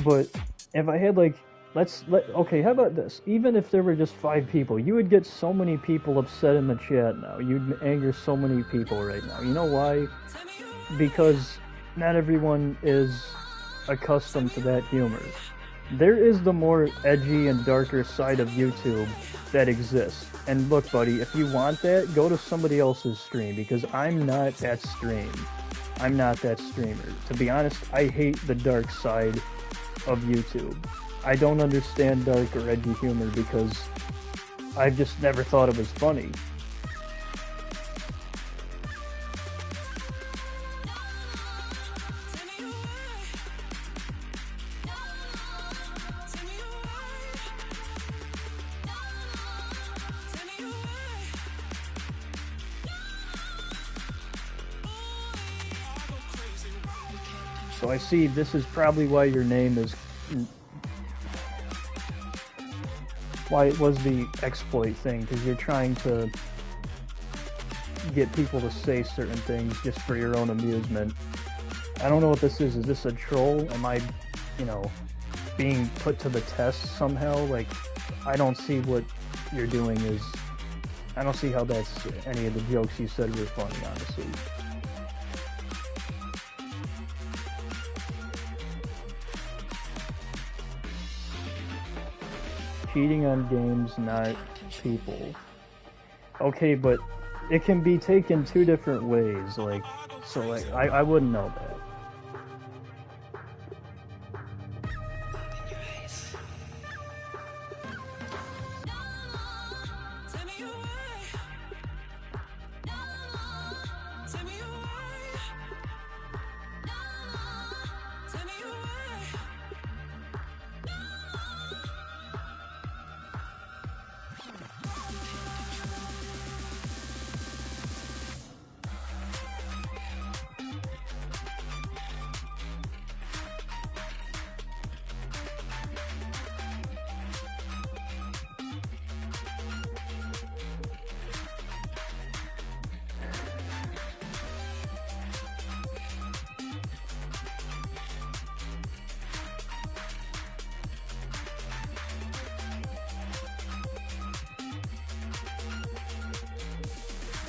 but if I had like, okay, how about this? Even if there were just 5 people, you would get so many people upset in the chat now. You'd anger so many people right now. You know why? Because not everyone is accustomed to that humor. There is the more edgy and darker side of YouTube that exists. And look, buddy, if you want that, go to somebody else's stream, because I'm not that stream. I'm not that streamer. To be honest, I hate the dark side of YouTube. I don't understand dark or edgy humor because I've just never thought it was funny. So I see this is probably why your name is... why it was the exploit thing, because you're trying to get people to say certain things just for your own amusement. I don't know what this is. Is this a troll? Am I, you know, being put to the test somehow? Like, I don't see what you're doing is... I don't see how that's any of the jokes you said were funny, honestly. Cheating on games, not people. Okay, but it can be taken 2 different ways, like, so like, I wouldn't know that.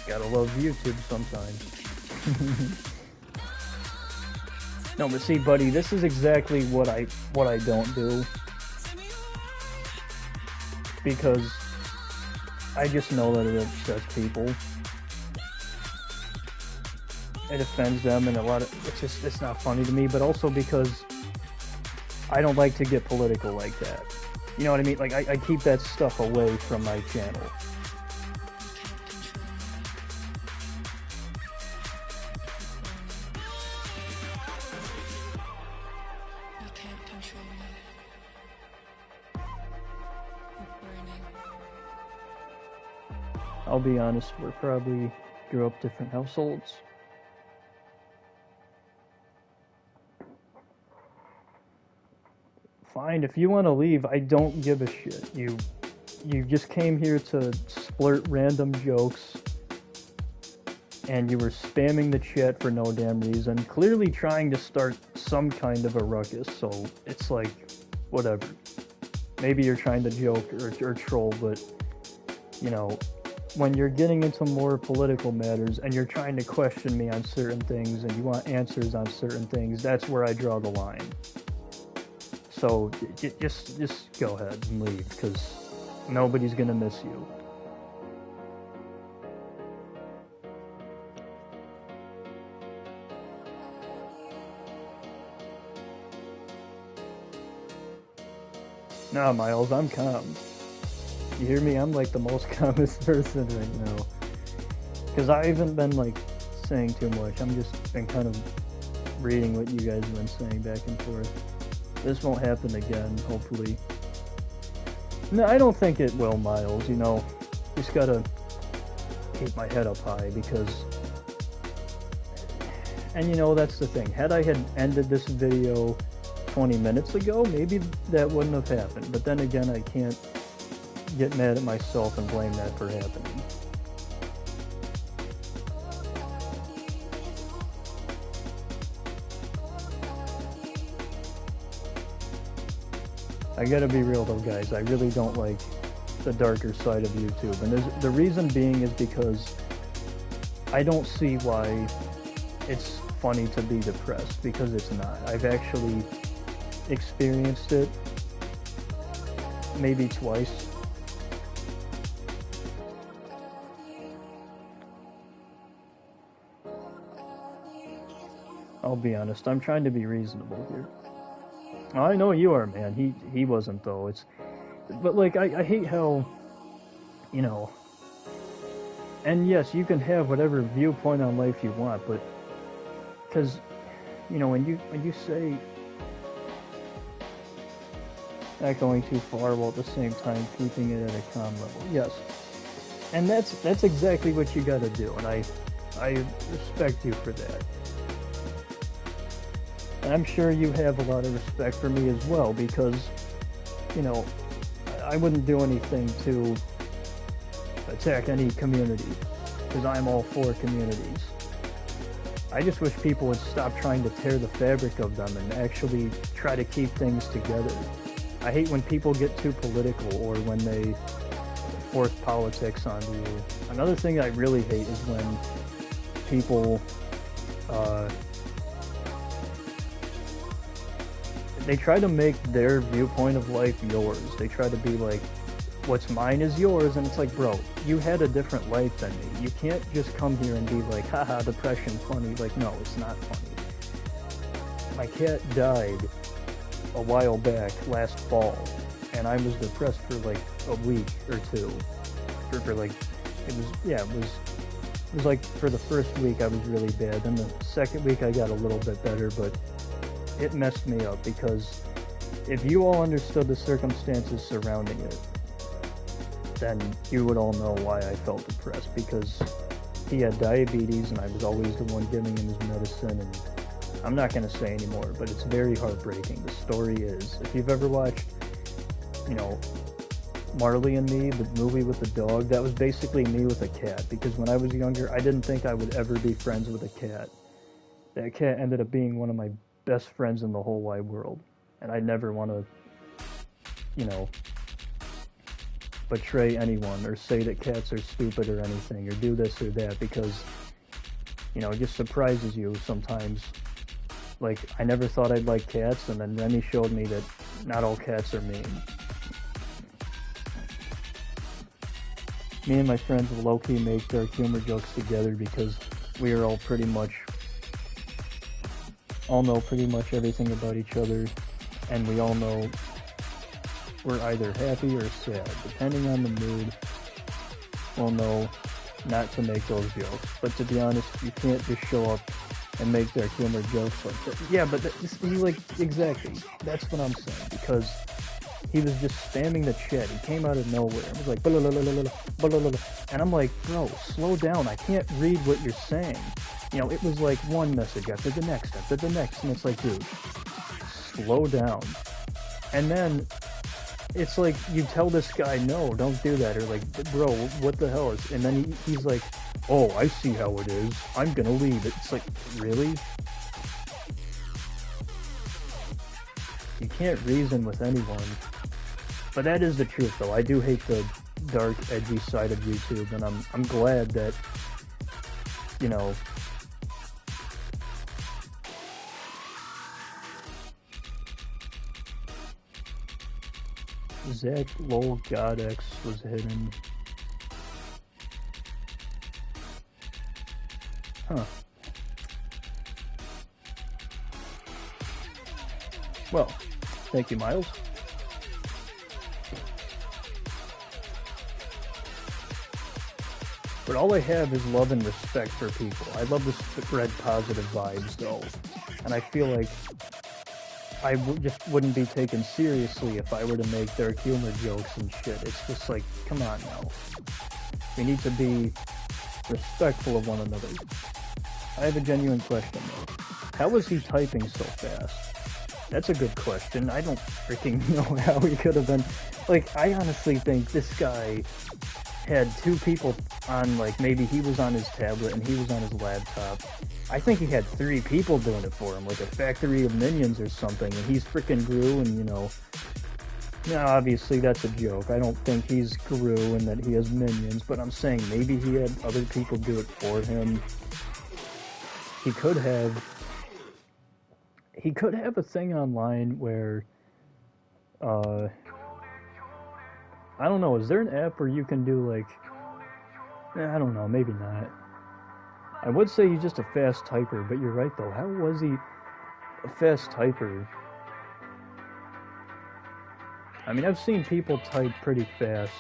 Gotta love YouTube sometimes. No, but see, buddy, this is exactly what I don't do. Because I just know that it upsets people. It offends them, and it's not funny to me, but also because I don't like to get political like that. You know what I mean? Like, I keep that stuff away from my channel. I'll be honest, we probably grew up different households. Fine, if you want to leave, I don't give a shit. You just came here to splurt random jokes, and you were spamming the chat for no damn reason, clearly trying to start some kind of a ruckus, so it's like, whatever. Maybe you're trying to joke or troll, but, you know, when you're getting into more political matters and you're trying to question me on certain things and you want answers on certain things, that's where I draw the line. So just go ahead and leave, because nobody's gonna miss you. Nah, Miles, I'm calm. You hear me? I'm like the most calmest person right now. Because I haven't been like saying too much. I'm just been kind of reading what you guys have been saying back and forth. This won't happen again, hopefully. No, I don't think it will, Miles. You know, just gotta keep my head up high, because... And you know, that's the thing. Had I had ended this video 20 minutes ago, maybe that wouldn't have happened. But then again, I can't get mad at myself and blame that for happening. I gotta be real though, guys, I really don't like the darker side of YouTube, and the reason being is because I don't see why it's funny to be depressed, because it's not. I've actually experienced it maybe twice. I'll be honest, I'm trying to be reasonable here. I know you are, man. He wasn't though. But like I hate how, you know. And yes, you can have whatever viewpoint on life you want, but because, you know, when you say not going too far while at the same time keeping it at a calm level, yes, and that's exactly what you got to do, and I respect you for that. And I'm sure you have a lot of respect for me as well, because, you know, I wouldn't do anything to attack any community, because I'm all for communities. I just wish people would stop trying to tear the fabric of them and actually try to keep things together. I hate when people get too political, or when they force politics on you. Another thing I really hate is when people they try to make their viewpoint of life yours. They try to be like, what's mine is yours, and it's like, bro, you had a different life than me. You can't just come here and be like, haha, depression, funny. Like, no, it's not funny. My cat died a while back, last fall, and I was depressed for like a week or two. For like, it was like, for the first week I was really bad. Then the second week I got a little bit better, but it messed me up, because if you all understood the circumstances surrounding it, then you would all know why I felt depressed, because he had diabetes and I was always the one giving him his medicine, and I'm not going to say anymore, but it's very heartbreaking. The story is, if you've ever watched, you know, Marley and Me, the movie with the dog, that was basically me with a cat, because when I was younger, I didn't think I would ever be friends with a cat. That cat ended up being one of my best friends in the whole wide world, and I never want to, you know, betray anyone or say that cats are stupid or anything, or do this or that, because, you know, it just surprises you sometimes. Like, I never thought I'd like cats, and then Remy showed me that not all cats are mean. Me and my friends will low-key make dark humor jokes together, because we are all know pretty much everything about each other, and we all know we're either happy or sad. Depending on the mood, we'll know not to make those jokes. But to be honest, you can't just show up and make dark humor jokes like that. Yeah, but exactly, that's what I'm saying, because he was just spamming the chat. He came out of nowhere. It was like, blah, blah, blah, blah, blah, blah, blah, blah. And I'm like, bro, slow down. I can't read what you're saying. You know, it was like one message after the next, and it's like, dude, slow down. And then it's like, you tell this guy, no, don't do that, or like, bro, what the hell is, and then he's like, oh, I see how it is, I'm gonna leave. It's like, really? You can't reason with anyone. But that is the truth, though. I do hate the dark, edgy side of YouTube, and I'm glad that, you know, Zach Lol GodX was hidden. Huh. Well, thank you, Miles. But all I have is love and respect for people. I love to spread positive vibes, though. And I feel like I just wouldn't be taken seriously if I were to make dark humor jokes and shit. It's just like, come on now. We need to be respectful of one another. I have a genuine question, though. How was he typing so fast? That's a good question. I don't freaking know how he could have been. Like, I honestly think this guy had two people on, like, maybe he was on his tablet and he was on his laptop. I think he had three people doing it for him, like a factory of minions or something, and he's freaking Gru, and, you know... Now, obviously, that's a joke. I don't think he's Gru and that he has minions, but I'm saying maybe he had other people do it for him. He could have a thing online where, I don't know, is there an app where you can do, like, I don't know, maybe not. I would say he's just a fast typer, but you're right, though. How was he a fast typer? I mean, I've seen people type pretty fast,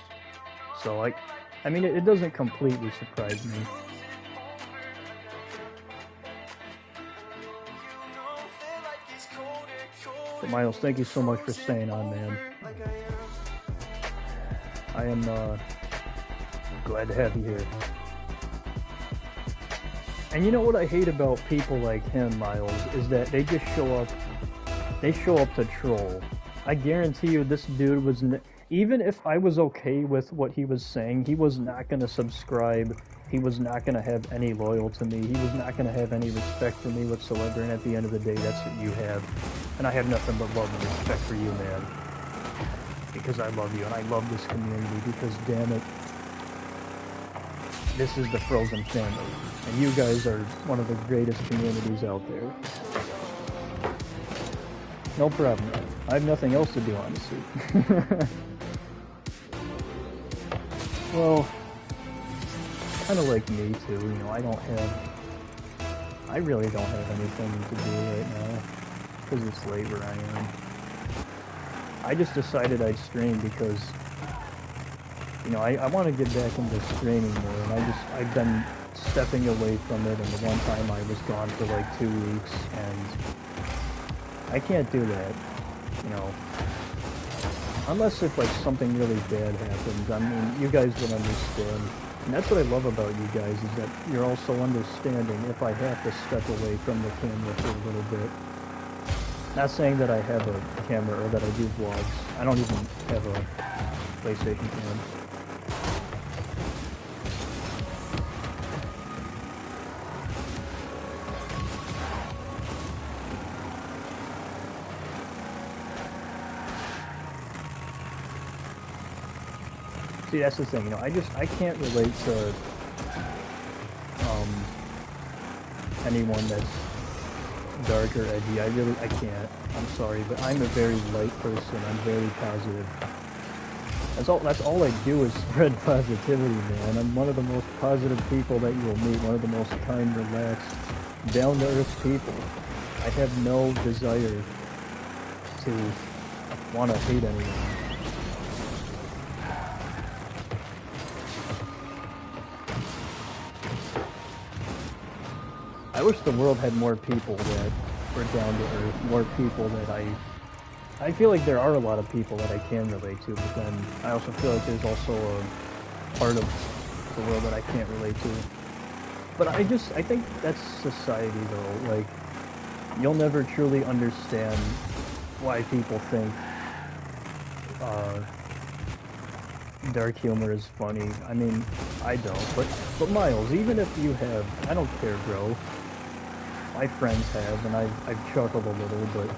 so, like, I mean, it doesn't completely surprise me. But Miles, thank you so much for staying on, man. I am glad to have you here. And you know what I hate about people like him, Miles, is that they just show up to troll. I guarantee you this dude was, even if I was okay with what he was saying, he was not going to subscribe. He was not going to have any loyalty to me. He was not going to have any respect for me whatsoever. And at the end of the day, that's what you have. And I have nothing but love and respect for you, man. Because I love you and I love this community because, damn it, this is the Frozen family. And you guys are one of the greatest communities out there. No problem. I have nothing else to do, honestly. Well, kind of like me too, you know, I really don't have anything to do right now, because it's late where I am. I just decided I'd stream because, you know, I want to get back into streaming more, and I've been stepping away from it, and the one time I was gone for like 2 weeks, and I can't do that, you know, unless if like something really bad happens. I mean, you guys would understand, and that's what I love about you guys, is that you're also understanding if I have to step away from the camera for a little bit. Not saying that I have a camera or that I do vlogs. I don't even have a PlayStation cam. See, that's the thing, you know, I can't relate to, anyone that's dark or edgy. I can't. I'm sorry, but I'm a very light person. I'm very positive. That's all I do is spread positivity, man. I'm one of the most positive people that you will meet, one of the most kind, relaxed, down-to-earth people. I have no desire to want to hate anyone. I wish the world had more people that were down to earth, more people that I feel like there are a lot of people that I can relate to, but then I also feel like there's also a part of the world that I can't relate to. But I think that's society though, like, you'll never truly understand why people think, dark humor is funny. I mean, I don't, but Miles, even if you have, I don't care, bro. My friends have, and I've chuckled a little, but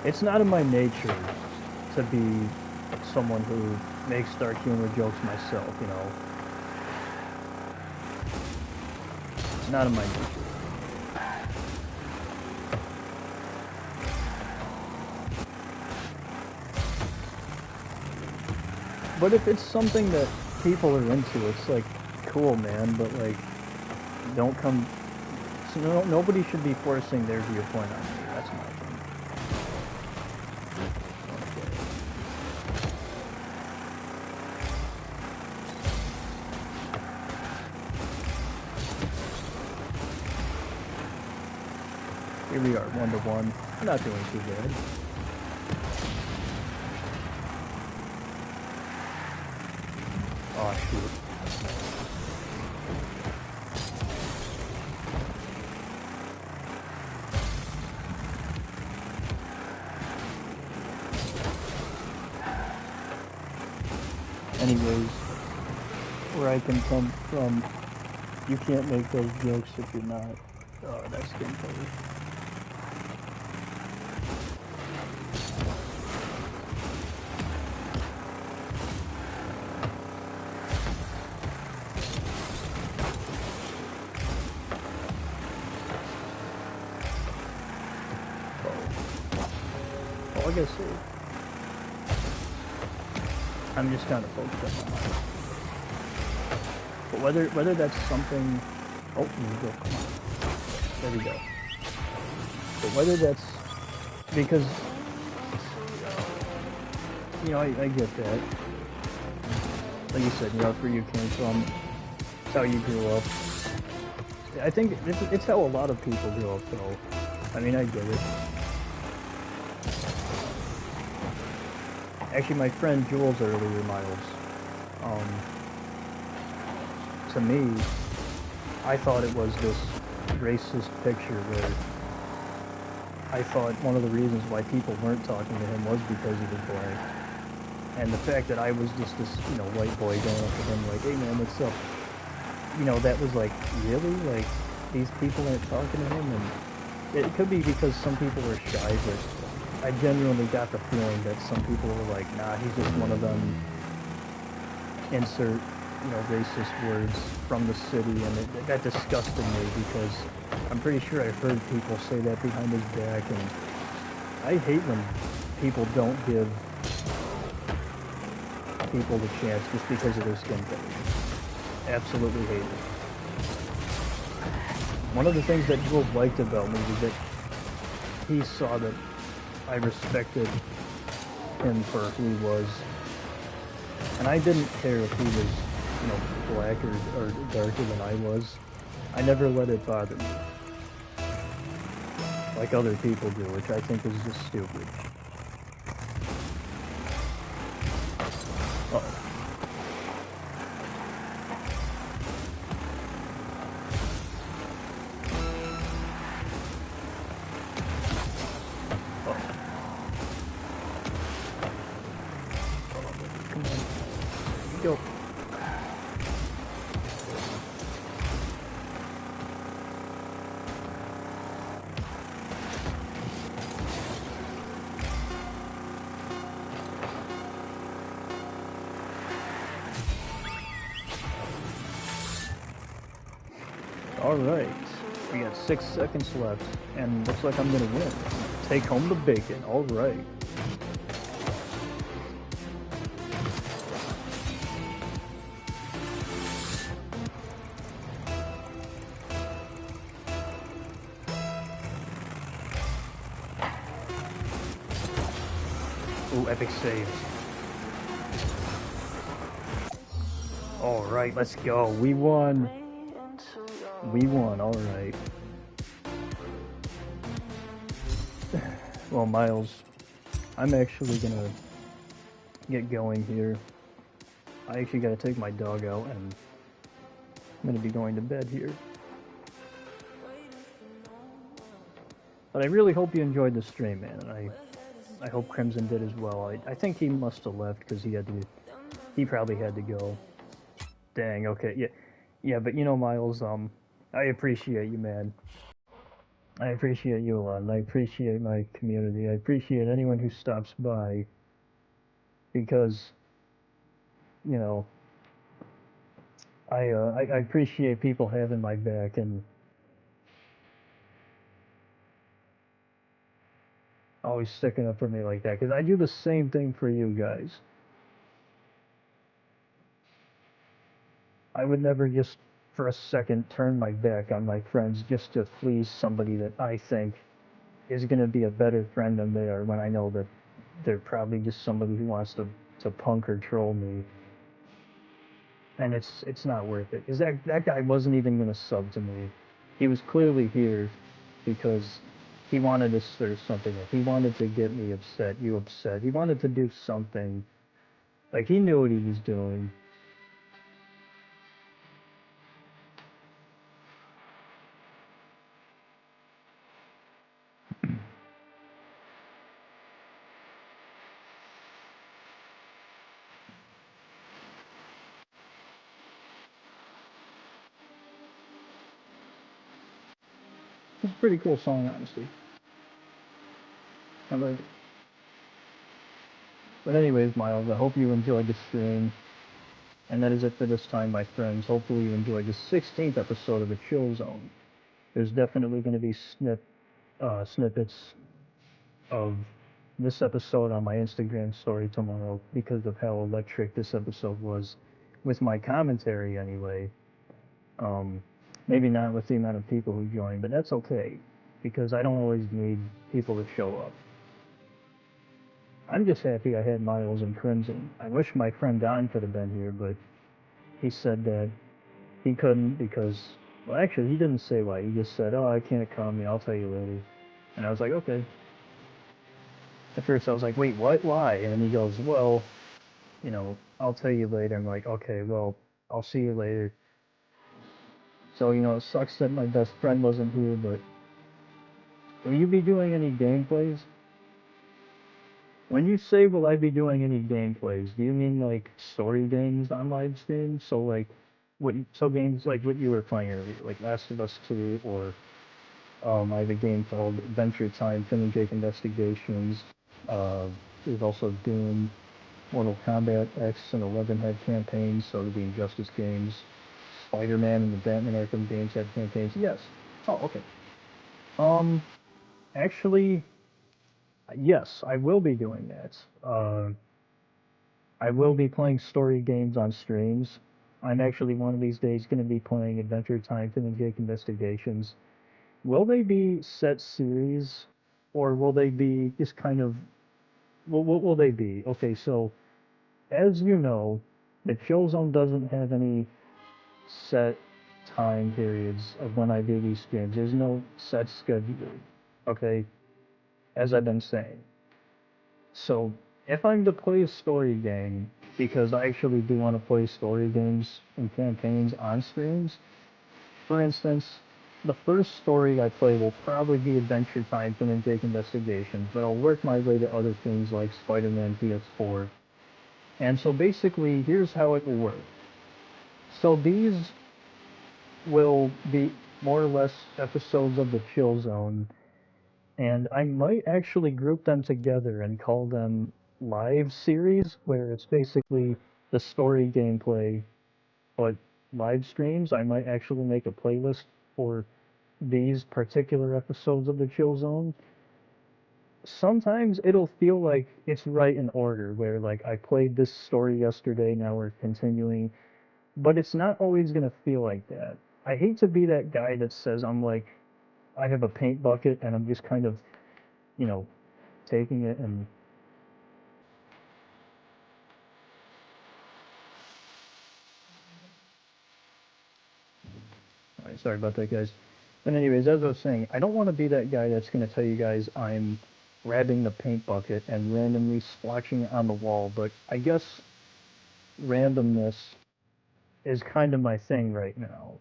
it's not in my nature to be someone who makes dark humor jokes myself, you know. It's not in my nature. But if it's something that people are into, it's like, cool, man, but like, don't come... No, nobody should be forcing their viewpoint on me. That's my thing. Okay. Here we are, 1-1. I'm not doing too bad. Oh, shoot. Anyways, where I can come from, you can't make those jokes if you're not that skin color. Oh, I guess I'm just kind of focused on my life. But whether that's something, oh, there we go, come on, there we go. But whether that's because, you know, I get that. Like you said, you know, it's where you came from, it's how you grew up. I think it's how a lot of people grow up, though. I mean, I get it. Actually, my friend Jules earlier, Miles, to me, I thought it was this racist picture where I thought one of the reasons why people weren't talking to him was because he was black. And the fact that I was just this, you know, white boy going up to him like, hey man, what's up? You know, that was like, really? Like, these people aren't talking to him? And it could be because some people were shy, but I genuinely got the feeling that some people were like, nah, he's just one of them, insert, you know, racist words from the city, and that disgusted me because I'm pretty sure I heard people say that behind his back, and I hate when people don't give people the chance just because of their skin color. Absolutely hate it. One of the things that Jules liked about me was that he saw that I respected him for who he was, and I didn't care if he was, you know, black or darker than I was. I never let it bother me, like other people do, which I think is just stupid. Uh-oh. Come on. Go. Alright, we got 6 seconds left, and looks like I'm gonna win. Take home the bacon, alright. Ooh, epic save. Alright, let's go. We won. We won, alright. Well, Miles, I'm actually gonna get going here. I actually gotta take my dog out, and I'm gonna be going to bed here. But I really hope you enjoyed the stream, man, and I hope Crimson did as well. I think he must have left because he probably had to go. Dang, okay, yeah, but you know, Miles, I appreciate you, man. I appreciate you a lot, and I appreciate my community. I appreciate anyone who stops by, because, you know, I appreciate people having my back and always sticking up for me like that, because I do the same thing for you guys. I would never just for a second turn my back on my friends just to please somebody that I think is going to be a better friend than they are, when I know that they're probably just somebody who wants to punk or troll me. And it's not worth it, because that guy wasn't even going to sub to me. He was clearly here because he wanted to stir something up. He wanted to get me upset, you upset. He wanted to do something. Like, he knew what he was doing. It's a pretty cool song, honestly. I like it. But anyways, Miles, I hope you enjoyed the stream. And that is it for this time, my friends. Hopefully you enjoyed the 16th episode of the Chill Zone. There's definitely going to be snippets of this episode on my Instagram story tomorrow because of how electric this episode was with my commentary anyway. Um, Maybe not with the amount of people who joined, but that's okay because I don't always need people to show up. I'm just happy I had Miles and Crimson. I wish my friend Don could have been here, but he said that he couldn't because, well, actually, he didn't say why. He just said, "Oh, I can't come. I'll tell you later." And I was like, "Okay." At first, I was like, "Wait, what? Why?" And he goes, "Well, I'll tell you later." I'm like, "Okay, well, I'll see you later." So, it sucks that my best friend wasn't here, but will you be doing any gameplays? When you say will I be doing any gameplays, do you mean like story games on live stream? So like games like what you were playing earlier, like Last of Us 2 or I have a game called Adventure Time, Finn and Jake Investigations. Uh, there's also Doom, Mortal Kombat X and 11 had campaigns, so the Injustice games. Spider-Man and the Batman Arkham games had campaigns. Yes. Oh, okay. Um, Actually, yes, I will be doing that. I will be playing story games on streams. I'm actually one of these days going to be playing Adventure Time, Finn and Jake Investigations. Will they be set series, or will they be just kind of? What will they be? Okay, so as you know, the Chill Zone doesn't have any set time periods of when I do these streams. There's no set schedule. Okay, as I've been saying. So if I'm to play a story game, because I actually do want to play story games and campaigns on streams, for instance, the first story I play will probably be Adventure Time, Finn and Jake Investigations, but I'll work my way to other things like Spider-Man PS4. And so basically, here's how it will work. So these will be more or less episodes of the Chill Zone, and I might actually group them together and call them live series, where it's basically the story gameplay, but live streams. I might actually make a playlist for these particular episodes of the Chill Zone. Sometimes it'll feel like it's right in order, where like I played this story yesterday, now we're continuing, but it's not always gonna feel like that. I hate to be that guy that says I have a paint bucket and I'm just kind of, you know, taking it and all right, sorry about that, guys. But anyways, as I was saying, I don't want to be that guy that's going to tell you guys I'm grabbing the paint bucket and randomly splotching it on the wall. But I guess randomness is kind of my thing right now.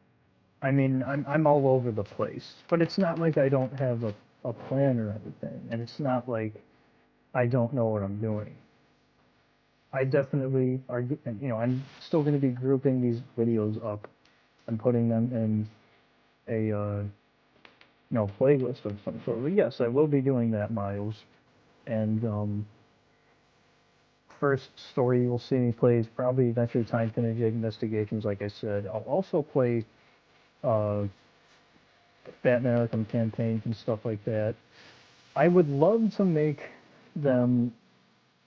I mean, I'm all over the place, but it's not like I don't have a plan or anything, and it's not like I don't know what I'm doing. I definitely are, I'm still going to be grouping these videos up and putting them in a playlist of some sort. But yes, I will be doing that, Miles. And first story you'll see me play is probably Adventure Time, Finn and Jake Investigations, like I said. I'll also play uh, Batman Arkham campaigns and stuff like that. I would love to make them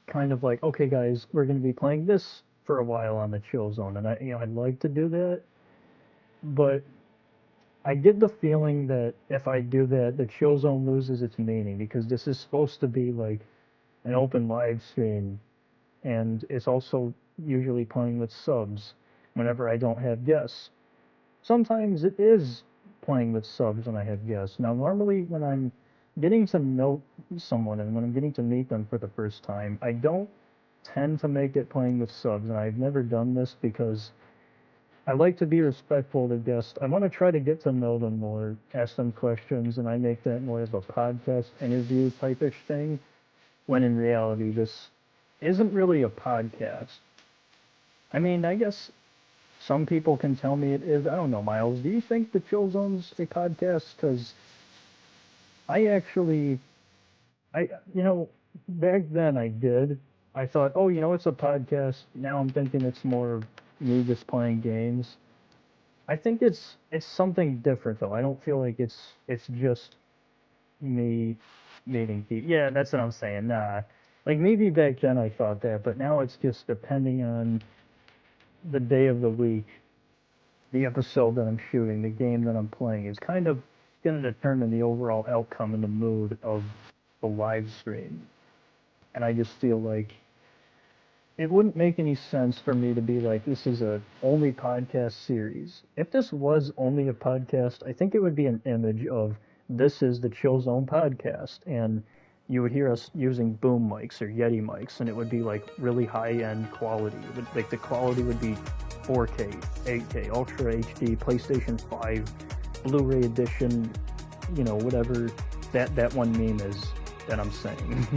kind of like, okay, guys, we're going to be playing this for a while on the Chill Zone, and I'd like to do that, but I get the feeling that if I do that, the Chill Zone loses its meaning because this is supposed to be like an open live stream, and it's also usually playing with subs whenever I don't have guests. Sometimes it is playing with subs when I have guests. Now, normally when I'm getting to know someone and when I'm getting to meet them for the first time, I don't tend to make it playing with subs, and I've never done this because I like to be respectful to guests. I want to try to get to know them more, ask them questions, and I make that more of a podcast interview type-ish thing, when in reality this isn't really a podcast. I mean, I guess some people can tell me it is. I don't know, Miles. Do you think the Chill Zone's a podcast? Because I actually, back then I did. I thought, oh, it's a podcast. Now I'm thinking it's more of me just playing games. I think it's something different though. I don't feel like it's just me meeting people. Yeah, that's what I'm saying. Nah, like maybe back then I thought that, but now it's just depending on the day of the week, the episode that I'm shooting, the game that I'm playing is kind of going to determine the overall outcome and the mood of the live stream. And I just feel like it wouldn't make any sense for me to be like, this is a only podcast series. If this was only a podcast, I think it would be an image of this is the Chill Zone podcast, and you would hear us using boom mics or Yeti mics, and it would be like really high end quality. Like the quality would be 4K, 8K, Ultra HD, PlayStation 5, Blu-ray edition, whatever that one meme is that I'm saying.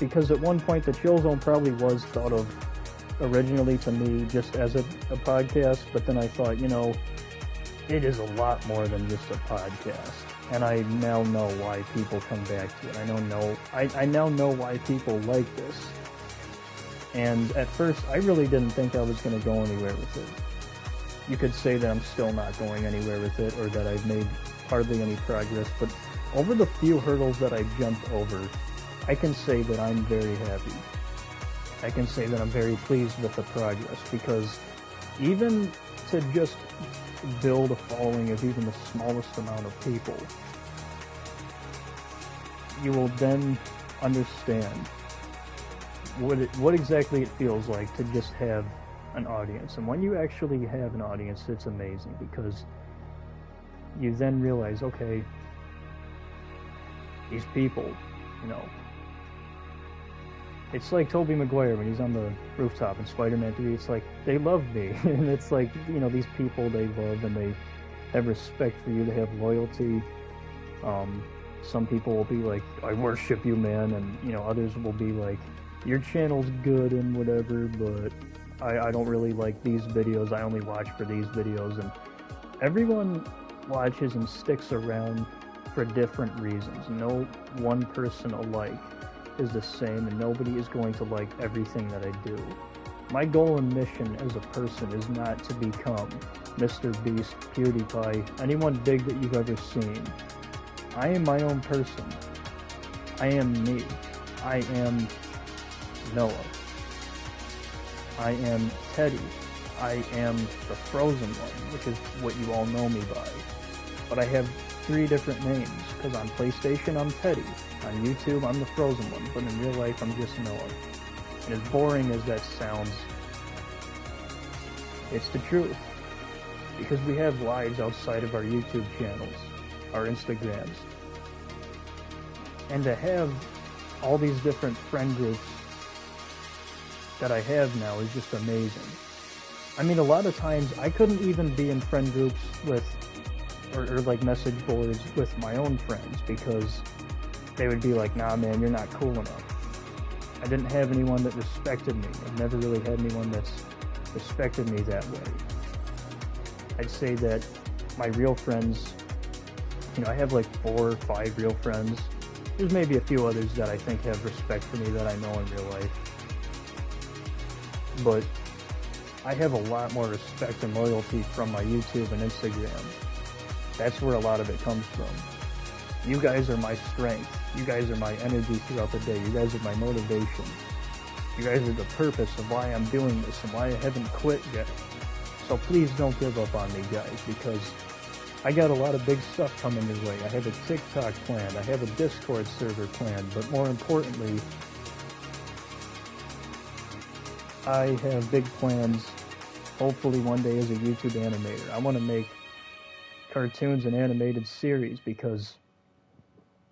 Because at one point the Chill Zone probably was thought of originally to me just as a podcast, but then I thought, it is a lot more than just a podcast. And I now know why people come back to it. I now know why people like this. And at first, I really didn't think I was going to go anywhere with it. You could say that I'm still not going anywhere with it, or that I've made hardly any progress, but over the few hurdles that I've jumped over, I can say that I'm very happy. I can say that I'm very pleased with the progress, because even to just build a following of even the smallest amount of people, you will then understand what exactly it feels like to just have an audience. And when you actually have an audience, it's amazing, because you then realize, okay, these people, it's like Tobey Maguire when he's on the rooftop in Spider-Man 3. It's like, they love me. And it's like, these people they love, and they have respect for you. They have loyalty. Some people will be like, I worship you, man. And, others will be like, your channel's good and whatever, but I don't really like these videos. I only watch for these videos. And everyone watches and sticks around for different reasons. No one person alike is the same, and nobody is going to like everything that I do. My goal and mission as a person is not to become Mr. Beast, PewDiePie, anyone big that you've ever seen. I am my own person. I am me. I am Noah. I am Teddy. I am the Frozen One, which is what you all know me by. But I have 3 different names, because on PlayStation I'm Teddy, on YouTube I'm the Frozen One, but in real life I'm just Noah. And as boring as that sounds, it's the truth. Because we have lives outside of our YouTube channels, our Instagrams. And to have all these different friend groups that I have now is just amazing. I mean, a lot of times I couldn't even be in friend groups with or like message boards with my own friends, because they would be like, nah man, you're not cool enough. I didn't have anyone that respected me. I've never really had anyone that's respected me that way. I'd say that my real friends, I have like 4 or 5 real friends. There's maybe a few others that I think have respect for me that I know in real life. But I have a lot more respect and loyalty from my YouTube and Instagram. That's where a lot of it comes from. You guys are my strength. You guys are my energy throughout the day. You guys are my motivation. You guys are the purpose of why I'm doing this and why I haven't quit yet. So please don't give up on me, guys, because I got a lot of big stuff coming your way. I have a TikTok planned. I have a Discord server planned. But more importantly, I have big plans, hopefully one day as a YouTube animator. I want to make cartoons and animated series, because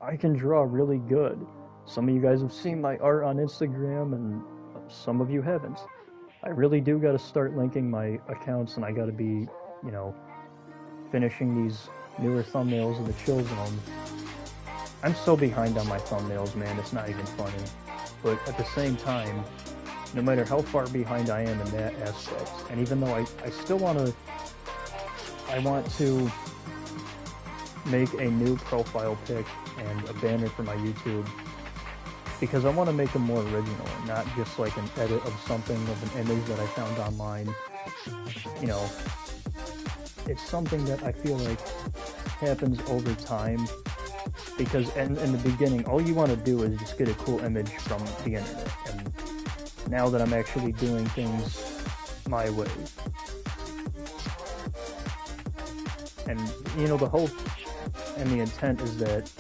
I can draw really good. Some of you guys have seen my art on Instagram, and some of you haven't. I really do got to start linking my accounts, and I got to be, finishing these newer thumbnails of the Chill Zone. I'm so behind on my thumbnails, man, it's not even funny. But at the same time, no matter how far behind I am in that aspect, and even though I still want to make a new profile pic and a banner for my YouTube because I want to make them more original and not just like an edit of something, of an image that I found online. You know, it's something that I feel like happens over time because in the beginning, all you want to do is just get a cool image from the internet. And now that I'm actually doing things my way, and you know, the hope and the intent is that,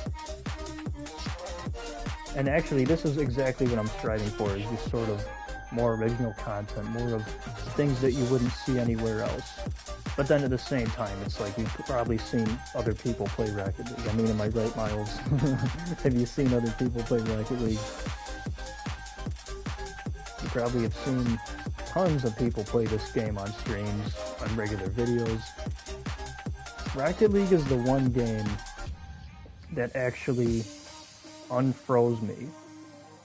and actually this is exactly what I'm striving for, is just sort of more original content, more of things that you wouldn't see anywhere else. But then at the same time, it's like you've probably seen other people play Rocket League. I mean, am I right, Miles? Have you seen other people play Rocket League? You probably have seen tons of people play this game on streams, on regular videos. Rocket League is the one game that actually unfroze me,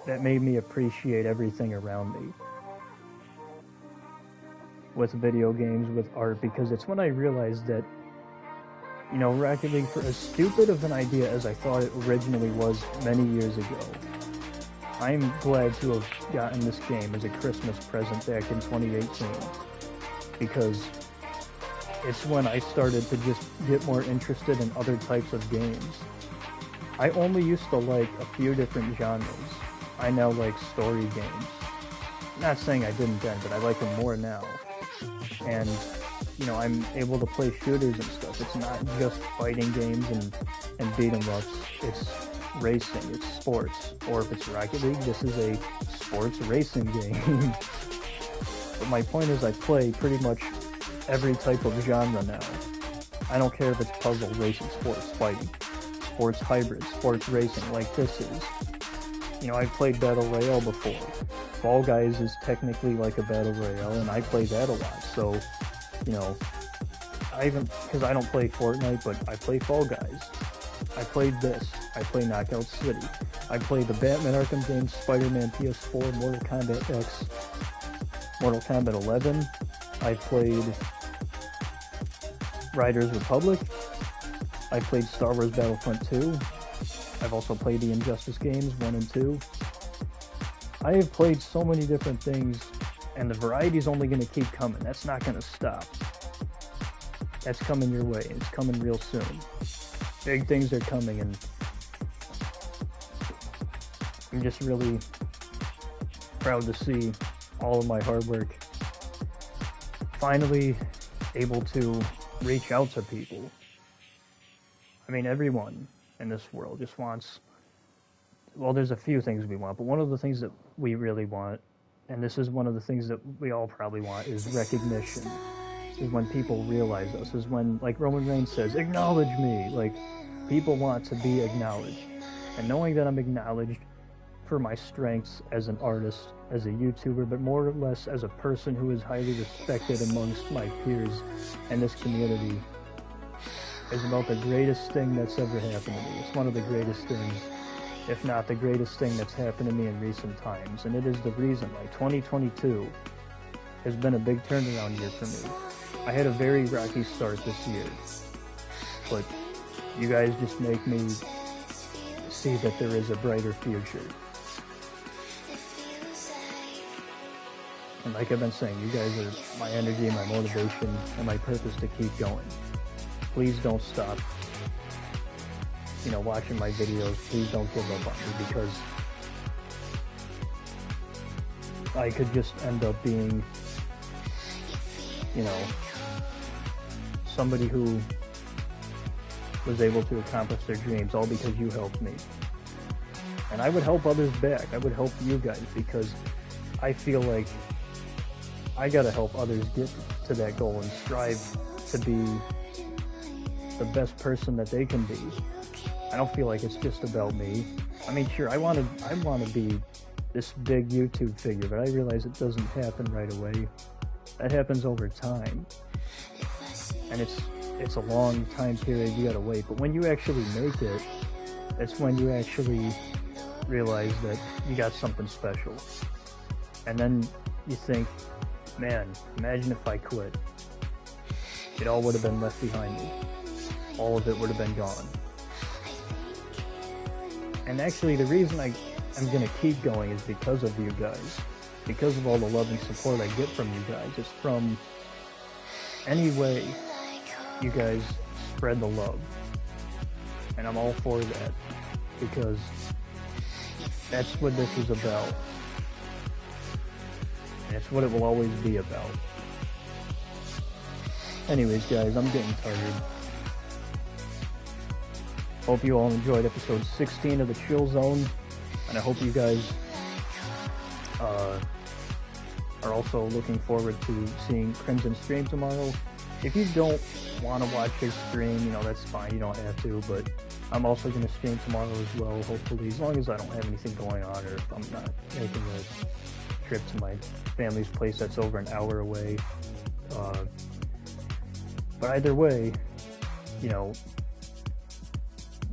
that made me appreciate everything around me. With video games, with art, because it's when I realized that, you know, Rocket League, for as stupid of an idea as I thought it originally was many years ago, I'm glad to have gotten this game as a Christmas present back in 2018, because it's when I started to just get more interested in other types of games. I only used to like a few different genres. I now like story games. Not saying I didn't then, but I like them more now. And, you know, I'm able to play shooters and stuff. It's not just fighting games and beat 'em ups. It's racing, it's sports. Or if it's Rocket League, this is a sports racing game. But my point is I play pretty much every type of genre now. I don't care if it's puzzle, racing, sports, fighting, sports hybrid, sports racing, like this is. You know, I've played Battle Royale before. Fall Guys is technically like a Battle Royale, and I play that a lot, so, you know, because I don't play Fortnite, but I play Fall Guys. I played this. I play Knockout City. I played the Batman Arkham games, Spider-Man PS4, Mortal Kombat X, Mortal Kombat 11. I played Riders Republic. I played Star Wars Battlefront 2. I've also played the Injustice games 1 and 2. I have played so many different things, and the variety is only going to keep coming. That's not going to stop. That's coming your way, and it's coming real soon. Big things are coming, and I'm just really proud to see all of my hard work finally able to reach out to people. I mean, everyone in this world just wants, well, there's a few things we want, but one of the things that we really want, and this is one of the things that we all probably want, is recognition. Is when people realize us, is when, like Roman Reigns says, acknowledge me. Like, people want to be acknowledged. And knowing that I'm acknowledged for my strengths as an artist, as a YouTuber, but more or less as a person who is highly respected amongst my peers and this community, is about the greatest thing that's ever happened to me. It's one of the greatest things, if not the greatest thing that's happened to me in recent times. And it is the reason why 2022 has been a big turnaround year for me. I had a very rocky start this year, but you guys just make me see that there is a brighter future. And like I've been saying, you guys are my energy, my motivation, and my purpose to keep going. Please don't stop, you know, watching my videos. Please don't give up on me, because I could just end up being, you know, somebody who was able to accomplish their dreams all because you helped me. And I would help others back. I would help you guys, because I feel like I gotta help others get to that goal and strive to be the best person that they can be. I don't feel like it's just about me. I mean, sure, I want to be this big YouTube figure, but I realize it doesn't happen right away. That happens over time. And it's a long time period you gotta wait. But when you actually make it, it's when you actually realize that you got something special. And then you think, man, imagine if I quit. It all would have been left behind me. all of it would have been gone. And actually, the reason I'm going to keep going is because of you guys. Because of all the love and support I get from you guys. It's from any way you guys spread the love. And I'm all for that. Because that's what this is about. That's what it will always be about. Anyways, guys, I'm getting tired. Hope you all enjoyed episode 16 of the Chill Zone, and I hope you guys are also looking forward to seeing Crimson stream tomorrow. If you don't want to watch his stream, you know, that's fine, you don't have to, but I'm also going to stream tomorrow as well, hopefully, as long as I don't have anything going on, or if I'm not making a trip to my family's place that's over an hour away. But either way, you know,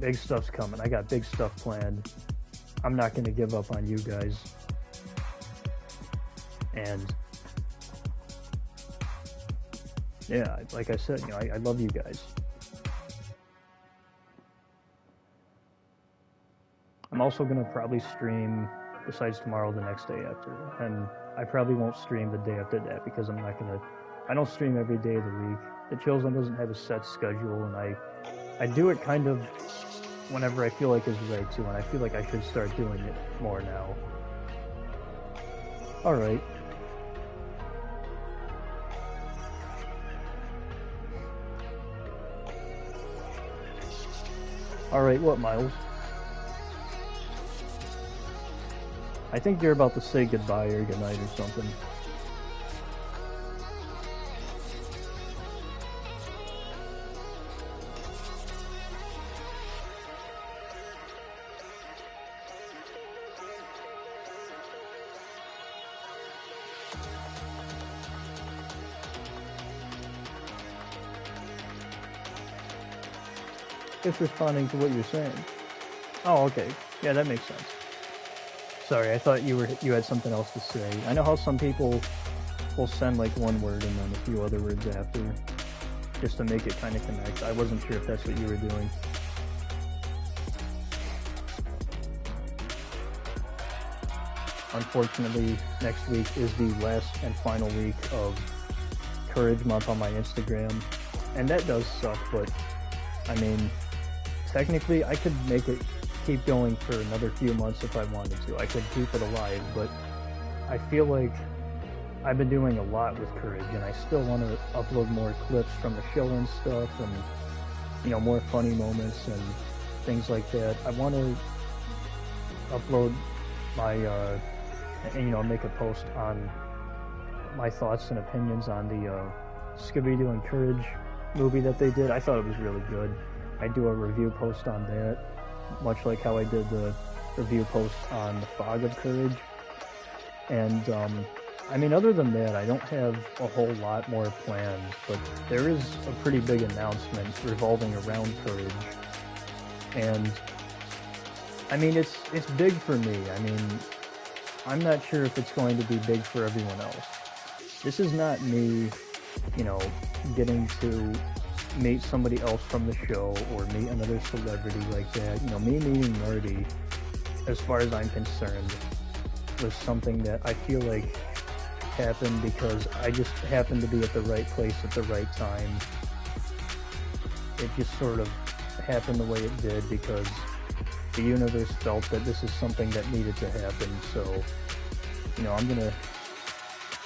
big stuff's coming. I got big stuff planned. I'm not going to give up on you guys. And yeah, like I said, you know, I love you guys. I'm also going to probably stream, besides tomorrow, the next day after. And I probably won't stream the day after that because I don't stream every day of the week. The Chill Zone doesn't have a set schedule, and I do it kind of whenever I feel like it's right to, and I feel like I should start doing it more now. Alright. Alright, what, Miles? I think you're about to say goodbye or goodnight or something. Just responding to what you're saying. Oh, okay. Yeah, that makes sense. Sorry, I thought you had something else to say. I know how some people will send like one word and then a few other words after, just to make it kind of connect. I wasn't sure if that's what you were doing. Unfortunately, next week is the last and final week of Courage Month on my Instagram, and that does suck, but I mean, technically I could make it keep going for another few months if I wanted to. I could keep it alive, but I feel like I've been doing a lot with Courage, and I still want to upload more clips from the show and stuff, and, you know, more funny moments and things like that. I want to upload my, and, you know, make a post on my thoughts and opinions on the Scooby-Doo and Courage movie that they did. I thought it was really good. I do a review post on that, much like how I did the review post on The Fog of Courage. And, I mean, other than that, I don't have a whole lot more planned, but there is a pretty big announcement revolving around Courage. And, I mean, it's big for me. I mean, I'm not sure if it's going to be big for everyone else. This is not me, you know, getting to meet somebody else from the show or meet another celebrity like that. You know, me meeting Marty, as far as I'm concerned, was something that I feel like happened because I just happened to be at the right place at the right time. It just sort of happened the way it did because the universe felt that this is something that needed to happen. So, you know, I'm gonna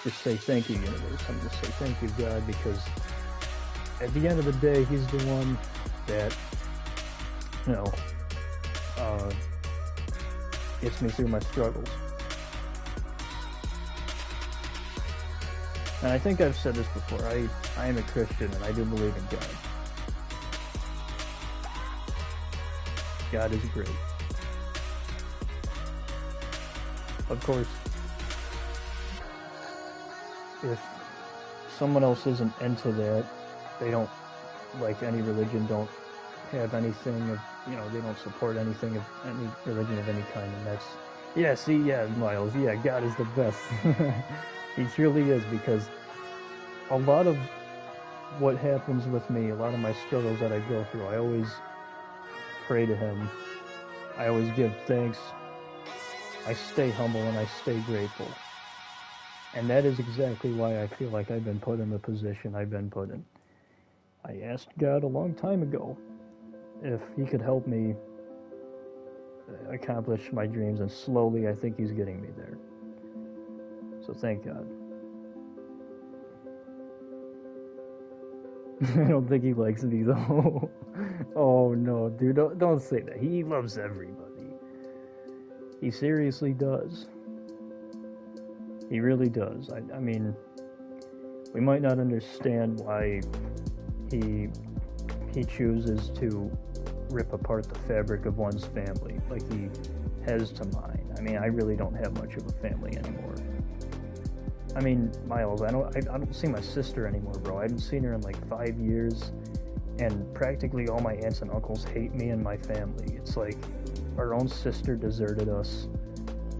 just say thank you, universe. I'm gonna say thank you, God, because at the end of the day, he's the one that, you know, gets me through my struggles. And I think I've said this before, I am a Christian and I do believe in God. God is great. Of course, if someone else isn't into that, they don't like any religion, don't have anything of, you know, they don't support anything of any religion of any kind, and that's, yeah, see, yeah, Miles, yeah, God is the best. He truly is, because a lot of what happens with me, a lot of my struggles that I go through, I always pray to him. I always give thanks. I stay humble and I stay grateful. And that is exactly why I feel like I've been put in the position I've been put in. I asked God a long time ago if he could help me accomplish my dreams, and slowly I think he's getting me there. So thank God. I don't think he likes me though. Oh no, dude, don't say that. He loves everybody. He seriously does. He really does. I mean, we might not understand why he chooses to rip apart the fabric of one's family like he has to mine. I mean, I really don't have much of a family anymore. I mean, Miles, I don't see my sister anymore, bro. I haven't seen her in like 5 years, and practically all my aunts and uncles hate me and my family. It's like our own sister deserted us.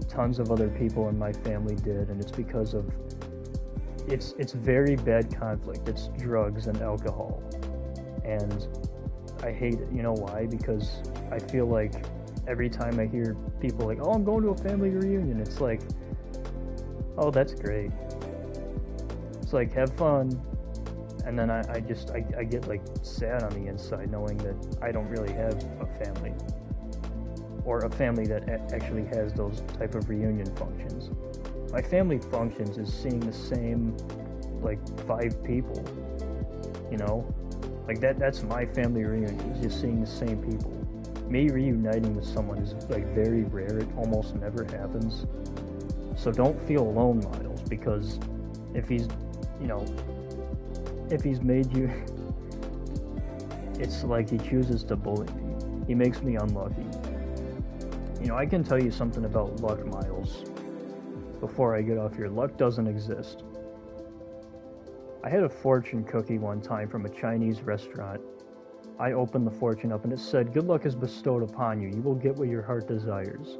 Tons of other people in my family did, and it's because of it's very bad conflict. It's drugs and alcohol, and I hate it. You know why? Because I feel like every time I hear people like, "Oh, I'm going to a family reunion," it's like, "Oh, that's great." It's like, have fun, and then I get like sad on the inside knowing that I don't really have a family, or a family that actually has those type of reunion functions. My family functions is seeing the same like 5 people, you know, like that's my family reunion, is just seeing the same people. Me reuniting with someone is like very rare. It almost never happens. So don't feel alone, Miles, because if he's made you, it's like he chooses to bully me. He makes me unlucky. You know, I can tell you something about luck, Miles, before I get off here. Luck doesn't exist. I had a fortune cookie one time from a Chinese restaurant. I opened the fortune up and it said, "Good luck is bestowed upon you. You will get what your heart desires."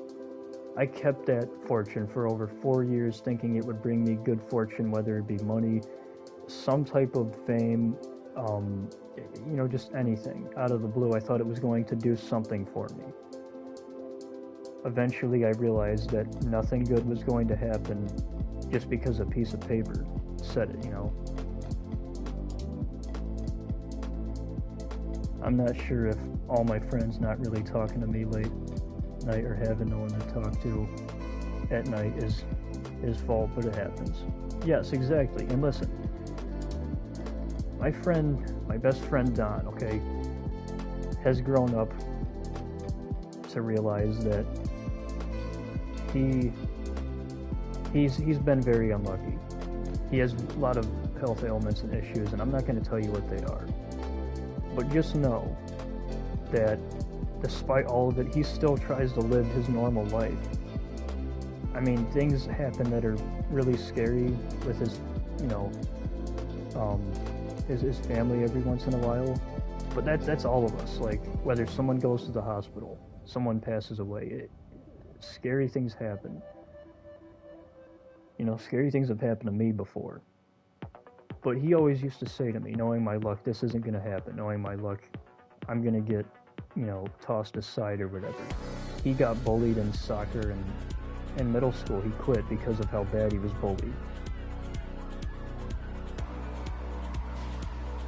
I kept that fortune for over 4 years, thinking it would bring me good fortune, whether it be money, some type of fame, you know, just anything. Out of the blue, I thought it was going to do something for me. Eventually, I realized that nothing good was going to happen just because a piece of paper said it, you know. I'm not sure if all my friends not really talking to me late night or having no one to talk to at night is his fault, but it happens. Yes, exactly. And listen, my best friend Don, okay, has grown up to realize that he's been very unlucky. He has a lot of health ailments and issues, and I'm not going to tell you what they are. But just know that despite all of it, he still tries to live his normal life. I mean, things happen that are really scary with his, you know, his family every once in a while. But that's all of us. Like, whether someone goes to the hospital, someone passes away, scary things happen. You know, scary things have happened to me before. But he always used to say to me, knowing my luck, this isn't going to happen. Knowing my luck, I'm going to get, you know, tossed aside or whatever. He got bullied in soccer, and in middle school he quit because of how bad he was bullied.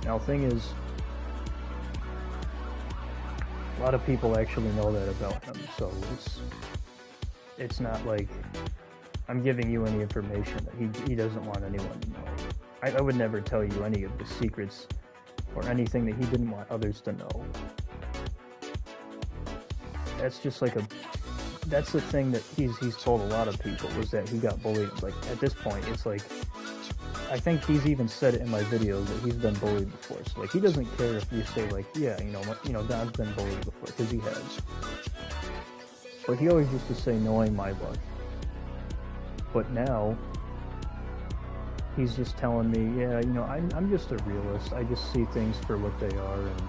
Now, the thing is, a lot of people actually know that about him, so it's not like I'm giving you any information that he doesn't want anyone to know. I would never tell you any of the secrets or anything that he didn't want others to know. That's just like that's the thing that he's told a lot of people, was that he got bullied. Like, at this point, it's like, I think he's even said it in my videos that he's been bullied before. So like, he doesn't care if you say like, yeah, you know, Don's been bullied before, because he has. But he always used to say, knowing my luck. But now, he's just telling me, yeah, you know, I'm just a realist. I just see things for what they are, and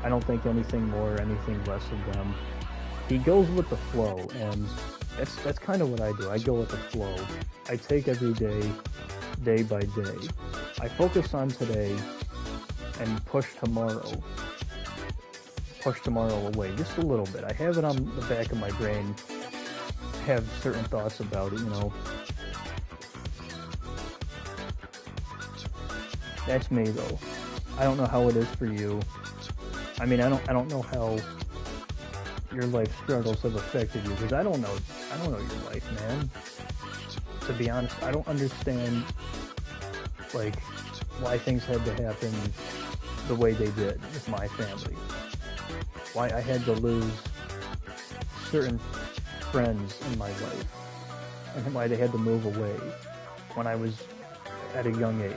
I don't think anything more or anything less of them. He goes with the flow, and that's kind of what I do. I go with the flow. I take every day, day by day. I focus on today, and push tomorrow away just a little bit. I have it on the back of my brain, have certain thoughts about it, you know. That's me though. I don't know how it is for you. I mean, I don't know how your life struggles have affected you, because I don't know your life, man. To be honest, I don't understand like why things had to happen the way they did with my family. Why I had to lose certain friends in my life, and why they had to move away when I was at a young age.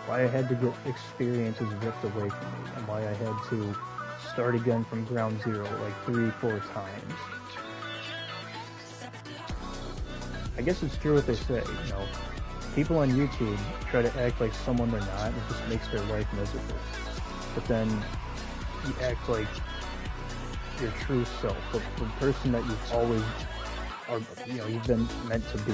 Why I had to get experiences ripped away from me, and why I had to start again from ground zero like 3-4 times. I guess it's true what they say, you know. People on YouTube try to act like someone they're not, and it just makes their life miserable. But then you act like your true self, the person that you've always, or you know, you've been meant to be.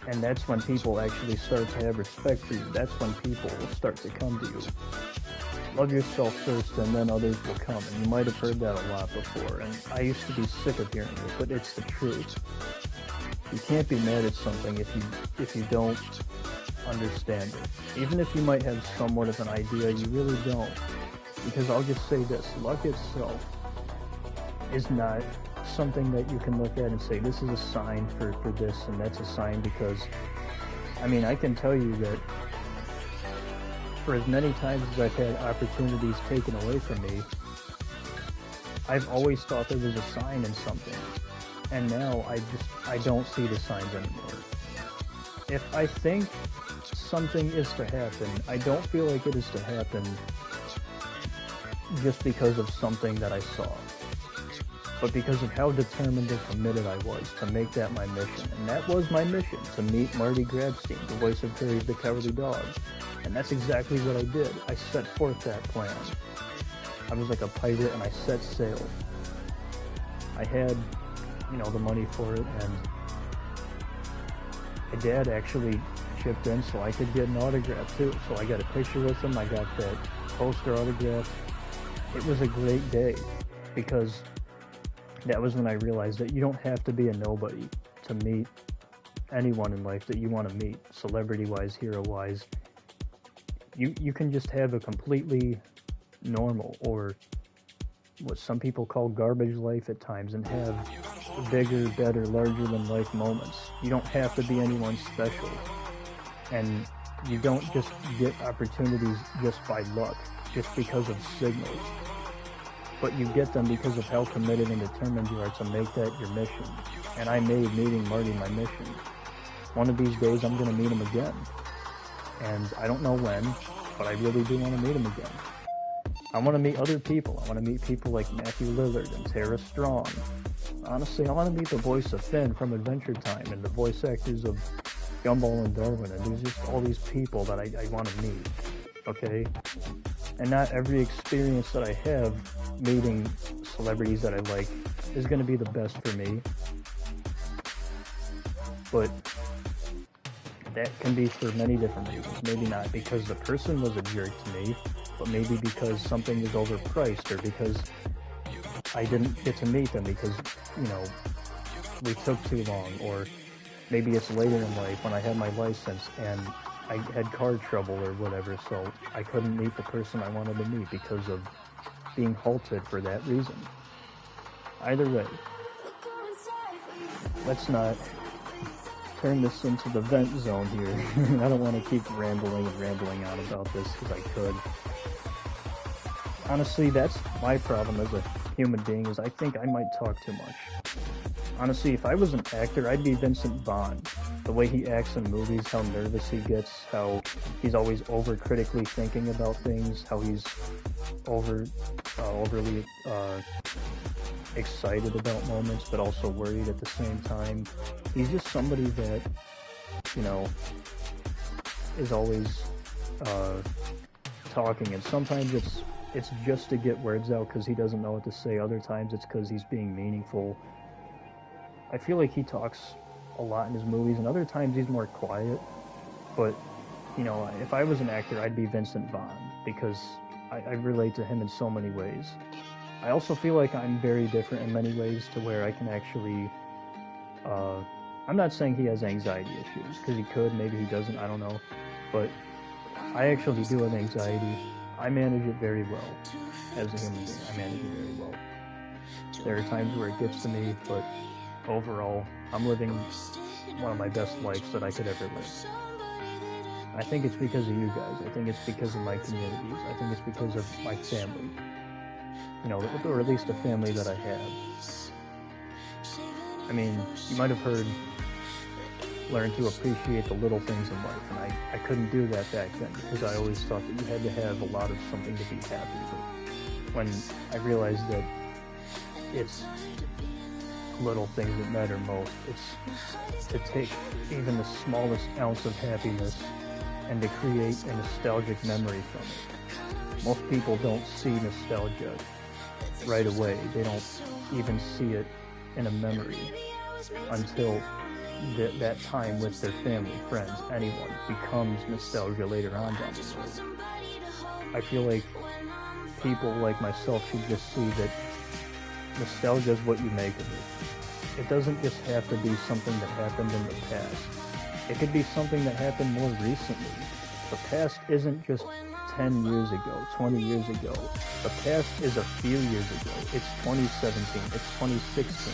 And that's when people actually start to have respect for you. That's when people will start to come to you. Love yourself first, and then others will come. And you might have heard that a lot before, and I used to be sick of hearing it, but it's the truth. You can't be mad at something if you don't understand it. Even if you might have somewhat of an idea, you really don't. Because I'll just say this, luck itself is not something that you can look at and say, this is a sign for this, and that's a sign because, I mean, I can tell you that for as many times as I've had opportunities taken away from me, I've always thought there was a sign in something. And now I don't see the signs anymore. If I think something is to happen, I don't feel like it is to happen just because of something that I saw, but because of how determined and committed I was to make that my mission. And that was my mission, to meet Marty Grabstein, the voice of Courage the Cowardly Dog. And that's exactly what I did. I set forth that plan. I was like a pirate, and I set sail. I had, you know, the money for it, and my dad actually chipped in so I could get an autograph too. So I got a picture with him, I got that poster autograph. It was a great day, because that was when I realized that you don't have to be a nobody to meet anyone in life that you want to meet, celebrity-wise, hero-wise. You can just have a completely normal, or what some people call garbage life at times, and have bigger, better, larger-than-life moments. You don't have to be anyone special, and you don't just get opportunities just by luck, just because of signals. But you get them because of how committed and determined you are to make that your mission. And I made meeting Marty my mission. One of these days I'm going to meet him again. And I don't know when, but I really do want to meet him again. I want to meet other people. I want to meet people like Matthew Lillard and Tara Strong. Honestly, I want to meet the voice of Finn from Adventure Time, and the voice actors of Gumball and Darwin, and there's just all these people that I want to meet, okay? And not every experience that I have meeting celebrities that I like is going to be the best for me. But that can be for many different reasons. Maybe not because the person was a jerk to me, but maybe because something is overpriced, or because I didn't get to meet them because, you know, we took too long, or maybe it's later in life when I had my license and I had car trouble or whatever, so I couldn't meet the person I wanted to meet because of being halted for that reason. Either way, let's not turn this into the vent zone here. I don't want to keep rambling on about this because I could. Honestly, that's my problem as a human being, is I think I might talk too much. Honestly, if I was an actor, I'd be Vincent Vaughn. The way he acts in movies, how nervous he gets, how he's always over-critically thinking about things, how he's overly excited about moments, but also worried at the same time. He's just somebody that, you know, is always talking, and sometimes it's just to get words out because he doesn't know what to say. Other times it's because he's being meaningful. I feel like he talks a lot in his movies, and other times he's more quiet. But, you know, if I was an actor, I'd be Vincent Vaughn, because I relate to him in so many ways. I also feel like I'm very different in many ways to where I can actually, I'm not saying he has anxiety issues, because he could, maybe he doesn't, I don't know. But I actually do have anxiety. I manage it very well. As a human being, I manage it very well. There are times where it gets to me, but overall, I'm living one of my best lives that I could ever live. I think it's because of you guys. I think it's because of my communities. I think it's because of my family. You know, or at least the family that I have. I mean, you might have heard, learn to appreciate the little things in life, and I couldn't do that back then, because I always thought that you had to have a lot of something to be happy with. When I realized that it's little things that matter most, it's to take even the smallest ounce of happiness and to create a nostalgic memory from it. Most people don't see nostalgia right away. They don't even see it in a memory until that time with their family, friends, anyone becomes nostalgia later on down the road. I feel like people like myself should just see that nostalgia is what you make of it. It doesn't just have to be something that happened in the past. It could be something that happened more recently. The past isn't just 10 years ago, 20 years ago. The past is a few years ago. It's 2017, it's 2016.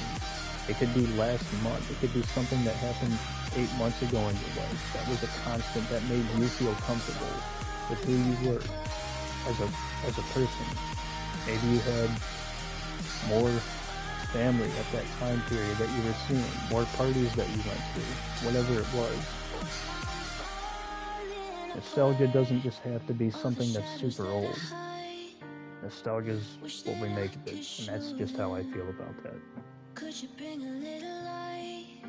It could be last month. It could be something that happened 8 months ago in your life. That was a constant that made you feel comfortable with who you were as a person. Maybe you had more family at that time period that you were seeing, more parties that you went to, whatever it was. Nostalgia doesn't just have to be something that's super old. Nostalgia is what we make of it, and that's just how I feel about that. Could you bring a little light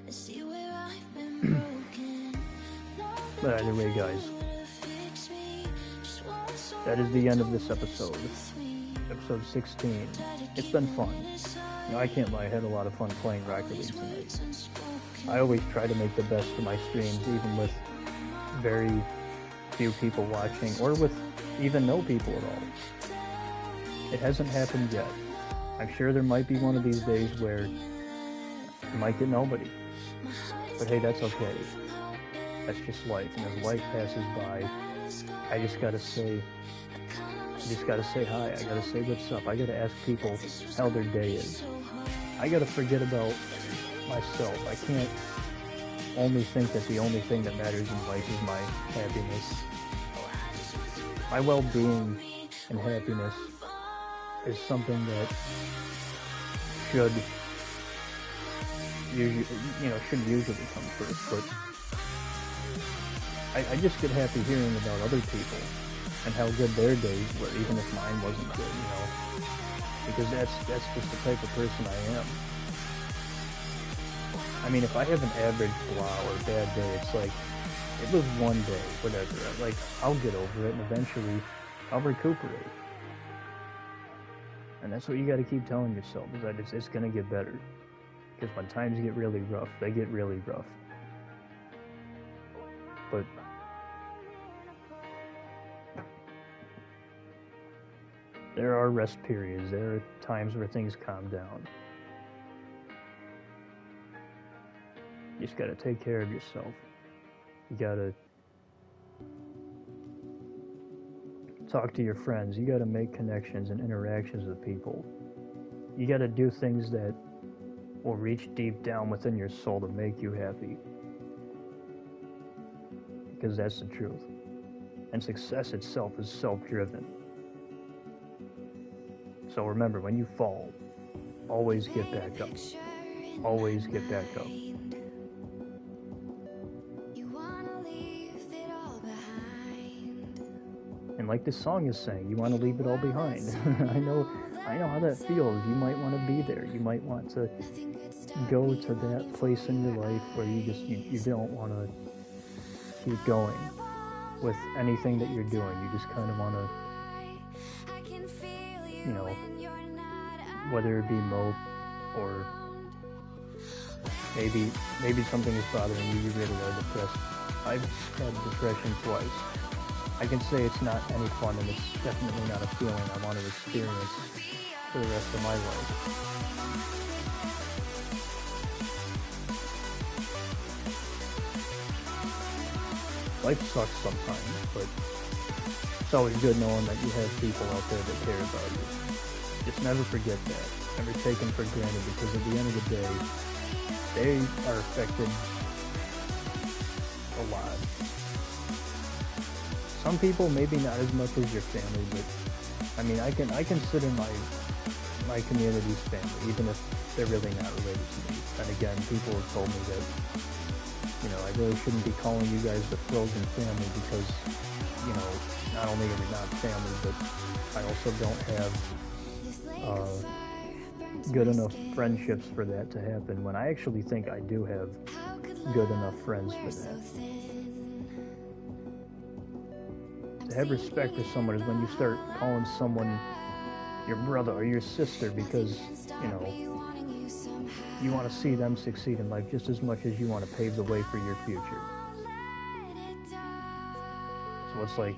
and see where I've been broken? But either way, guys, that is the end of this episode. Episode 16. It's been fun. You know, I can't lie, I had a lot of fun playing Rocket League tonight. I always try to make the best of my streams, even with very few people watching, or with even no people at all. It hasn't happened yet. I'm sure there might be one of these days where you might get nobody. But hey, that's okay. That's just life. And as life passes by, I just gotta say hi. I gotta say what's up. I gotta ask people how their day is. I gotta forget about myself. I can't only think that the only thing that matters in life is my happiness. My well-being and happiness is something that should usually come first, but I just get happy hearing about other people and how good their days were, even if mine wasn't good, you know, because that's just the type of person I am. I mean, if I have an average blah or bad day, it's like, it was one day, whatever, like, I'll get over it, and eventually I'll recuperate. And that's what you gotta keep telling yourself, is that it's gonna get better. Because when times get really rough, they get really rough. But there are rest periods, there are times where things calm down. You just gotta take care of yourself. You gotta talk to your friends. You gotta make connections and interactions with people. You gotta do things that will reach deep down within your soul to make you happy. Because that's the truth. And success itself is self-driven. So remember, when you fall, always get back up. Always get back up. And like this song is saying, you want to leave it all behind. I know how that feels. You might want to be there. You might want to go to that place in your life where you don't want to keep going with anything that you're doing. You just kind of want to, you know, whether it be mope or maybe something is bothering you. You really are depressed. I've had depression twice. I can say it's not any fun, and it's definitely not a feeling I want to experience for the rest of my life. Life sucks sometimes, but it's always good knowing that you have people out there that care about you. Just never forget that. Never take them for granted, because at the end of the day, they are affected a lot. Some people maybe not as much as your family, but I mean, I consider my community's family, even if they're really not related to me. And again, people have told me that, you know, I really shouldn't be calling you guys the Frozen family, because, you know, not only are we not family, but I also don't have good enough friendships for that to happen, when I actually think I do have good enough friends for that. To have respect for someone is when you start calling someone your brother or your sister, because, you know, you want to see them succeed in life just as much as you want to pave the way for your future. So it's like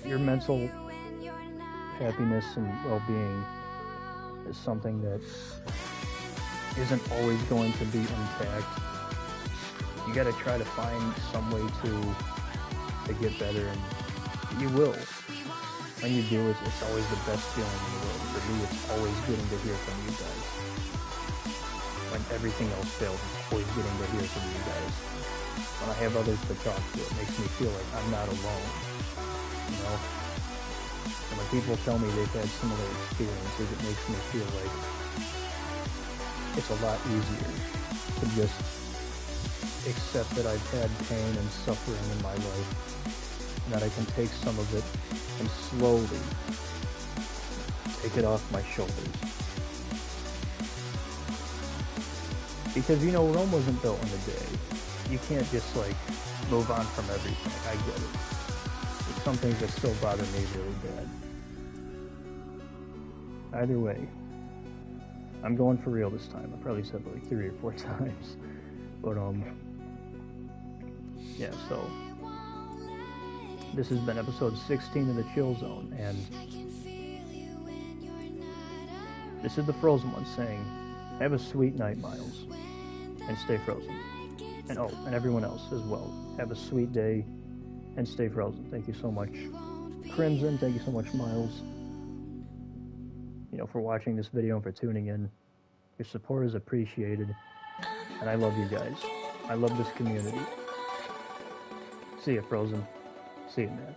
your mental happiness and well-being is something that isn't always going to be intact. You got to try to find some way to get better, and you will. When you do, it's always the best feeling in the world. For me, it's always getting to hear from you guys. When everything else fails, it's always getting to hear from you guys. When I have others to talk to, it makes me feel like I'm not alone. You know? And when people tell me they've had similar experiences, it makes me feel like it's a lot easier to just accept that I've had pain and suffering in my life, and that I can take some of it and slowly take it off my shoulders. Because, you know, Rome wasn't built in a day. You can't just, like, move on from everything. I get it. But some things that still bother me really bad. Either way, I'm going for real this time. I probably said it like 3 or 4 times. But, yeah, so this has been episode 16 of the Chill Zone, and this is the Frozen one saying, have a sweet night, Miles, and stay frozen. And oh, and everyone else as well, have a sweet day and stay frozen. Thank you so much, Crimson. Thank you so much, Miles, you know, for watching this video and for tuning in. Your support is appreciated, and I love you guys. I love this community. See ya, Frozen. See you, man.